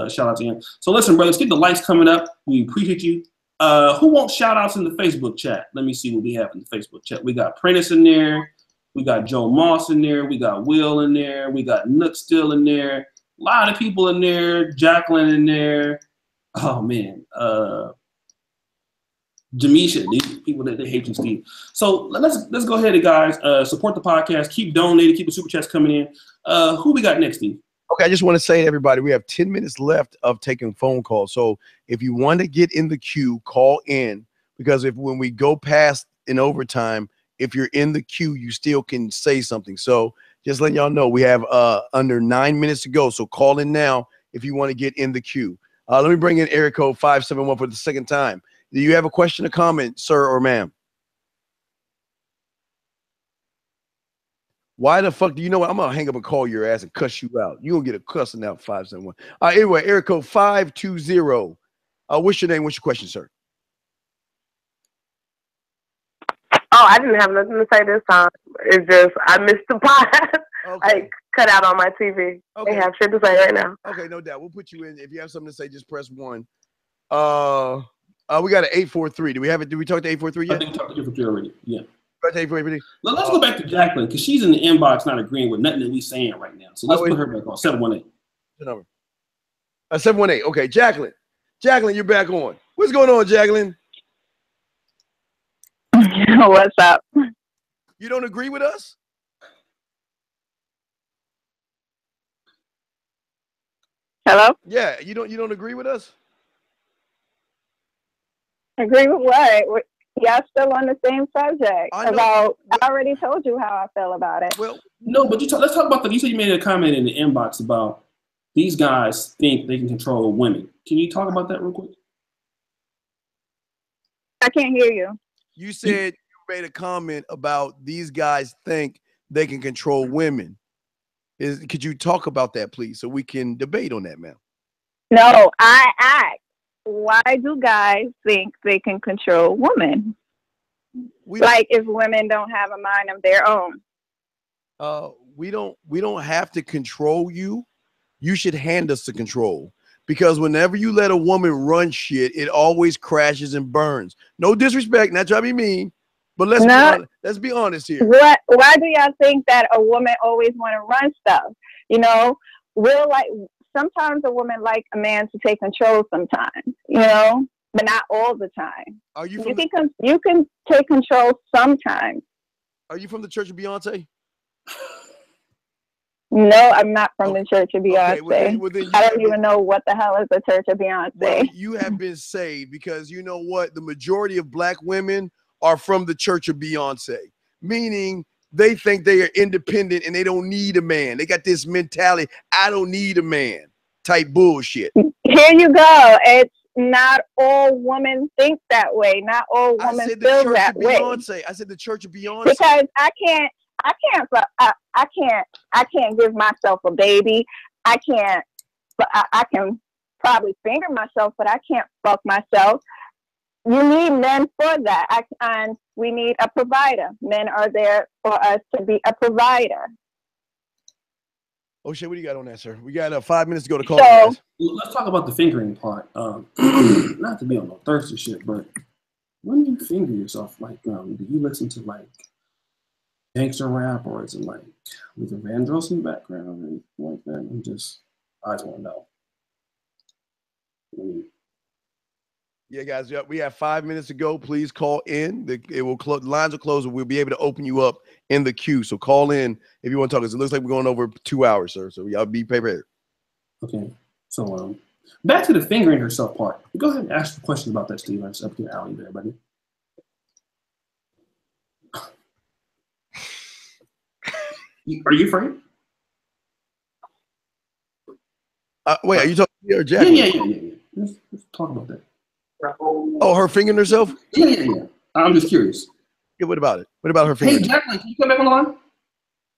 shout out to him. So listen, brothers, keep the lights coming up. We appreciate you. Who wants shout outs in the Facebook chat? Let me see what we have in the Facebook chat. We got Prentice in there. We got Joe Moss in there. We got Will in there. We got Nook still in there. A lot of people in there. Jacqueline in there. Oh, man. Jamisha, these people that they hate you, Steve. So let's go ahead, guys. Support the podcast. Keep donating. Keep the super chats coming in. Who we got next, Steve? Okay, I just want to say to everybody, we have 10 minutes left of taking phone calls. So if you want to get in the queue, call in, because when we go past in overtime, if you're in the queue, you still can say something. So just letting y'all know, we have under 9 minutes to go. So call in now if you want to get in the queue. Let me bring in area code 571 for the second time. Do you have a question or comment, sir or ma'am? Why the fuck do you know what? I'm gonna hang up and call your ass and cuss you out. You gonna get a cussing out 571. Anyway, area code 520. What's your name? What's your question, sir? Oh, I didn't have nothing to say this time. It's just I missed the pod. Okay. I cut out on my TV. Okay. They have shit to say right now. Okay, no doubt. We'll put you in. If you have something to say, just press 1. We got an 843. Do we have it? Did we talk to 843 yet? I think we talked to 843 already. Yeah. Let's go back to Jacqueline, because she's in the inbox not agreeing with nothing that we saying right now. So let's put her back on 718. The number. 718. Okay, Jacqueline. Jacqueline, you're back on. What's going on, Jacqueline? What's up? You don't agree with us? Hello? Yeah, you don't agree with us? Agree with what? Y'all still on the same subject I already told you how I feel about it. Well, no, but let's talk about that. You said you made a comment in the inbox about these guys think they can control women. Can you talk about that real quick? I can't hear you. You said you made a comment about these guys think they can control women. Could you talk about that, please, so we can debate on that, ma'am? No, I asked, why do guys think they can control women? Like if women don't have a mind of their own. We don't have to control you. You should hand us the control. Because whenever you let a woman run shit, it always crashes and burns. No disrespect, not trying to be mean, but let's be honest here. Why do y'all think that a woman always want to run stuff? You know, sometimes a woman like a man to take control sometimes, you know, but not all the time. You can take control sometimes. Are you from the Church of Beyonce? No, I'm not from the Church of Beyonce. Okay, well then I don't even know what the hell is the Church of Beyonce. Well, you have been saved, because you know what? The majority of black women are from the Church of Beyonce, meaning they think they are independent and they don't need a man. They got this mentality, I don't need a man type bullshit. Here you go. It's not all women think that way. Not all women feel that way. I said the Church of Beyonce. Because I can't give myself a baby. I can probably finger myself, but I can't fuck myself. You need men for that. And we need a provider. Men are there for us to be a provider. Oh shit, what do you got on that, sir? We got 5 minutes to go to call. So, let's talk about the fingering part. Not to be on no thirsty shit, but when you finger yourself, like, do you listen to like gangster rap, or is it like with a Vandross in the background or anything like that? I just want to know. Yeah, guys, yeah, we have 5 minutes to go. Please call in. It will close. Lines will close, and we'll be able to open you up in the queue. So call in if you want to talk. It looks like we're going over 2 hours, sir. So y'all be prepared. Okay. So back to the fingering herself part. Go ahead and ask the question about that, Steve. It's up to your alley there, buddy. Are you afraid? Wait, are you talking to me or Jack? Yeah. Let's talk about that. Oh, her fingering herself? Yeah. I'm just curious. Yeah, what about it? What about her fingering? Hey, Jacqueline, can you come back on the line?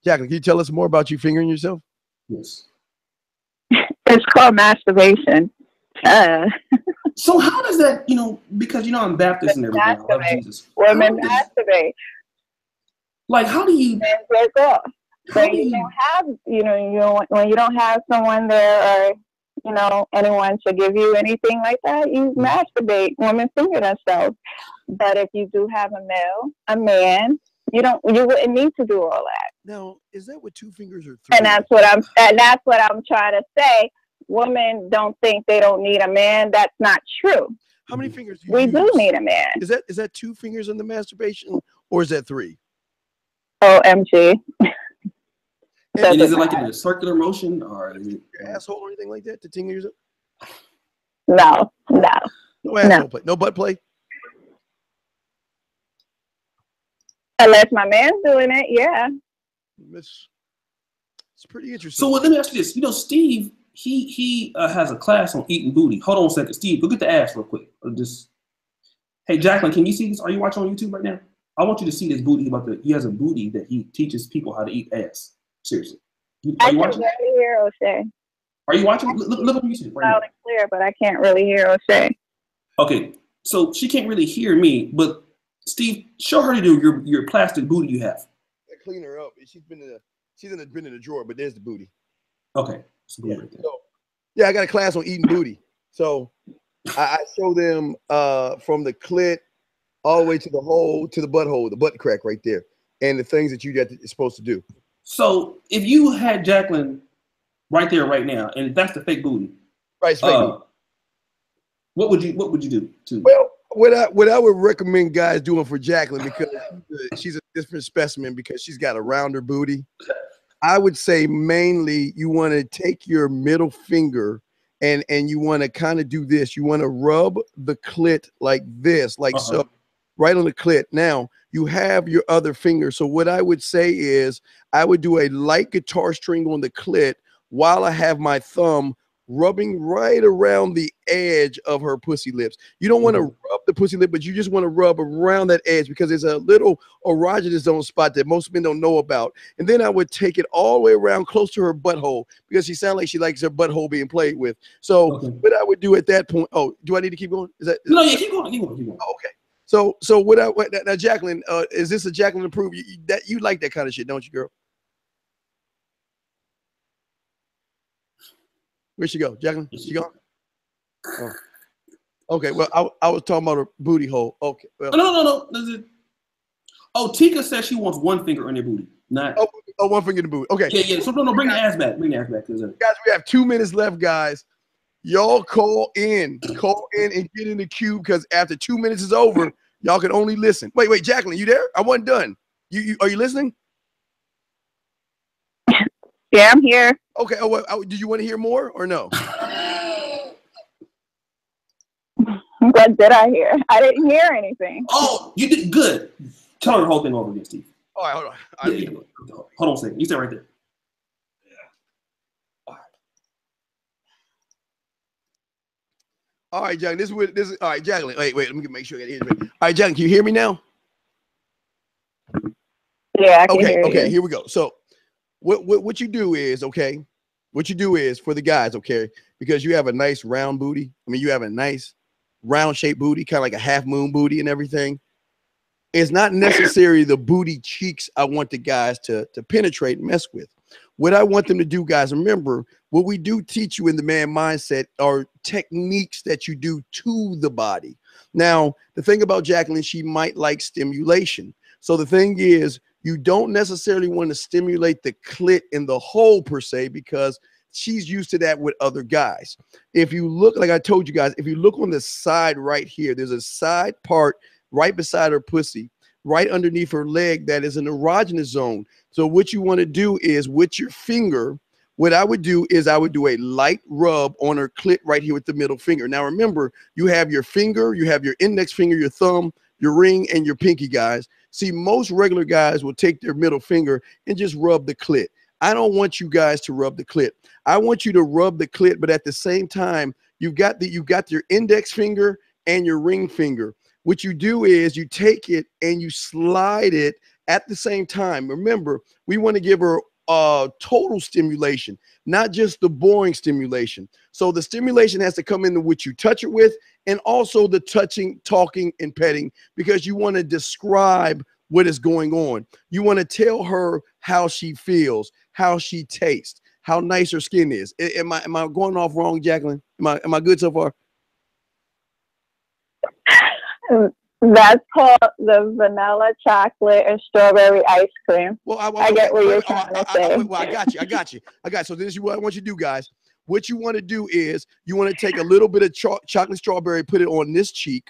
Jacqueline, can you tell us more about you fingering yourself? Yes. It's called masturbation. So how does that, because I'm Baptist and everything. I love Jesus. Women masturbate. Like, how do you? Men jerk off. When you don't have, when you don't have someone there, or anyone to give you anything like that, you masturbate. Women finger themselves. But if you do have a man, you wouldn't need to do all that. Now, is that what 2 fingers or 3? And that's what I'm trying to say. Women don't think they don't need a man. That's not true. How many fingers do you We use? do need a man. Is that 2 fingers in the masturbation, or is that 3? OMG. And is it like in a circular motion, or is it your asshole or anything like that to tingle yourself? No. No asshole play. No butt play? Unless my man's doing it, yeah. It's pretty interesting. So let me ask you this. Steve, he has a class on eating booty. Hold on a second. Steve, go get the ass real quick. Hey, Jacqueline, can you see this? Are you watching on YouTube right now? I want you to see this booty he has a booty that he teaches people how to eat ass. Seriously. I can barely hear O'Shea. Are you watching? Look on YouTube. Loud and clear, but I can't really hear O'Shea. Okay, so she can't really hear me, but Steve, show her to do your plastic booty you have. I clean her up. She's been in a drawer, but there's the booty. Okay. Yeah. I got a class on eating booty. So I show them from the clit all the way to the hole, to the butthole, the butt crack right there, and the things that you're supposed to do. So if you had Jacqueline right there, right now, and that's the fake booty, right? What would you do to? Well, what I would recommend guys doing for Jacqueline, because she's a different specimen, because she's got a rounder booty. I would say mainly you want to take your middle finger and you want to kind of do this. You want to rub the clit like this, so, right on the clit. Now you have your other finger. So what I would say is I would do a light guitar string on the clit while I have my thumb rubbing right around the edge of her pussy lips. You don't want to rub the pussy lip, but you just want to rub around that edge, because there's a little erogenous zone spot that most men don't know about. And then I would take it all the way around close to her butthole, because she sounds like she likes her butthole being played with. So what I would do at that point, do I need to keep going? No, yeah, keep going. Oh, okay. So now, Jacqueline, is this a Jacqueline approved? You like that kind of shit, don't you, girl? Where'd she go, Jacqueline? She gone? Oh. Okay. Well, I was talking about her booty hole. Okay. Well. No. Oh, Tika says she wants 1 finger in her booty. Not. Oh, 1 finger in the booty. Okay. Yeah. So no, bring the ass back. Guys, we have 2 minutes left, guys. Y'all call in and get in the queue, because after 2 minutes is over, y'all can only listen. Wait, Jacqueline, you there? I wasn't done. You are you listening? Yeah, I'm here. Okay. Did you want to hear more or no? What did I hear? I didn't hear anything. Oh, you did good. Tell her the whole thing over again, Steve. All right, hold on. Hold on a second. You stay right there. All right, Jacqueline. This is all right, Jacqueline. Wait. Let me make sure I get it. All right, Jacqueline, can you hear me now? Yeah, I can hear you. Okay, here we go. So what you do is, for the guys, okay, because you have a nice round booty. I mean, you have a nice round shaped booty, kind of like a half moon booty and everything. It's not necessarily the booty cheeks I want the guys to penetrate and mess with. What I want them to do, guys, remember, what we do teach you in the man mindset are techniques that you do to the body. Now, the thing about Jacqueline, she might like stimulation. So the thing is, you don't necessarily want to stimulate the clit in the hole per se, because she's used to that with other guys. If you look, like I told you guys, if you look on the side right here, there's a side part right beside her pussy, right underneath her leg, that is an erogenous zone. So what you want to do is with your finger, what I would do is I would do a light rub on her clit right here with the middle finger. Now remember, you have your finger, you have your index finger, your thumb, your ring, and your pinky, guys. See, most regular guys will take their middle finger and just rub the clit. I don't want you guys to rub the clit. I want you to rub the clit, but at the same time, you've got your index finger and your ring finger. What you do is you take it and you slide it at the same time. Remember, we want to give her total stimulation, not just the boring stimulation. So the stimulation has to come into what you touch it with, and also the touching, talking, and petting, because you want to describe what is going on. You want to tell her how she feels, how she tastes, how nice her skin is. Am I going off wrong, Jacqueline? Am I good so far? That's called the vanilla, chocolate, and strawberry ice cream. Well, I get what you're trying to say. Well, I got you. So this is what I want you to do, guys. What you want to do is you want to take a little bit of chocolate strawberry, put it on this cheek,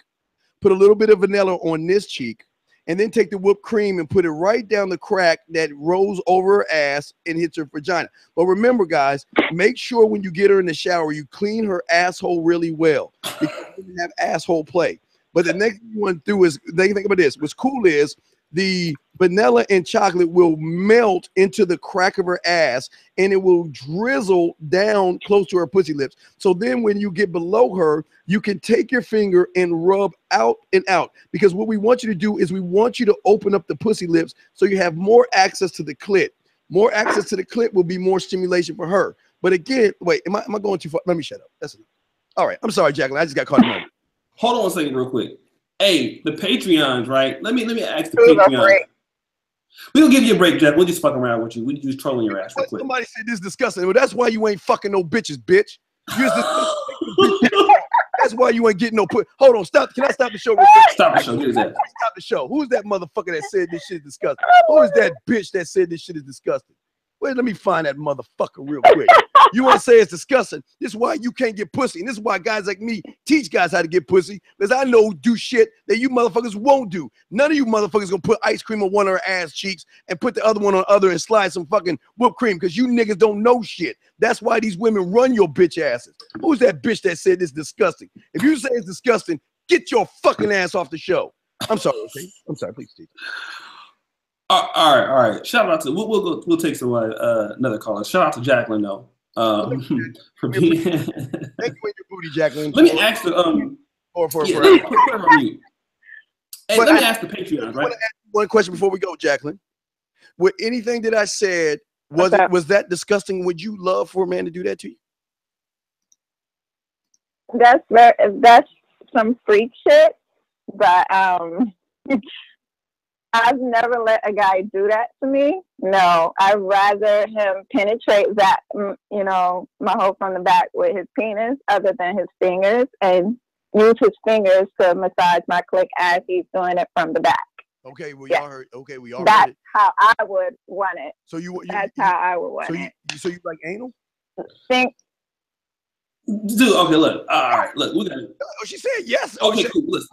put a little bit of vanilla on this cheek, and then take the whipped cream and put it right down the crack that rolls over her ass and hits her vagina. But remember, guys, make sure when you get her in the shower, you clean her asshole really well, because you have asshole play. But the next thing you want to do is, think about this. What's cool is the vanilla and chocolate will melt into the crack of her ass, and it will drizzle down close to her pussy lips. So then when you get below her, you can take your finger and rub out and out. Because what we want you to do is we want you to open up the pussy lips so you have more access to the clit. More access to the clit will be more stimulation for her. But again, wait, am I going too far? Let me shut up. That's enough. All right. I'm sorry, Jacqueline. I just got caught in the moment. Hold on a second real quick. Hey, the Patreons, right? Let me ask the Patreons. We'll give you a break, Jack. We'll just fuck around with you. We just trolling your ass real quick. Somebody said this is disgusting. Well, that's why you ain't fucking no bitches, bitch. That's why you ain't getting no put. Hold on, stop. Can I stop the show real quick? Stop the show. Get his ass. Stop the show. Who's that motherfucker that said this shit is disgusting? Who is that bitch that said this shit is disgusting? Wait, let me find that motherfucker real quick. You want to say it's disgusting? This is why you can't get pussy. And this is why guys like me teach guys how to get pussy, because I know do shit that you motherfuckers won't do. None of you motherfuckers gonna put ice cream on one of her ass cheeks and put the other one on the other and slide some fucking whipped cream, because you niggas don't know shit. That's why these women run your bitch asses. Who's that bitch that said it's disgusting? If you say it's disgusting, get your fucking ass off the show. I'm sorry, okay? I'm sorry, please, Steve. All right. Shout out to we'll take some another caller. Shout out to Jacqueline though. For being Thank you in your booty, Jacqueline. Let me ask the let me ask the Patreon, right? One question before we go, Jacqueline. With anything that I said, was that disgusting? Would you love for a man to do that to you? That's some freak shit, but I've never let a guy do that to me. No, I'd rather him penetrate that, my hole from the back with his penis other than his fingers, and use his fingers to massage my clit as he's doing it from the back. Okay, well, y'all heard. Okay, we all That's heard it. how I would want it. So that's how I would want it. So you like anal? Dude, okay, look. All right, look, we got it. Oh, she said yes. Okay, cool. Listen,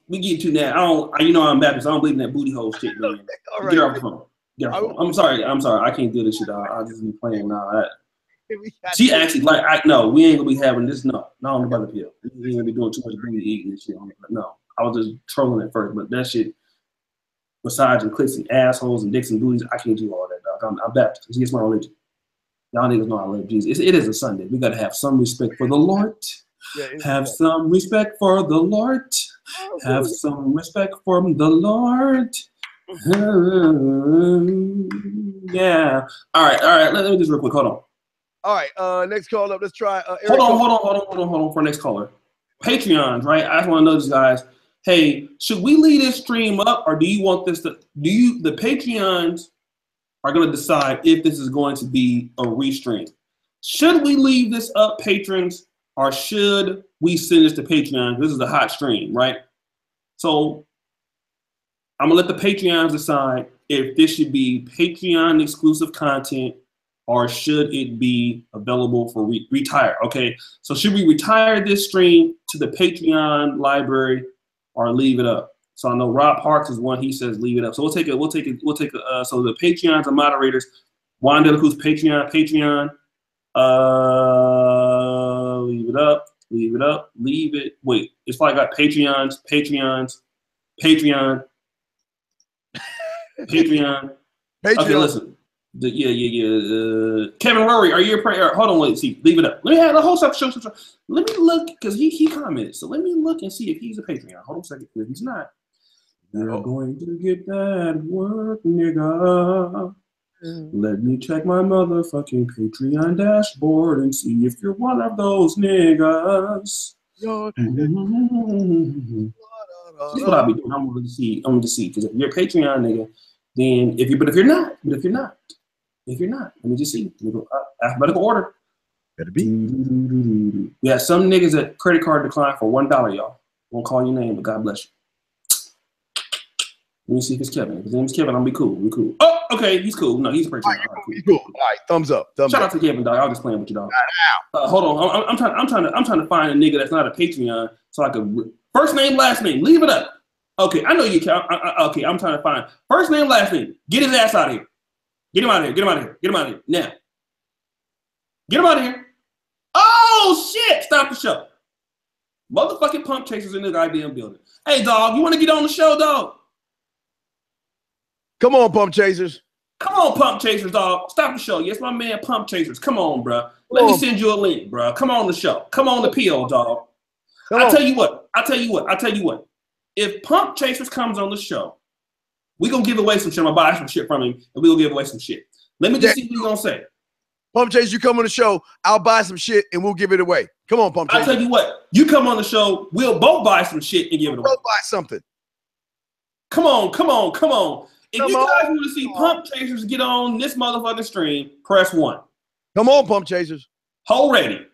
we get to that. I'm Baptist. I don't believe in that booty hole shit, man. All right. Get off the phone. I'm sorry. I can't do this shit. I just be playing now. She actually no, we ain't gonna be having this. No, not on the brother pill. We ain't gonna be doing too much green eating and shit. No, I was just trolling at first, but that shit, massaging clits and assholes and dicks and booties, I can't do all that, dog. I'm Baptist. It's against my religion. Y'all niggas know I love Jesus. It is a Sunday. We gotta have some respect for the Lord. Have some respect for the Lord. Have some respect for the Lord. Yeah. All right. Let me just real quick. Hold on. All right. Next call up. Let's try. Hold on for next caller. Patreons, right? I just want to know this, guys. Hey, should we leave this stream up, or do you want this to? The Patreons are going to decide if this is going to be a restream. Should we leave this up, patrons, or should we send this to Patreon? This is a hot stream, right? So I'm going to let the Patreons decide if this should be Patreon exclusive content or should it be available for retire? Okay, so should we retire this stream to the Patreon library or leave it up? So I know Rob Parks is one. He says leave it up. So we'll take it. So the Patreons and moderators, Wanda, who's Patreon, leave it up, leave it up, leave it. Wait, it's like I got Patreon. Patreon. Okay, listen. Kevin Rory, are you a prayer? Hold on, wait, see, leave it up. Let me have the whole stuff. Let me look, because he commented. So let me look and see if he's a Patreon. Hold on a second. If he's not, you're going to get that work, nigga. Let me check my motherfucking Patreon dashboard and see if you're one of those niggas. That's what I'll be doing. I'm going to see. Because if you're a Patreon nigga, then if you're not, let me just see. Let me go alphabetical order. Better be. We have some niggas that credit card decline for $1, y'all. Won't call your name, but God bless you. Let me see if it's Kevin. If his name's Kevin, I'll be cool. We're cool. Oh, okay, he's cool. No, he's a Patreon. All right, he's cool. All right, thumbs up. Shout out to Kevin, dog. I was just playing with you, dog. Hold on. I'm trying to find a nigga that's not a Patreon so I could first name, last name. Leave it up. Okay, I know you can. Okay, I'm trying to find first name, last name. Get his ass out of here. Get him out of here. Get him out of here. Get him out of here. Now. Get him out of here. Oh, shit. Stop the show. Motherfucking Pump Chasers in the goddamn building. Hey, dog, you want to get on the show, dog? Come on, Pump Chasers. Come on, Pump Chasers, dog. Stop the show. Yes, my man, Pump Chasers. Come on, bro. Let me send you a link, bro. Come on the show. Come on the PO, dog. I'll tell you what. If Pump Chasers comes on the show, we're going to give away some shit. I'm going to buy some shit from him, and we're going to give away some shit. Let me just see what he's going to say. Pump Chasers, you come on the show, I'll buy some shit, and we'll give it away. Come on, Pump Chasers. I'll tell you what. You come on the show, we'll both buy some shit and give it away. We'll buy something. Come on. If you guys want to see Pump Chasers get on this motherfucking stream, press 1. Come on, Pump Chasers. Hold ready.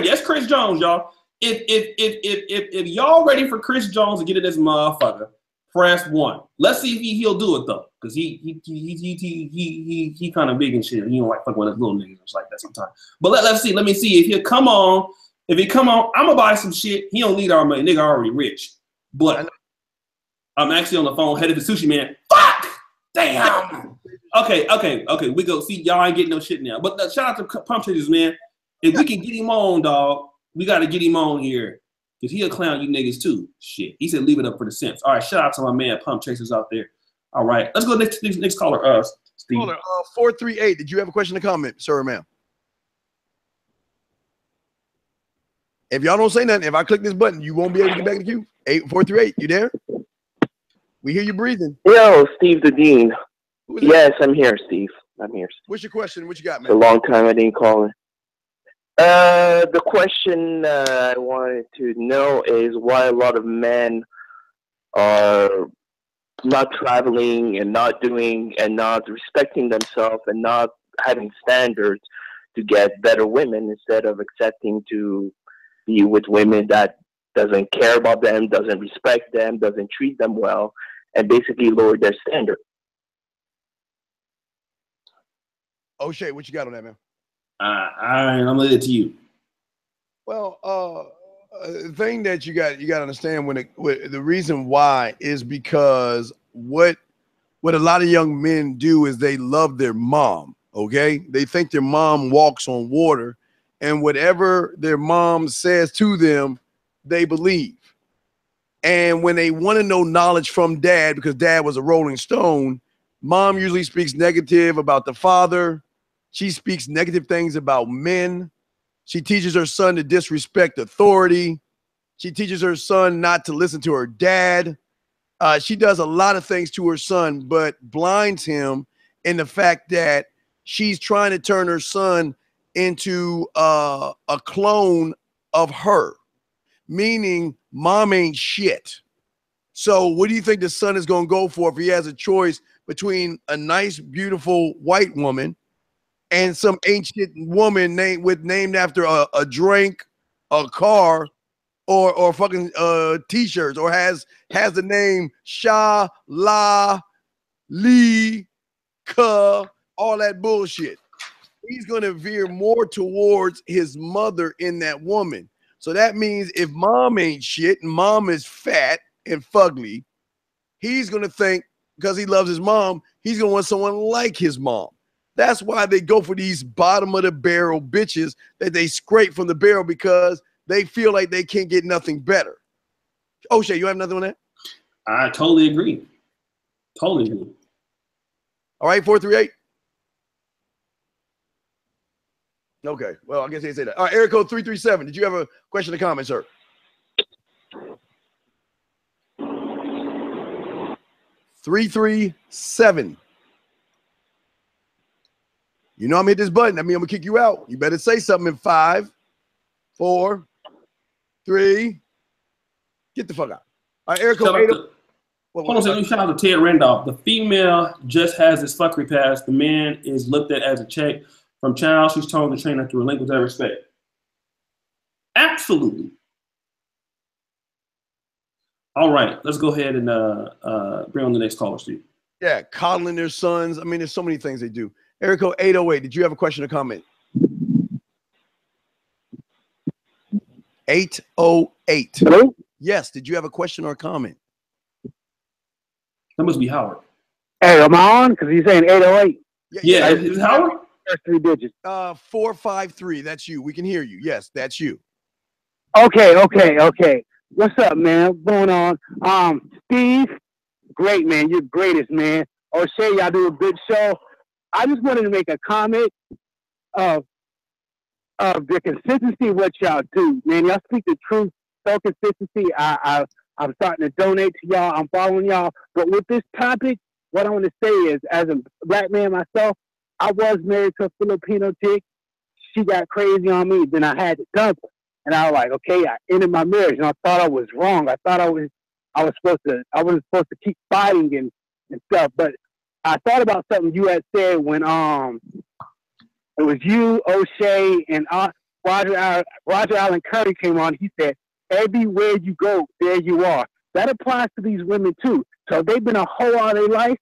That's Chris Jones, y'all. If y'all ready for Chris Jones to get in this motherfucker, press 1. Let's see if he'll do it though, because he kind of big and shit. He don't like fucking with us little niggas like that sometimes. But let's see. Let me see if he'll come on. If he come on, I'm gonna buy some shit. He don't need our money. Nigga already rich. But I'm actually on the phone headed to Sushi Man. Fuck! Damn! Okay. We go. See, y'all ain't getting no shit now. But shout out to Pump Chasers, man. If we can get him on, dog, we got to get him on here. Because he'll clown you niggas too. Shit. He said leave it up for the simps. All right, shout out to my man, Pump Chasers out there. All right, let's go next caller. Steve. Caller, 438. Did you have a question or comment, sir or ma'am? If y'all don't say nothing, if I click this button, you won't be able to get back in the queue. 8438, you there? We hear you breathing. Yo, Steve the Dean. Yes, I'm here, Steve. I'm here. What's your question? What you got, man? It's a long time I didn't call in. The question I wanted to know is why a lot of men are not traveling and not doing and not respecting themselves and not having standards to get better women instead of accepting to be with women that doesn't care about them, doesn't respect them, doesn't treat them well, and basically lower their standard. O'Shea, what you got on that, man? I'm gonna leave it to you. Well, the thing that you got to understand when the reason why is because what a lot of young men do is they love their mom. Okay, they think their mom walks on water, and whatever their mom says to them, they believe. And when they want to know knowledge from dad, because dad was a Rolling Stone, mom usually speaks negative about the father. She speaks negative things about men. She teaches her son to disrespect authority. She teaches her son not to listen to her dad. She does a lot of things to her son, but blinds him in the fact that she's trying to turn her son into a clone of her, meaning mom ain't shit. So what do you think the son is going to go for if he has a choice between a nice, beautiful white woman and some ancient woman named after a drink, a car, or fucking t-shirts, or has the name Sha La Lee Ka, all that bullshit? he's going to veer more towards his mother in that woman. So that means if mom ain't shit and mom is fat and fugly, he's going to think, because he loves his mom, he's going to want someone like his mom. That's why they go for these bottom of the barrel bitches that they scrape from the barrel, because they feel like they can't get nothing better. O'Shea, you have nothing on that? I totally agree. Totally agree. All right, 438. Okay, well, I guess they say that. All right, area code 337. Did you have a question or comment, sir? 337. You know I'm hit this button. I mean, I'm gonna kick you out. You better say something in 5, 4, 3. Get the fuck out. All right, area code 8. Hold on a second. Shout out to Ted Randolph. The female just has this fuckery pass. The man is looked at as a check. From child, she's told the trainer to relinquish that respect. Absolutely. All right, let's go ahead and bring on the next caller, Steve. Yeah, coddling their sons. I mean, there's so many things they do. Area code 808. Did you have a question or comment? 808. Hello? Yes. Did you have a question or a comment? That must be Howard. Hey, am I on? Because he's saying 808. Yeah, is it Howard? First 3 digits. 453. That's you. We can hear you. Yes, that's you. Okay. What's up, man? What's going on? Steve, great, man. You're greatest, man. O'Shea, y'all do a good show. I just wanted to make a comment of the consistency of what y'all do, man. Y'all speak the truth, so consistency. I'm starting to donate to y'all. I'm following y'all. But with this topic, what I want to say is, as a black man myself, I was married to a Filipino chick. She got crazy on me. Then I had to dump her. And I was like, okay, I ended my marriage. And I thought I was wrong. I thought I wasn't supposed to keep fighting and stuff. But I thought about something you had said when it was you, O'Shea, and Roger Allen Curry came on. He said, everywhere you go, there you are. That applies to these women too. So they've been a hoe all their life.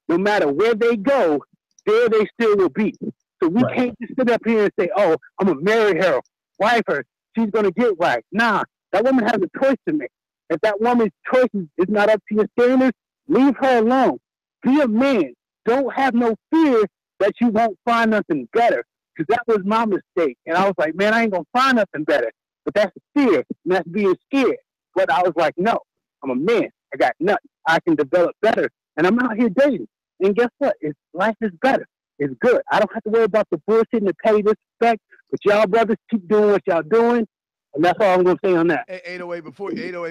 No matter where they go, there they still will be. So we can't just sit up here and say, oh, I'm going to marry her, wife her. She's going to get right. Nah, that woman has a choice to make. If that woman's choice is not up to your standards, leave her alone. Be a man. Don't have no fear that you won't find nothing better. Because that was my mistake. And I was like, man, I ain't going to find nothing better. But that's fear. And that's being scared. But I was like, no, I'm a man. I got nuts. I can develop better. And I'm out here dating. And guess what? Life is better. It's good. I don't have to worry about the bullshit and the petty disrespect. But y'all brothers keep doing what y'all doing. And that's all I'm going to say on that. 808,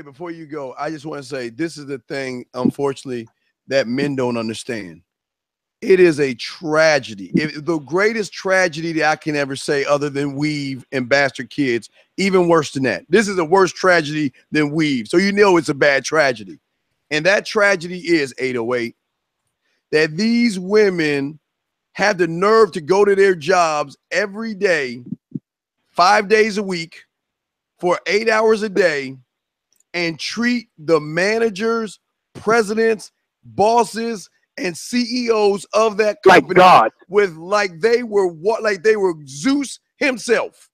before you go, I just want to say this is the thing, unfortunately, that men don't understand. It is a tragedy. The greatest tragedy that I can ever say, other than Weave and bastard kids, even worse than that. This is a worse tragedy than Weave. So you know it's a bad tragedy. And that tragedy is, 808, that these women have the nerve to go to their jobs every day, 5 days a week, for 8 hours a day, and treat the managers, presidents, bosses, and CEOs of that company like they were Zeus himself.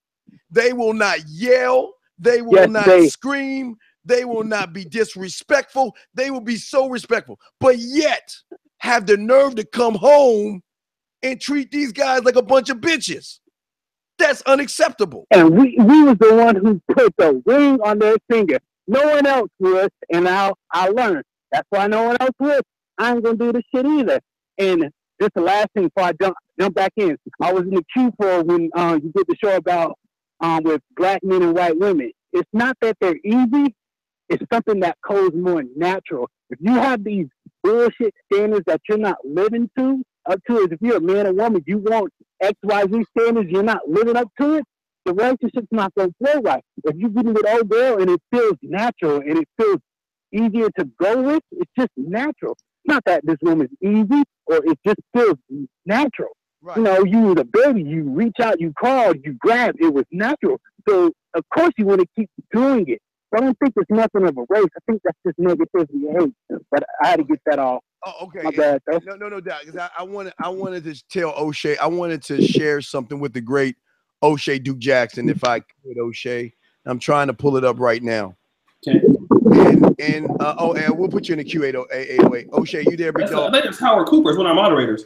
They will not yell. They will not scream. They will not be disrespectful. They will be so respectful, but yet have the nerve to come home and treat these guys like a bunch of bitches. That's unacceptable. And we was the one who put the ring on their finger. No one else would, and I learned. That's why no one else would. I ain't gonna do this shit either. And this is the last thing before I jump back in. I was in the queue for when you did the show about with black men and white women. It's not that they're easy. It's something that goes more natural. If you have these bullshit standards that you're not living up to it, if you're a man or woman, you want XYZ standards, you're not living up to it, the relationship's not going to flow right. If you're getting with old girl and it feels natural and it feels easier to go with, it's just natural. It's not that this woman's easy, or it just feels natural. Right. You know, you was a baby, you reach out, you crawled, you grabbed, it was natural. So, of course, you want to keep doing it. So I don't think it's nothing of a race. I think that's just negativity and hate. But I had to get that off. Oh, okay. My bad, though. No doubt. Because I wanted to tell O'Shea. I wanted to share something with the great O'Shea Duke Jackson, if I could, O'Shea. I'm trying to pull it up right now. Okay. And we'll put you in the Q808. O'Shea, you there, big dog? I think it's Howard Cooper. It's one of our moderators.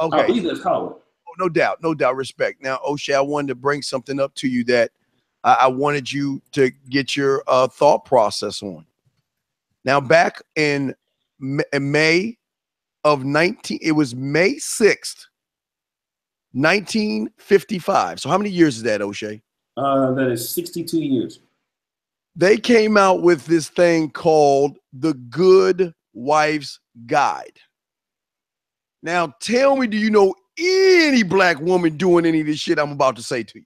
Okay. I believe that's Howard. No doubt. Respect. Now, O'Shea, I wanted to bring something up to you that I wanted you to get your thought process on. Now, back in May of it was May 6th, 1955. So how many years is that, O'Shea? That is 62 years. They came out with this thing called the Good Wife's Guide. Now, tell me, do you know any black woman doing any of this shit I'm about to say to you?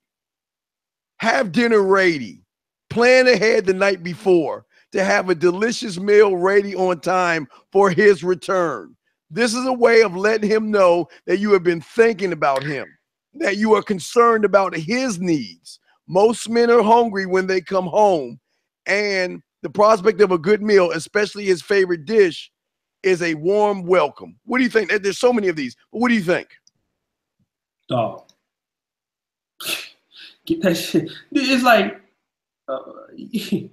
Have dinner ready. Plan ahead the night before to have a delicious meal ready on time for his return. This is a way of letting him know that you have been thinking about him, that you are concerned about his needs. Most men are hungry when they come home, and the prospect of a good meal, especially his favorite dish, is a warm welcome. What do you think? There's so many of these, but what do you think? Dog. Get that shit. It's like, you ain't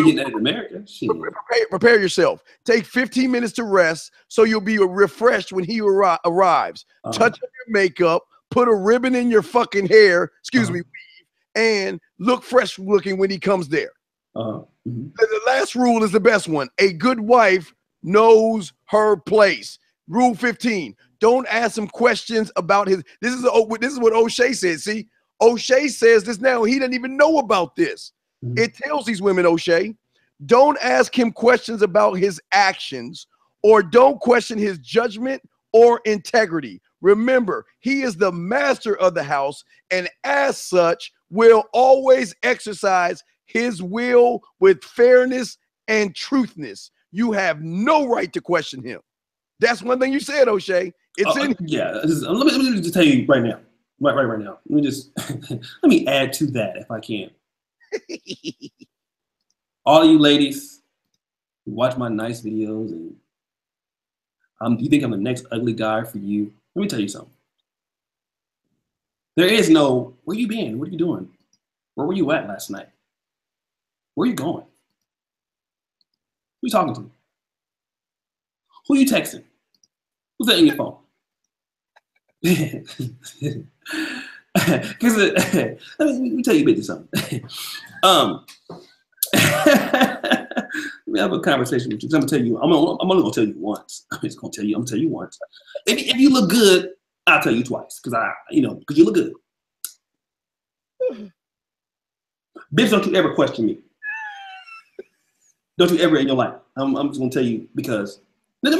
getting that in America. Shit. Prepare yourself. Take 15 minutes to rest so you'll be refreshed when he arrives. Touch up your makeup, put a ribbon in your fucking hair, weave, and look fresh looking when he comes there. The last rule is the best one. A good wife knows her place. Rule 15. Don't ask him questions about his. This is what O'Shea said. See, O'Shea says this now. He doesn't even know about this. It tells these women, O'Shea, don't ask him questions about his actions, or don't question his judgment or integrity. Remember, he is the master of the house, and as such, will always exercise his will with fairness and truthness. You have no right to question him. That's one thing you said, O'Shea. It's in. Yeah. Let me just tell you right now. Right now. Let me just let me add to that if I can. All of you ladies who watch my nice videos and you think I'm the next ugly guy for you. Let me tell you something. There is no, where you been? What are you doing? Where were you at last night? Where are you going? Who you talking to? Who you texting? Who's that in your phone? Because let me tell you bitches something. Let me have a conversation with you. I'm gonna tell you. I'm only gonna tell you once. I'm just gonna tell you. I'm gonna tell you once. If you look good, I'll tell you twice. Because because you look good. Bitch, don't you ever question me. Don't you ever in your life. I'm just gonna tell you because we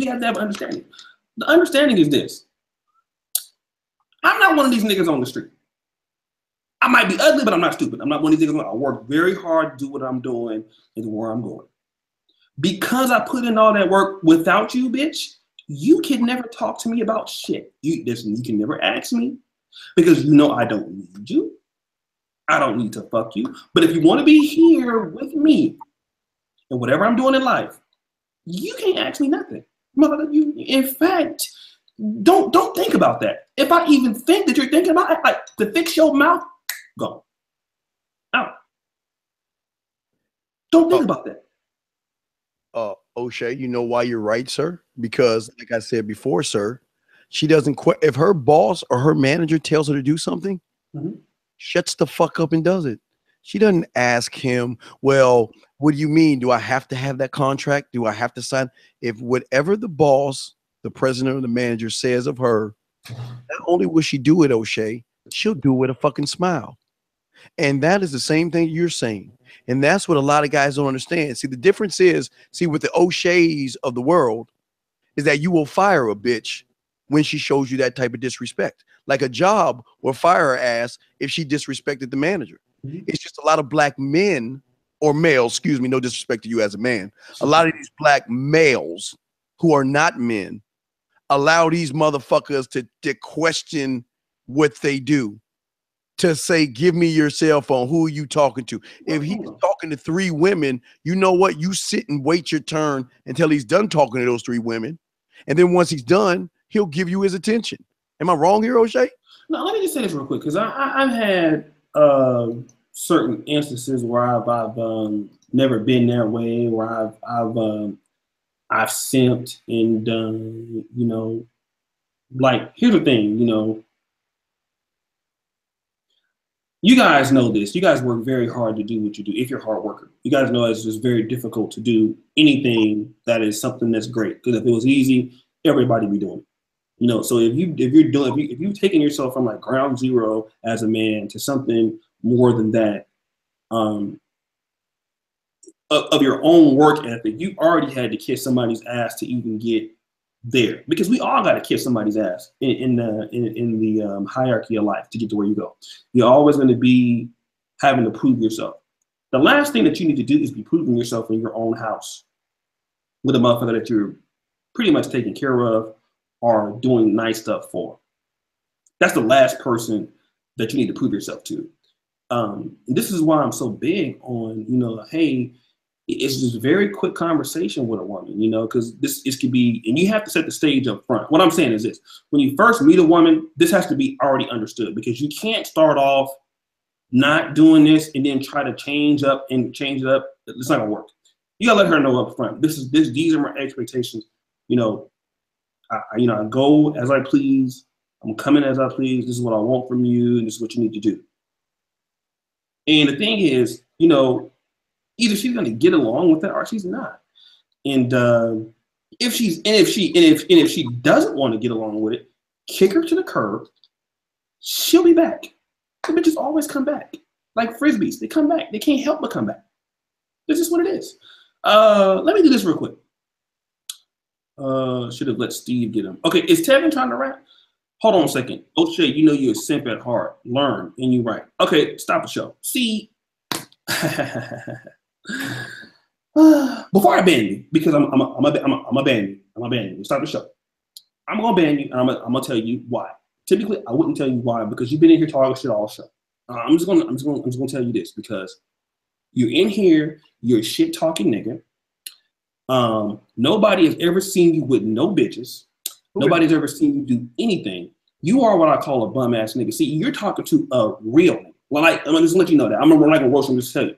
have to have an understanding. The understanding is this. I'm not one of these niggas on the street. I might be ugly, but I'm not stupid. I'm not one of these niggas. I work very hard to do what I'm doing and where I'm going. Because I put in all that work without you, bitch, you can never talk to me about shit. You can never ask me because you know I don't need you. I don't need to fuck you. But if you want to be here with me and whatever I'm doing in life, you can't ask me nothing. In fact, don't think about that. If I even think that you're thinking about it, like to fix your mouth, go out. Don't think about that. O'Shea, you know why you're right, sir? Because, like I said before, sir, she doesn't quit. If her boss or her manager tells her to do something, shuts the fuck up and does it. She doesn't ask him, well, what do you mean? Do I have to have that contract? Do I have to sign? If whatever the boss, the president or the manager says of her, not only will she do it, O'Shea, she'll do it with a fucking smile. And that is the same thing you're saying. And that's what a lot of guys don't understand. See, the difference is, with the O'Sheas of the world, is that you will fire a bitch when she shows you that type of disrespect. Like a job will fire her ass if she disrespected the manager. It's just a lot of black men or males, excuse me, no disrespect to you as a man. A lot of these black males who are not men allow these motherfuckers to question what they do. to say, give me your cell phone. Who are you talking to? If he's talking to 3 women, you know what? You sit and wait your turn until he's done talking to those 3 women. And then once he's done, he'll give you his attention. Am I wrong here, O'Shea? No, let me just say this real quick, because I've had certain instances where I've never been that way, where I've simped and done, you know, like, here's the thing, you know, you guys know this. You guys work very hard to do what you do if you're a hard worker. You guys know it's just very difficult to do anything that is something that's great. Because if it was easy, everybody would be doing it. You know, so if you've taken yourself from like ground zero as a man to something more than that, of your own work ethic, you already had to kiss somebody's ass to even get there, because we all got to kiss somebody's ass in the hierarchy of life to get to where you go. You're always going to be having to prove yourself. The last thing that you need to do is be proving yourself in your own house with a motherfucker that you're pretty much taking care of or doing nice stuff for. That's the last person that you need to prove yourself to. This is why I'm so big on, you know, hey, it's just a very quick conversation with a woman, you know, because this could be, and you have to set the stage up front. What I'm saying is this: when you first meet a woman, this has to be already understood, because you can't start off not doing this and then try to change it up. It's not gonna work. You gotta let her know up front. These are my expectations. You know, I go as I please. I'm coming as I please. This is what I want from you, and this is what you need to do. And the thing is, you know, either she's going to get along with it or she's not. And if she doesn't want to get along with it, kick her to the curb. She'll be back. The bitches always come back, like frisbees. They come back. They can't help but come back. This is what it is. Let me do this real quick. Should have let Steve get him. Okay, is Tevin trying to rap? Hold on a second. O'Shea, you know you're a simp at heart. Learn and you right. Okay, stop the show. See. Before I ban you, because I'm a ban you. I'm a ban you. Stop the show. I'm gonna ban you, and I'm gonna tell you why. Typically, I wouldn't tell you why, because you've been in here talking shit all show. I'm just gonna tell you this, because you're in here, you're a shit talking nigga. Nobody has ever seen you with no bitches. Nobody's ever seen you do anything. You are what I call a bum ass nigga. See, you're talking to a real nigga. Well, I'm gonna just let you know that. I'm like a roast. I'm just tell you.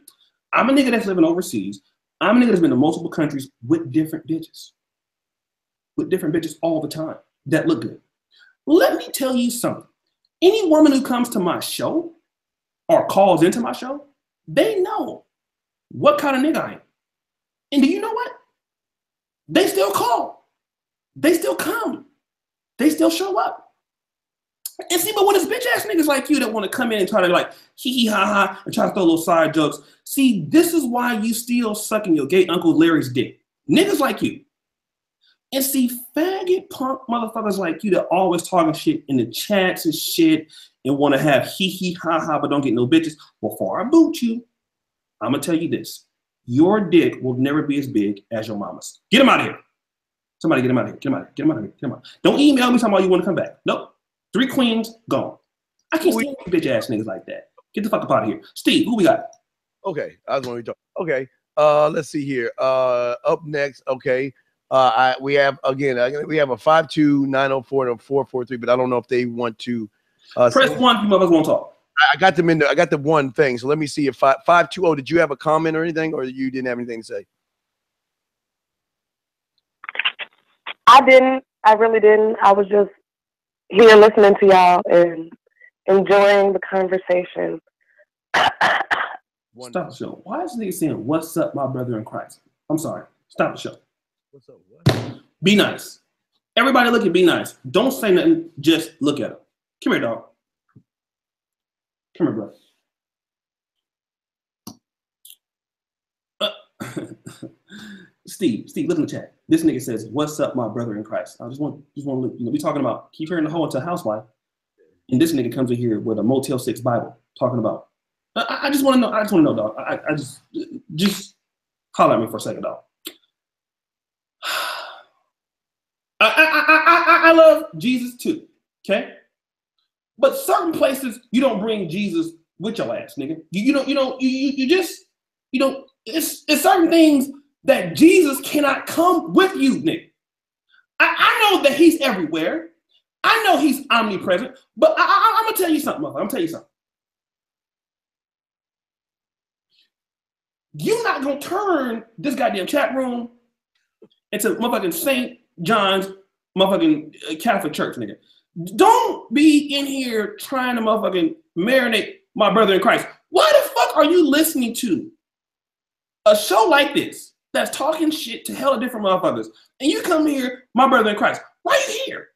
I'm a nigga that's living overseas. I'm a nigga that's been to multiple countries with different bitches. With different bitches all the time that look good. Let me tell you something. Any woman who comes to my show or calls into my show, they know what kind of nigga I am. And do you know what? They still call. They still come. They still show up. And see, but when it's bitch ass niggas like you that want to come in and try to like hee hee ha ha and try to throw little side jokes, see, this is why you still sucking your gay Uncle Larry's dick. Niggas like you. And see, faggot punk motherfuckers like you that always talking shit in the chats and shit and want to have hee hee ha ha but don't get no bitches. Before I boot you, I'm gonna tell you this: your dick will never be as big as your mama's. Get him out of here. Somebody get him out of here. Get him out of here. Get him out of here. Get him out. Don't email me talking about you want to come back. Nope. 3 queens gone. I can't stand bitch ass niggas like that. Get the fuck up out of here. Steve, who we got? Okay, I was going to talk. Okay, let's see here. Up next, okay. We have a 52904 and 443, but I don't know if they want to. Press 1 if you motherfuckers want to talk. I got them in there. I got the one thing. So let me see if 520. Did you have a comment or anything, or you didn't have anything to say? I didn't. I really didn't. I was just here listening to y'all and enjoying the conversation. Stop the show. Why is nigga saying, "What's up, my brother in Christ"? I'm sorry. Stop the show. What's up? What? Be nice. Everybody look at Be Nice. Don't say nothing. Just look at him. Come here, dog. Come here, bro. Steve, look in the chat. This nigga says, "What's up, my brother in Christ?" I just want to look. You know, we talking about keep hearing the hoe into a housewife, and this nigga comes in here with a Motel 6 Bible talking about. I just want to know. I just want to know, dog. I just holler at me for a second, dog. I love Jesus too. Okay. But certain places you don't bring Jesus with your ass, nigga. You just it's certain things that Jesus cannot come with you, nigga. I know that he's everywhere. I know he's omnipresent, but I'm gonna tell you something, motherfucker. I'm gonna tell you something. You're not gonna turn this goddamn chat room into motherfucking St. John's motherfucking Catholic Church, nigga. Don't be in here trying to motherfucking marinate my brother in Christ. Why the fuck are you listening to a show like this that's talking shit to hella different motherfuckers? And you come here, my brother in Christ. Why are you here?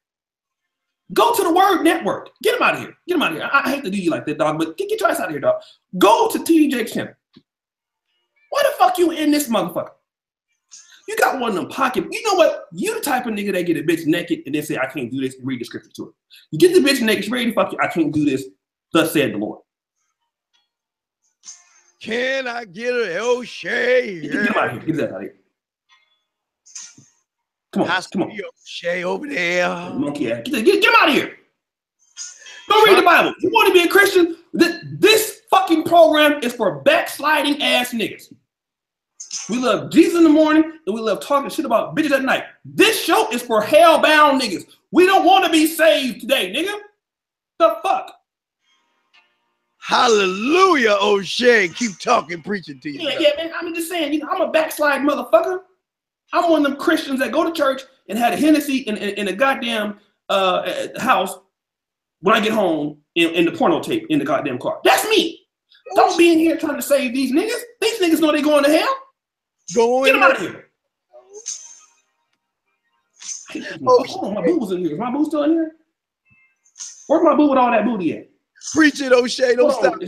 Go to the Word Network. Get him out of here. Get him out of here. I hate to do you like that, dog, but get your ass out of here, dog. Go to TD Jakes channel. Why the fuck you in this motherfucker? You got one of them pocket. You know what? You the type of nigga that get a bitch naked and then say, I can't do this, and read the scripture to her. You get the bitch naked, she's ready to fuck you. I can't do this. Thus said the Lord. Can I get an O'Shea? Get him out of here. Get that out of here. Come on. Come on. O'Shea over there. Monkey ass. Get him out of here. Go read the Bible. You want to be a Christian? This fucking program is for backsliding ass niggas. We love Jesus in the morning and we love talking shit about bitches at night. This show is for hell-bound niggas. We don't want to be saved today, nigga. The fuck? Hallelujah, O'Shea. Keep talking, preaching to you. Yeah, man. I'm just saying, I'm a backslide motherfucker. I'm one of them Christians that go to church and had a Hennessy in a goddamn house when I get home in the porno tape in the goddamn car. That's me. Don't be in here trying to save these niggas. These niggas know they going to hell. Get them out of here. Hold on, my boo was in here. Is my boo still in here? Where's my boo with all that booty at? Preach it, O'Shea. Don't stop.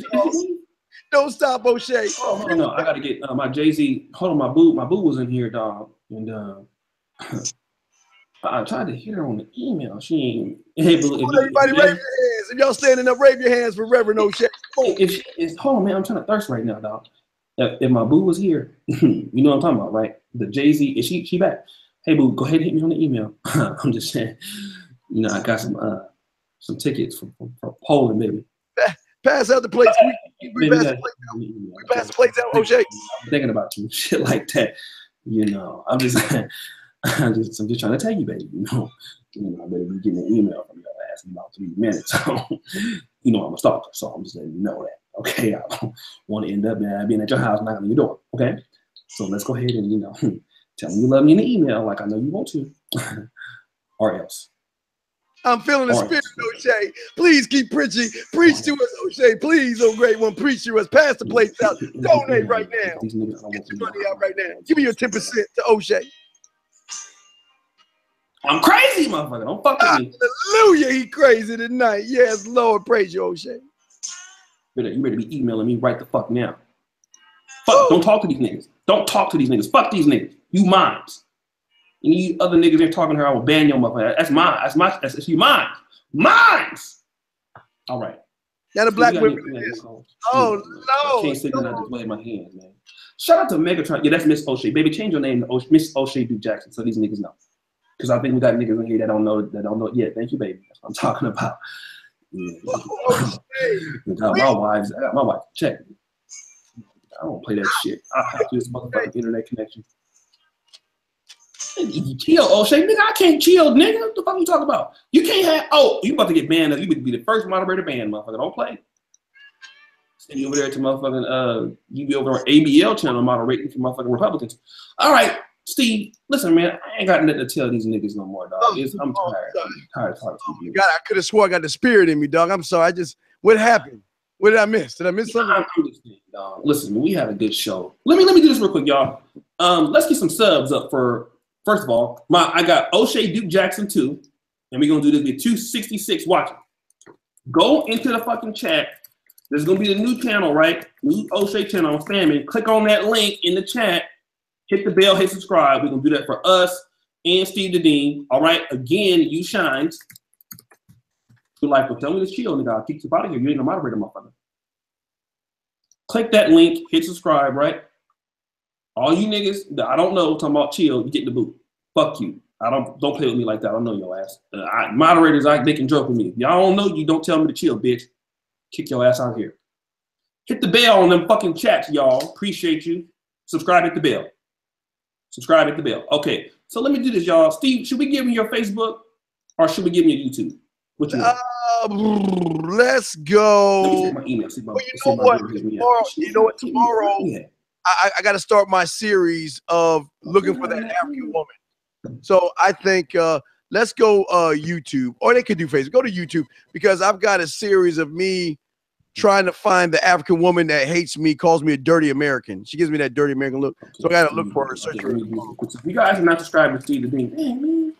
Don't stop, O'Shea. Oh, no, I gotta get my Jay-Z. Hold on, my boo was in here, dog. And I tried to hit her on the email. She ain't. Hey, boo, everybody raise your hands. If y'all standing up, raise your hands for Reverend O'Shea. Hold on, man. I'm trying to thirst right now, dog. If my boo was here, you know what I'm talking about, right? The Jay-Z, is she back? Hey, boo, go ahead and hit me on the email. I'm just saying, I got some tickets from Poland, baby. Pass out the plates. We pass the plates out, O'Shea. I'm thinking about you, shit like that. I'm just trying to tell you, baby. I better be getting an email from your ass in about 3 minutes. I'm a stalker, so I'm just letting you know that. Okay, I don't want to end up being at your house knocking on your door. Okay, so let's go ahead and tell me you love me in the email, like I know you want to, or else. I'm feeling the spirit, O'Shea. Please keep preaching. Preach to us, O'Shea. Please, oh great one, preach to us. Pass the plates out. Donate right now. Get the money out right now. Give me your 10% to O'Shea. I'm crazy, motherfucker. Don't fuck with me. Hallelujah, he crazy tonight. Yes, Lord, praise you, O'Shea. You better be emailing me right the fuck now. Fuck, don't talk to these niggas. Don't talk to these niggas. Fuck these niggas. You minds. And you other niggas ain't talking to her, I will ban your motherfucker. That's mine. That's you minds. Minds. All right. Now the black women. Oh, no. I can't sit there and just wave my hands, man. Shout out to Megatron. Yeah, that's Miss O'Shea. Baby, change your name to Miss O'Shea Duke Jackson so these niggas know. Because I think we got niggas in here that don't know. Yeah, thank you, baby. That's what I'm talking about. Yeah. I got my wife check. I don't play that shit. I have this motherfucking internet connection. Chill, O'Shea, nigga. I can't chill, nigga. What the fuck you talking about? You can't have. Oh, you about to get banned? You would be the first moderator banned, motherfucker. Don't play. Send you over there to motherfucking you be over on ABL channel moderating for motherfucking Republicans. All right, Steve. Listen, man. I ain't got nothing to tell these niggas no more, dog. I'm tired. I'm tired of talking to you. God, I could have swore I got the spirit in me, dog. I'm sorry. What happened? What did I miss? Did I miss something? Dog. Listen, we have a good show. Let me do this real quick, y'all. Let's get some subs up for. First of all, I got O'Shea Duke Jackson 2, and we're gonna do this with 266 watching. Go into the fucking chat. There's gonna be the new channel, right? New O'Shea channel on spamming. Click on that link in the chat. Hit the bell, hit subscribe. We're gonna do that for us and Steve the Dean. All right. Again, you shines. You're like, well, tell me to chill, nigga. I'll kick you out of here. You ain't a moderator, motherfucker. Click that link, hit subscribe, right? All you niggas that I don't know talking about chill, you get the boot. Fuck you. Don't play with me like that. I don't know your ass. Moderators, they can joke with me. If y'all don't know you, don't tell me to chill, bitch. Kick your ass out here. Hit the bell on them fucking chats, y'all. Appreciate you. Subscribe, hit the bell. Subscribe, hit the bell. Okay, so let me do this, y'all. Steve, should we give me your Facebook or should we give me your YouTube? What you want? Let's go. Let me check my email. You know what? Tomorrow, I got to start my series of looking for that African woman. So I think let's go YouTube, or they could do Facebook. Go to YouTube because I've got a series of me trying to find the African woman that hates me, calls me a dirty American. She gives me that dirty American look. So I got to look for her. Search her. If you guys are not subscribed to Steve the Bean, hey man,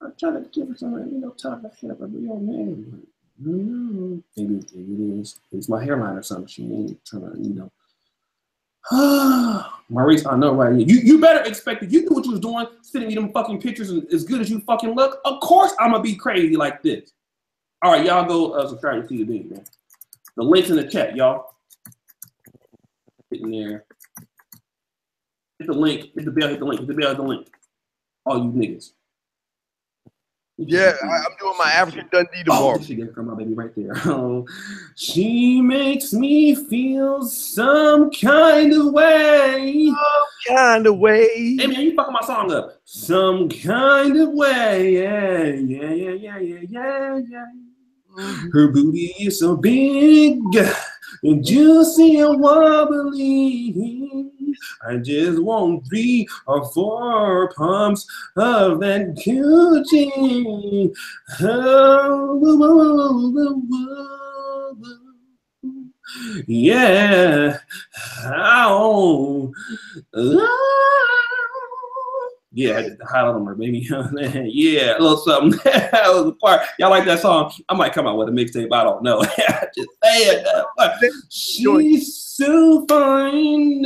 I'm trying to give her some, talk about shit, but real man. Maybe it is. It's my hairline or something. She ain't trying to, Maurice, I know, right? You better expect it. You knew what you was doing, sending me them fucking pictures as good as you fucking look. Of course I'm gonna be crazy like this. All right, y'all go subscribe to Steve the Bean, man. The link's in the chat, y'all. Hit in there. Hit the link. Hit the bell. Hit the link. Hit the bell. Hit the link. All you niggas. Yeah, I'm doing my African Dundee tomorrow. She gonna come my baby right there. Oh, she makes me feel some kind of way. Some kind of way. Hey man, you fucking my song up. Some kind of way. Yeah. Her booty is so big and juicy and wobbly. I just want 3 or 4 pumps of that Gucci. Yeah. Yeah, I did the highlight on her, baby. Yeah, a little something. That was the part. Y'all like that song? I might come out with a mixtape. I don't know. Just say it. She's so fine,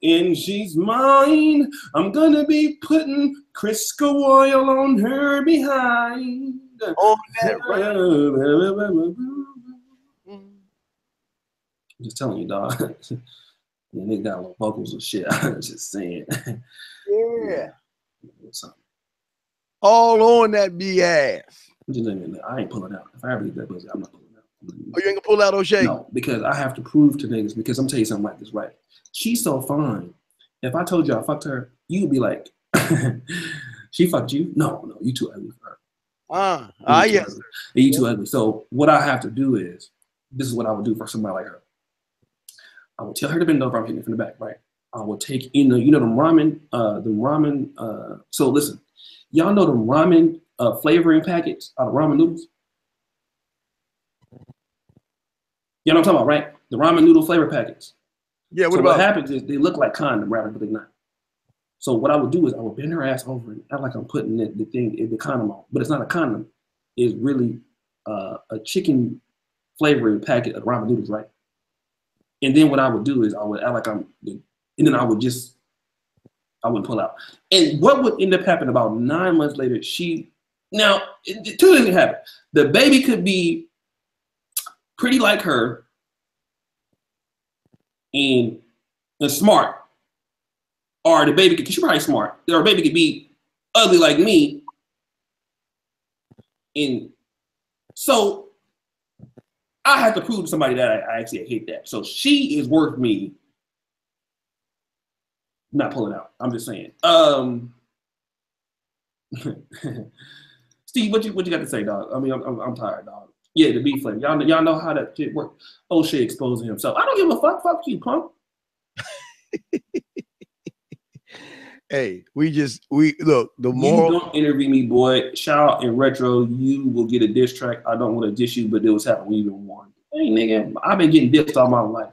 and she's mine. I'm gonna be putting Crisco oil on her behind. Oh, that right. I'm just telling you, dog. Yeah, they got little vocals and shit. I'm just saying. Yeah. All on that BS. I ain't pulling out. If I ever get that pussy, I'm not pulling out. Oh, you ain't gonna pull out O'Shea? No, because I have to prove to niggas, because I'm telling you something like this, right? She's so fine. If I told you I fucked her, you'd be like, she fucked you? No, you too ugly for her. Yes. You too ugly. So what I have to do is, this is what I would do for somebody like her. I would tell her to bend over, I'm hitting it from the back, right? I will take the ramen, so listen, y'all know the ramen flavoring packets out of ramen noodles? You know what I'm talking about, right? The ramen noodle flavor packets. Yeah, what happens is they look like condom wrappers, but they're not. So what I would do is I would bend her ass over and act like I'm putting the condom on, but it's not a condom. It's really a chicken flavoring packet of ramen noodles, right? And then what I would do is I would act like and then I wouldn't pull out. And what would end up happening about 9 months later, two things can happen. The baby could be pretty like her and smart. Or the baby she's probably smart. Or the baby could be ugly like me. And so I have to prove to somebody that I actually hate that. So she is worth me not pulling out. I'm just saying. Steve, what you got to say, dog? I mean, I'm tired, dog. Yeah, the beef flavor. Y'all know how that shit works. O'Shea exposing himself. I don't give a fuck. Fuck you, punk. Hey, look. The more you don't interview me, boy. Shout and retro, you will get a diss track. I don't want to diss you, but it was happening when you been warned. Hey, nigga, I've been getting dissed all my life.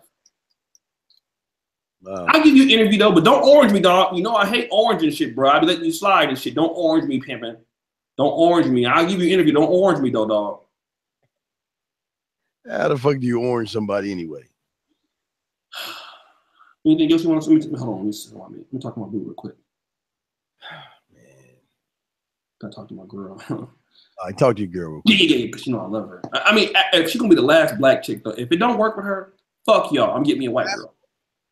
I'll give you an interview though, but don't orange me, dog. You know I hate orange and shit, bro. I be letting you slide and shit. Don't orange me, pimpin'. Don't orange me. I'll give you an interview. Don't orange me though, dog. How the fuck do you orange somebody anyway? Anything else you want to say? Hold on, let me talk to my boo real quick. Man, gotta talk to my girl. I talk to your girl. Yeah, because you know I love her. I mean, if she's gonna be the last black chick though, if it don't work with her, fuck y'all. I'm getting me a white girl.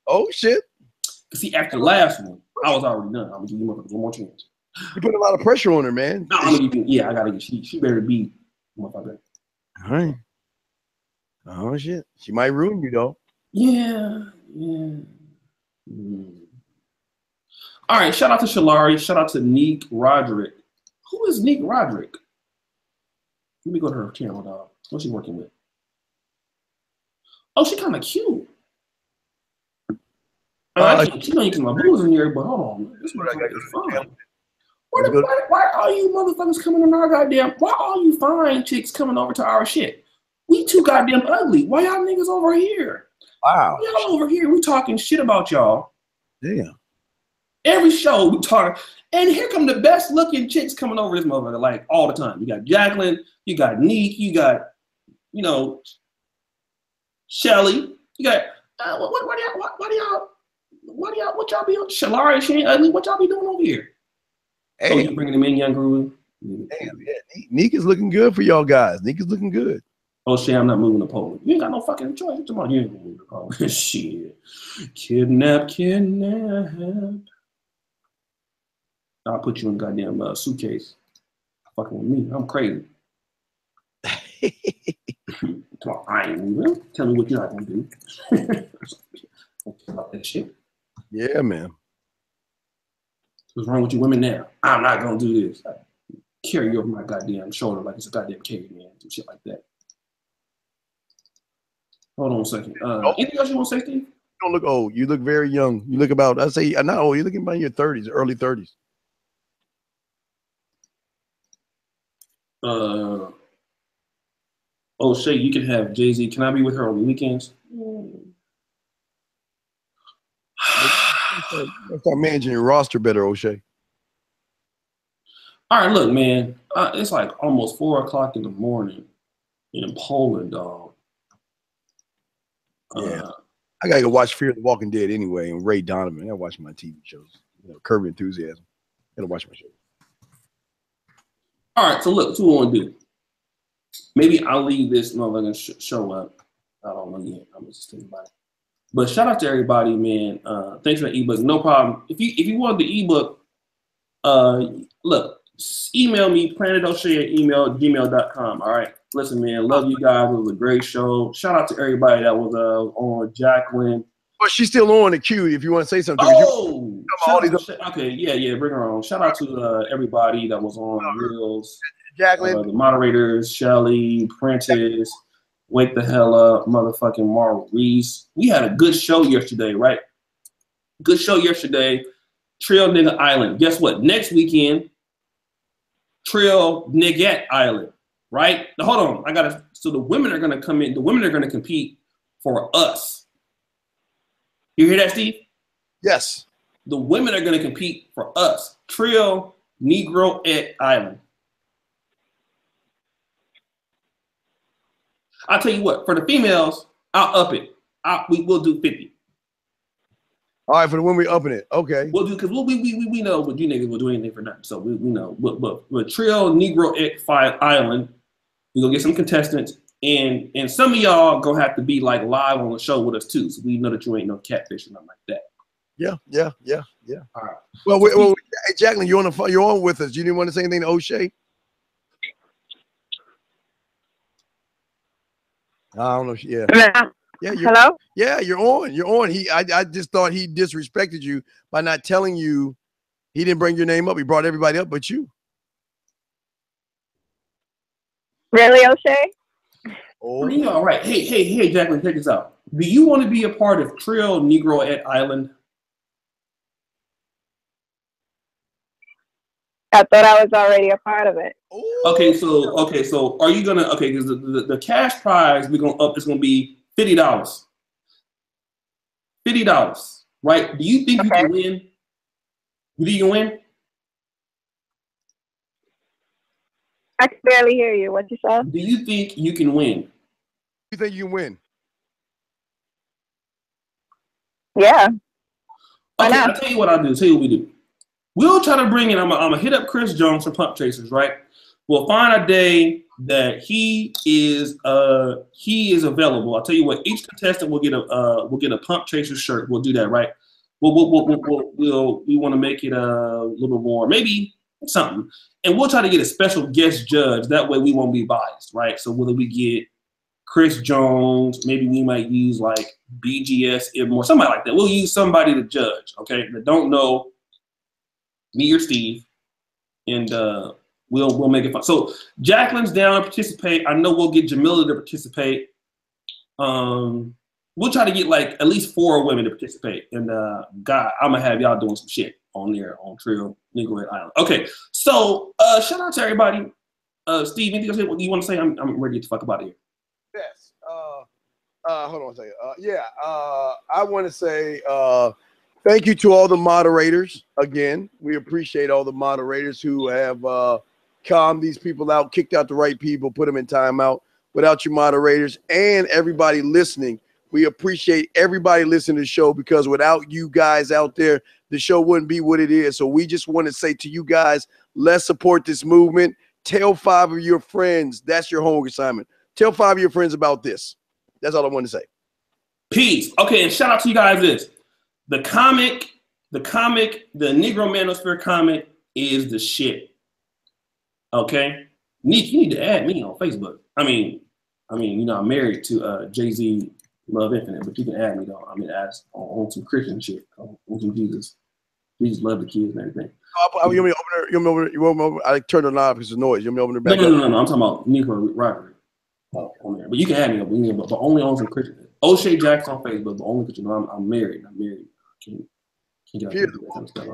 Oh shit! See, after the last one, I was already done. I'm gonna give you one more chance. You put a lot of pressure on her, man. No, yeah, I gotta get. She better be. Motherfucker. All right. Oh shit, she might ruin you though. Yeah. All right, shout out to Shalari. Shout out to Neek Roderick. Who is Neek Roderick? Let me go to her channel, dog. What's she working with? Oh, she kind of cute. I can't keep on my boobs in here, but hold on. This motherfucker is fine. Why are you motherfuckers coming on our goddamn? Why are you fine chicks coming over to our shit? We too goddamn ugly. Why y'all niggas over here? Wow. Y'all over here, we talking shit about y'all. Damn. Every show we talk, and here come the best looking chicks coming over this motherfucker, like all the time. You got Jacqueline, you got Neek, you got, Shelly. You got what y'all be on? Shalari, she ain't ugly. What y'all be doing over here? Hey, oh, you bringing them in, young Guru? Damn, yeah. Neek is looking good for y'all guys. Neek is looking good. Oh shit, I'm not moving to Poland. You ain't got no fucking choice. Come on, you ain't moving to Poland. Shit. Kidnap. I'll put you in a goddamn suitcase. Fucking with me. I'm crazy. I ain't moving. Tell me what you're not gonna do. Don't care about that shit. Yeah, man. What's wrong with you women now? I'm not gonna do this. I carry you over my goddamn shoulder like it's a goddamn caveman. Some shit like that. Hold on a second. Anything else you want to say, Steve? You don't look old. You look very young. You look about, I say, not old. You're looking about your 30s, early 30s. Oh, Shay, you can have Jay-Z. Can I be with her on the weekends? Start managing your roster better, O'Shea. All right, look, man. It's like almost 4 o'clock in the morning in Poland, dog. Yeah. I gotta go watch Fear the Walking Dead anyway, and Ray Donovan. I gotta watch my TV shows. Curb Your Enthusiasm. I gotta watch my show. All right, so look, what we want to do. Maybe I'll leave this motherfucking show up. I don't know yet. I'm just thinking about it. But shout out to everybody, man. Thanks for the ebook. No problem. If you want the ebook, look, email me, planetoshay@gmail.com. All right. Listen, man, love you guys. It was a great show. Shout out to everybody that was on. Jacqueline. But she's still on the queue if you want to say something. Oh, okay, yeah, bring her on. Shout out to everybody that was on Reels. Jacqueline, the moderators, Shelly, Prentice, Wake the Hell Up, motherfucking Marl Reese. We had a good show yesterday, right? Good show yesterday. Trail Nigga Island. Guess what? Next weekend, Trail Nigget Island, right? Now, hold on. So the women are going to come in. The women are going to compete for us. You hear that, Steve? Yes. The women are going to compete for us. Trail Negro at Island. I'll tell you what, for the females, I'll up it. We'll do 50. All right, for the women, we upping it. Okay. We'll do, because we know what you niggas will do anything for nothing. So we know. But Trio Negro at Island, we're going to get some contestants. And some of y'all going to have to be like live on the show with us too. So we know that you ain't no catfish or nothing like that. Yeah. All right. Well, hey, Jacqueline, you're on with us. You didn't want to say anything to O'Shea? I don't know. Yeah. Hello? Yeah, you're on. You're on. I just thought he disrespected you by not telling you. He didn't bring your name up. He brought everybody up but you. Really, O'Shea? Oh, you all right. Hey, Jacqueline, check this out. Do you want to be a part of Trio Negro at Island? I thought I was already a part of it. Okay, so are you gonna because the cash prize we're gonna up is gonna be $50. $50, right? Do you think you can win? Do you win? I can barely hear you. What you said? Do you think you can win? You think you can win? Yeah. Okay, I'll tell you what I'll do. Tell you what we do. We'll try to bring in. I'm gonna hit up Chris Jones from Pump Chasers, right? We'll find a day that he is available. I'll tell you what. Each contestant will get a Pump Chaser shirt. We'll do that, right? We want to make it a little more. Maybe something. And we'll try to get a special guest judge. That way we won't be biased, right? So whether we get Chris Jones, maybe we might use like BGS or somebody like that. We'll use somebody to judge, okay, that don't know me or Steve, and we'll make it fun. So Jacqueline's down to participate. I know we'll get Jamila to participate. We'll try to get like at least 4 women to participate. And God, I'm gonna have y'all doing some shit on there on Trio Negroid Island. Okay, so shout out to everybody. Steve, anything else you want to say? I'm ready to fuck about it here. Yes. Hold on a second. I want to say thank you to all the moderators. Again, we appreciate all the moderators who have calmed these people out, kicked out the right people, put them in timeout. Without your moderators and everybody listening, we appreciate everybody listening to the show, because without you guys out there, the show wouldn't be what it is. So we just want to say to you guys, let's support this movement. Tell 5 of your friends. That's your homework assignment. Tell 5 of your friends about this. That's all I want to say. Peace. Okay, and shout out to you guys this. The comic, the Negro Manosphere comic is the shit. Okay? Nick, you need to add me on Facebook. I mean, you know, I'm married to Jay-Z Love Infinite, but you can add me though. I mean, ask on some Christian shit, on some Jesus. Jesus love the kids and everything. You want me to open her? I turned it on because of noise. You want me to open her back? No. I'm talking about Negro rivalry on there. But you can add me, but only on some Christian. O'Shea Jackson on Facebook, but only because you know I'm married. I'm married. Can't get that kind of stuff.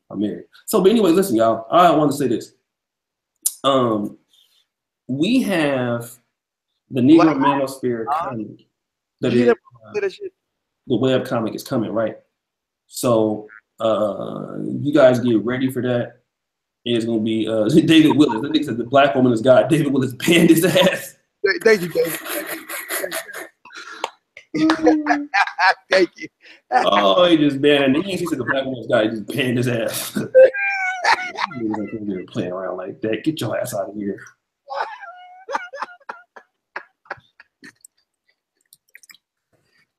I'm married. So, but anyway, listen, y'all. I want to say this. We have the Negro Manosphere comic. The web comic is coming, right? So you guys get ready for that. It's gonna be David Willis. I think said the black woman is God. David Willis banned his ass. Thank you, David. Thank you. Oh, he just banned. He said the black woman is God. He just banned his ass. You're playing around like that. Get your ass out of here.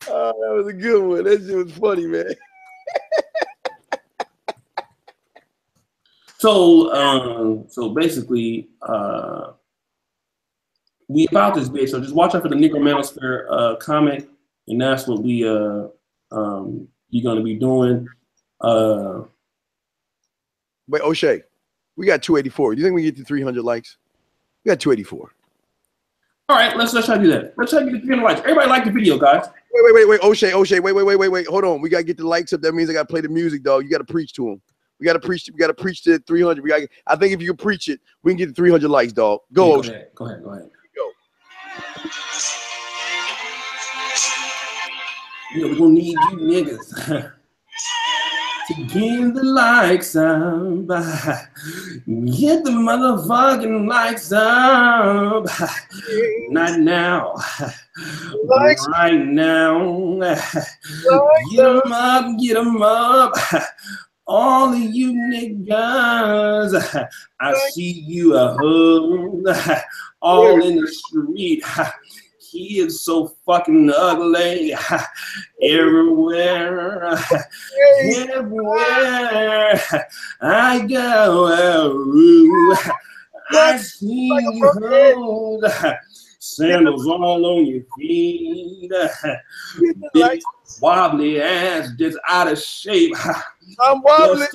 Oh, that was a good one. That shit was funny, man. So basically, we about this bitch. So just watch out for the Negro Manosphere comic, and that's what we you're gonna be doing. Wait, O'Shea, we got 284. Do you think we can get to 300 likes? We got 284. All right, let's try to do that. Let's try to get to 300 likes. Everybody like the video, guys. Wait, O'Shea, wait. Hold on. We gotta get the likes up. That means I gotta play the music, dog. You gotta preach to them. We gotta preach to 300. I think if you can preach it, we can get to 300 likes, dog. Go, O'Shea. Go ahead. Go. You know, we're gonna need you niggas to give the likes up. Get the motherfucking likes up. Not now. Right now. Get them up. All of you niggas, I see you all in the street. He is so fucking ugly. Everywhere I go, I see you hold sandals all on your feet. Big wobbly ass, just out of shape. I'm wobbly.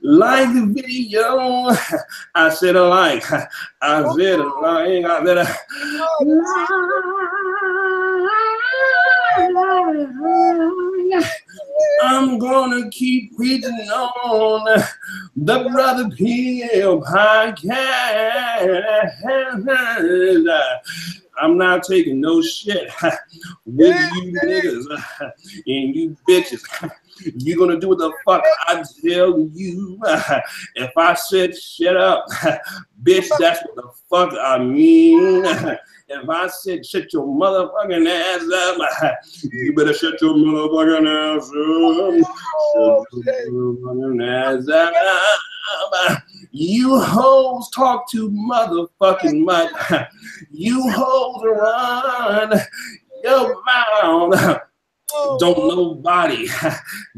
Like the video. I said a like. I said a like. I said a I'm gonna keep preaching on the Brother P.L. podcast. I'm not taking no shit with you niggas and you bitches. You're gonna do what the fuck I tell you. If I said shut up, bitch, that's what the fuck I mean. If I said shut your motherfucking ass up, you better shut your motherfucking ass up. Shut your motherfucking ass up. You hoes talk too motherfucking much. You hoes run your mouth. Don't nobody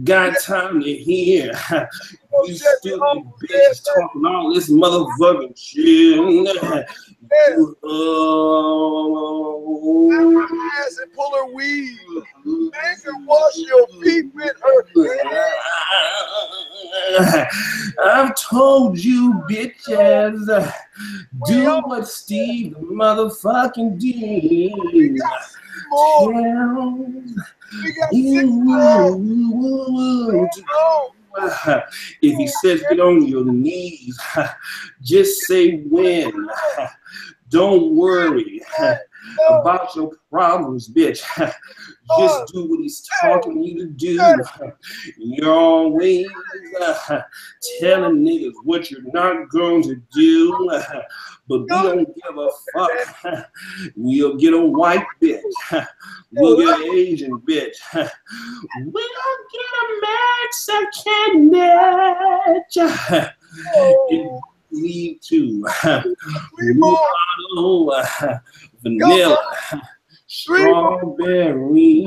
got time to hear you stupid bitch talking all this motherfucking shit. Ass and pull her weave. Make her wash your feet with her. I've told you bitches, do what Steve the motherfucking did. If he says get on your knees, just say when. Don't worry about your problems, bitch. Just do what he's talking you to do. You're always telling niggas what you're not going to do, but we don't give a fuck. We'll get a white bitch. We'll get an Asian bitch. We'll get a Mexican bitch. Need to vanilla, strawberry,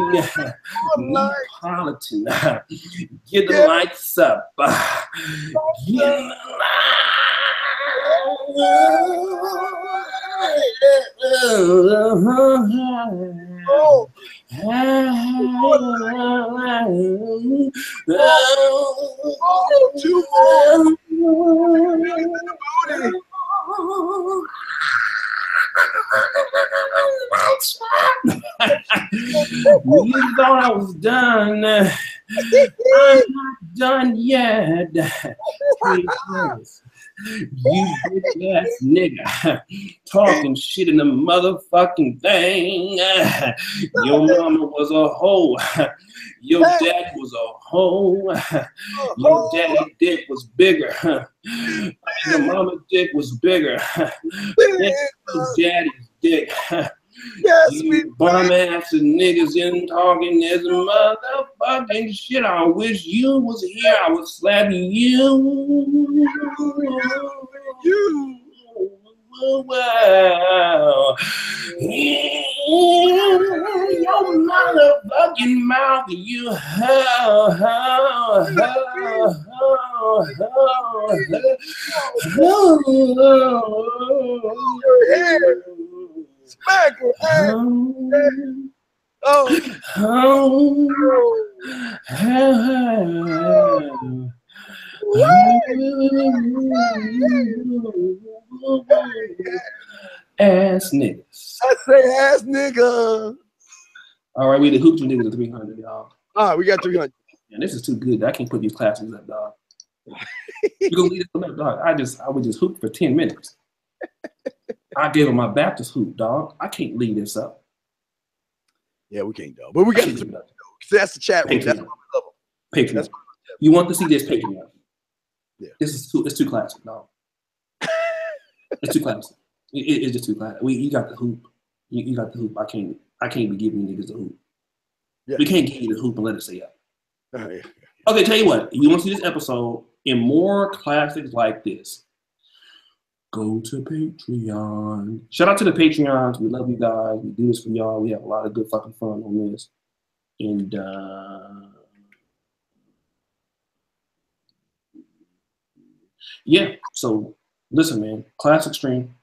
Neapolitan. Get the lights up. Get the You thought I was done. I'm not done yet. You bitch ass nigga talking shit in the motherfucking thing. Your mama was a hoe. Your dad was a hoe. Your daddy dick was bigger. Your mama's dick was bigger. Your daddy's dick. You bum ass niggas in talking this motherfucking shit. I wish you was here. I was slapping you. Wow. Your motherfucking mouth, you Smack her ass. Ass niggas. I say ass nigga. All right, we the hoop niggas at 300, y'all. All right, we got 300. And this is too good. I can't put these classes up, dog. You gonna leave this up, dog? I would just hoop for 10 minutes. I gave him my Baptist hoop, dog. I can't leave this up. Yeah, we can't, dog. But we got to do that's the chat room. That's what we love. Patreon. You want to see this Patreon? Yeah. It's too classic, dog. It's too classic. It's just too classic. You got the hoop. You got the hoop. I can't be giving you niggas the hoop. Yeah. We can't give you the hoop and let it stay up. Yeah. Okay, tell you what. You want to see this episode and more classics like this? Go to Patreon. Shout out to the Patreons. We love you guys. We do this for y'all. We have a lot of good fucking fun on this. And yeah, so listen, man. Classic Stream,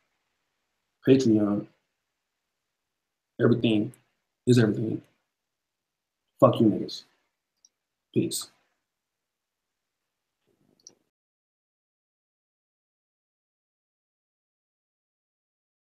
Patreon, everything is everything. Fuck you niggas. Peace.